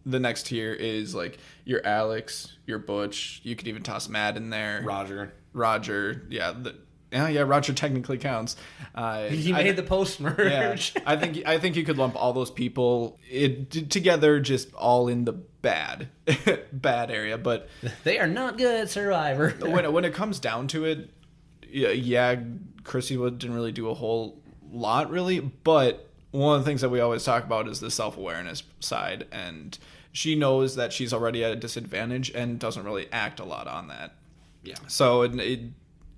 the next tier is like your Alex, your Butch. You could even toss Matt in there. Roger. Yeah. Roger technically counts. He made the post merge. Yeah, I think you could lump all those people together, just all in the bad area. But they are not good at Survivor. When it comes down to it, yeah, Chrissy didn't really do a whole lot, really. But one of the things that we always talk about is the self-awareness side, and she knows that she's already at a disadvantage and doesn't really act a lot on that. Yeah. So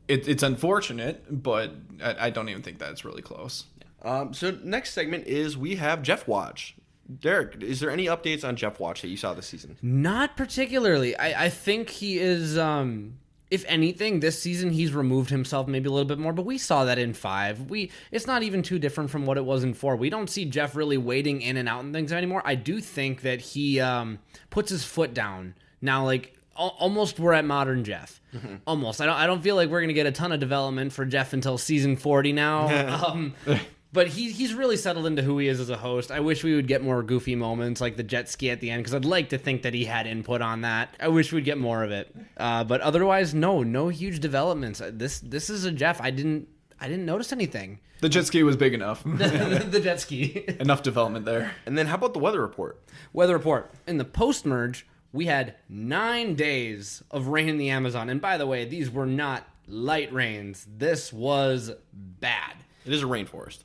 it's unfortunate, but I don't even think that's really close. So next segment is we have Jeff Watch. Derek, is there any updates on Jeff Watch that you saw this season? Not particularly. I think he is, if anything, this season he's removed himself maybe a little bit more, but we saw that in 5. It's not even too different from what it was in 4. We don't see Jeff really wading in and out and things anymore. I do think that he puts his foot down. Now, like, almost we're at modern Jeff. Mm-hmm. Almost. I don't feel like we're going to get a ton of development for Jeff until season 40 now. But he's really settled into who he is as a host. I wish we would get more goofy moments like the jet ski at the end, because I'd like to think that he had input on that. I wish we'd get more of it. But otherwise, no huge developments. This is a Jeff. I didn't notice anything. The jet ski was big enough. The jet ski. Enough development there. And then how about the weather report? Weather report. In the post-merge, we had 9 days of rain in the Amazon. And by the way, these were not light rains. This was bad. It is a rainforest.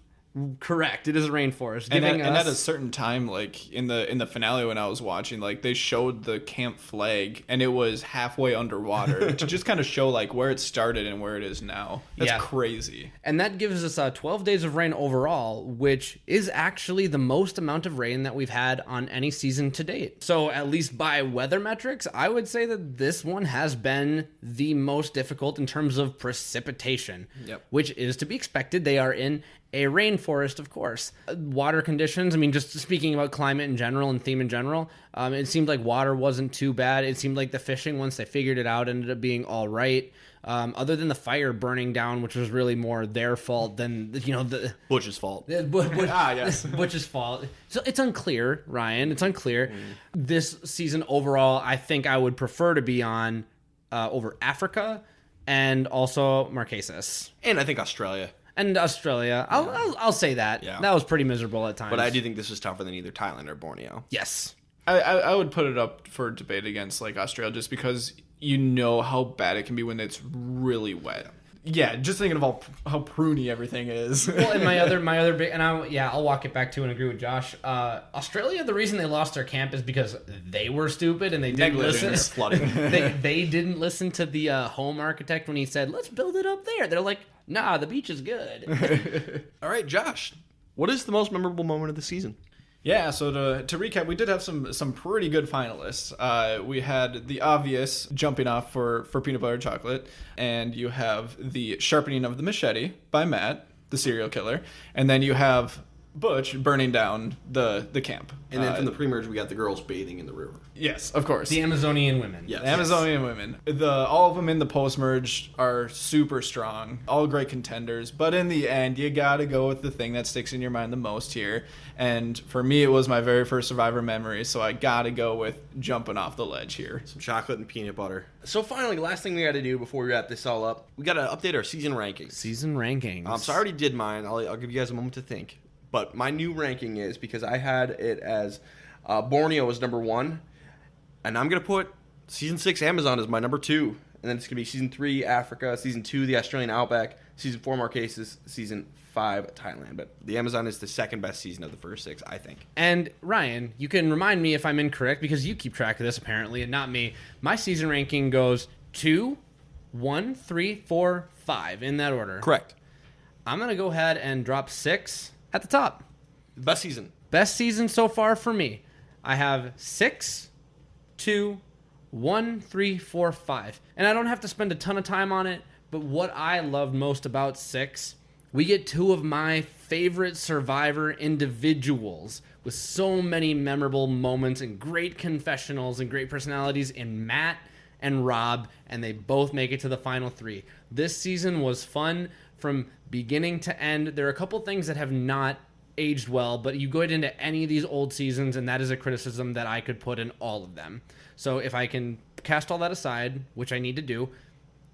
Correct. It is a rainforest. And at a certain time, like in the finale when I was watching, like they showed the camp flag and it was halfway underwater to just kind of show like where it started and where it is now. That's crazy. And that gives us 12 days of rain overall, which is actually the most amount of rain that we've had on any season to date. So at least by weather metrics, I would say that this one has been the most difficult in terms of precipitation, which is to be expected. They are in a rainforest, of course. Water conditions, I mean, just speaking about climate in general and theme in general, it seemed like water wasn't too bad. It seemed like the fishing, once they figured it out, ended up being all right. Other than the fire burning down, which was really more their fault than, the Butch's fault. Yes. Butch's fault. So it's unclear, Ryan. It's unclear. This season overall, I think I would prefer to be on over Africa and also Marquesas. And I think Australia. And Australia. I'll say that. Yeah. That was pretty miserable at times. But I do think this is tougher than either Thailand or Borneo. Yes. I would put it up for debate against like Australia just because you know how bad it can be when it's really wet. Yeah, just thinking of how pruny everything is. Well, and my other big, and I'll walk it back to and agree with Josh. Australia, the reason they lost their camp is because they were stupid and they didn't listen. Flooding. They didn't listen to the home architect when he said, "Let's build it up there." They're like, "Nah, the beach is good." All right, Josh, what is the most memorable moment of the season? Yeah, so to recap, we did have some pretty good finalists. We had the obvious jumping off for peanut butter and chocolate, and you have the sharpening of the machete by Matt, the serial killer, and then you have Butch burning down the camp. And then from the pre-merge, we got the girls bathing in the river. Yes, of course. The Amazonian women. Yes. The Amazonian women. All of them in the post-merge are super strong. All great contenders. But in the end, you got to go with the thing that sticks in your mind the most here. And for me, it was my very first Survivor memory. So I got to go with jumping off the ledge here. Some chocolate and peanut butter. So finally, last thing we got to do before we wrap this all up, we got to update our season rankings. Season rankings. So I already did mine. I'll give you guys a moment to think. But my new ranking is, because I had it as Borneo was number 1, and I'm going to put Season 6 Amazon as my number 2. And then it's going to be Season 3 Africa, Season 2 the Australian Outback, Season 4 Marquesas, Season 5 Thailand. But the Amazon is the second best season of the first 6, I think. And Ryan, you can remind me if I'm incorrect, because you keep track of this apparently, and not me. My season ranking goes 2, 1, 3, 4, 5, in that order. Correct. I'm going to go ahead and drop 6 at the top. Best season. Best season so far for me. I have 6, 2, 1, 3, 4, 5. And I don't have to spend a ton of time on it, but what I loved most about 6, we get 2 of my favorite Survivor individuals with so many memorable moments and great confessionals and great personalities in Matt and Rob, and they both make it to the final 3. This season was fun from beginning to end. There are a couple things that have not aged well, but you go into any of these old seasons, and that is a criticism that I could put in all of them. So if I can cast all that aside, which I need to do,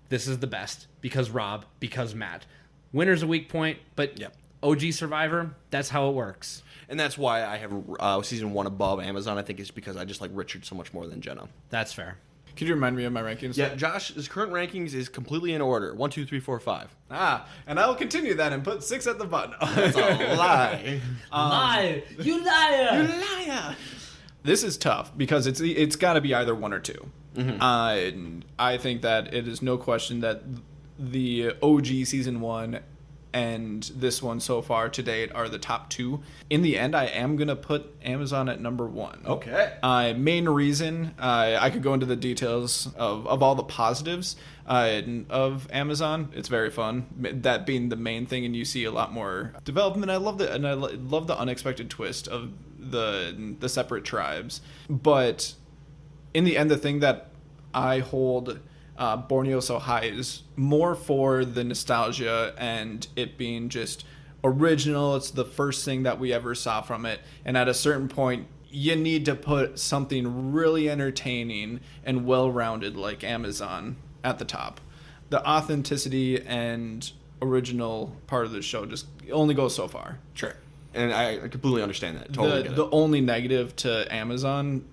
this is the best because Rob, because Matt. Winner's a weak point, but OG Survivor, that's how it works. And that's why I have Season 1 above Amazon. I think it's because I just like Richard so much more than Jenna. That's fair. Could you remind me of my rankings? Yeah, Josh's current rankings is completely in order. 1, 2, 3, 4, 5. And I will continue that and put 6 at the bottom. That's a lie. Lie! You liar! You liar! This is tough because it's got to be either 1 or 2. Mm-hmm. I think that it is no question that the OG Season 1 and this one so far to date are the top 2. In the end, I am going to put Amazon at number 1. Okay. Main reason, I could go into the details of all the positives of Amazon. It's very fun. That being the main thing, and you see a lot more development. I love the unexpected twist of the separate tribes. But in the end, the thing that I hold Borneo so high is more for the nostalgia and it being just a original. It's the first thing that we ever saw from it. And at a certain point, you need to put something really entertaining and well-rounded like Amazon at the top. The authenticity and original part of the show just only goes so far. Sure. And I completely understand that. Totally get it. The only negative to Amazon,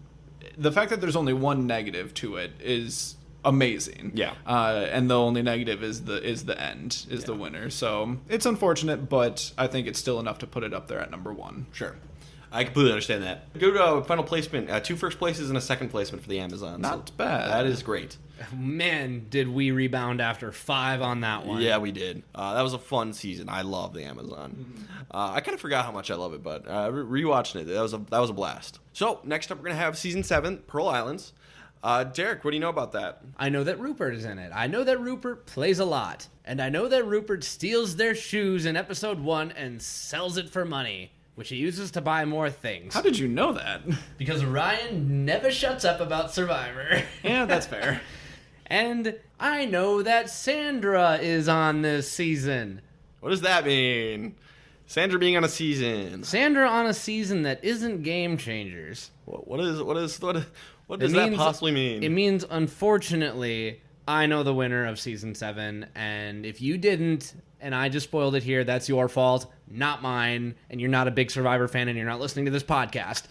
the fact that there's only one negative to it is amazing. Yeah. And the only negative is the end, the winner. So it's unfortunate, but I think it's still enough to put it up there at number 1. Sure. I completely understand that. Go to final placement. 2 first places and a second placement for the Amazon. Not bad. That is great. Man, did we rebound after 5 on that one. Yeah, we did. That was a fun season. I love the Amazon. I kind of forgot how much I love it, but rewatching it, that was a blast. So next up, we're gonna have season 7, Pearl Islands. Derek, what do you know about that? I know that Rupert is in it. I know that Rupert plays a lot. And I know that Rupert steals their shoes in episode 1 and sells it for money, which he uses to buy more things. How did you know that? Because Ryan never shuts up about Survivor. Yeah, that's fair. And I know that Sandra is on this season. What does that mean? Sandra being on a season. Sandra on a season that isn't Game Changers. What does that possibly mean? It means, unfortunately, I know the winner of season 7, and if you didn't, and I just spoiled it here, that's your fault, not mine, and you're not a big Survivor fan and you're not listening to this podcast.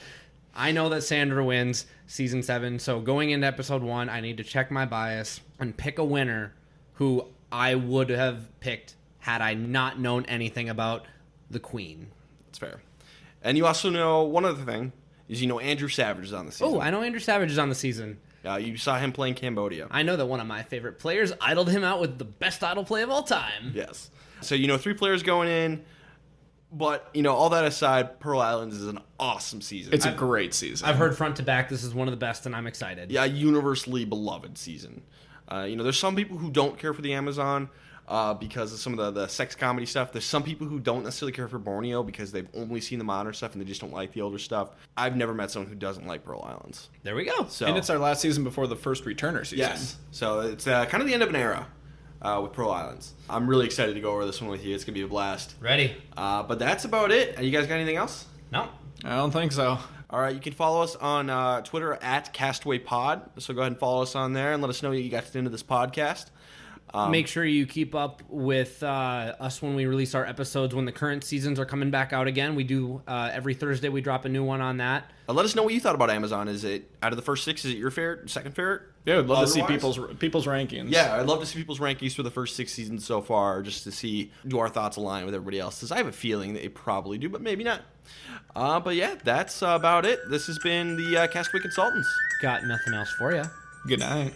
I know that Sandra wins season 7, so going into episode 1, I need to check my bias and pick a winner who I would have picked had I not known anything about the Queen. That's fair. And you also know one other thing, is Andrew Savage is on the season. Oh, I know Andrew Savage is on the season. You saw him playing Cambodia. I know that one of my favorite players idled him out with the best idle play of all time. Yes. So, 3 players going in. But, all that aside, Pearl Islands is an awesome season. It's a great season. I've heard front to back this is one of the best, and I'm excited. Yeah, universally beloved season. There's some people who don't care for the Amazon because of some of the sex comedy stuff. There's some people who don't necessarily care for Borneo because they've only seen the modern stuff and they just don't like the older stuff. I've never met someone who doesn't like Pearl Islands. There we go. So, and it's our last season before the first returner season. Yes. So it's kind of the end of an era. With Pearl Islands. I'm really excited to go over this one with you. It's going to be a blast. Ready. But that's about it. You guys got anything else? No. I don't think so. All right, you can follow us on Twitter at Castaway Pod. So go ahead and follow us on there and let us know you got into this podcast. Make sure you keep up with us when we release our episodes when the current seasons are coming back out again. We do every Thursday we drop a new one on that. Let us know what you thought about Amazon. Is it out of the first 6? Is it your favorite? Second favorite? Yeah, I'd love to see people's rankings. Yeah, I'd love to see people's rankings for the first 6 seasons so far, just to see do our thoughts align with everybody else's. I have a feeling they probably do, but maybe not. But yeah, that's about it. This has been the Castaway Consultants. Got nothing else for you. Good night.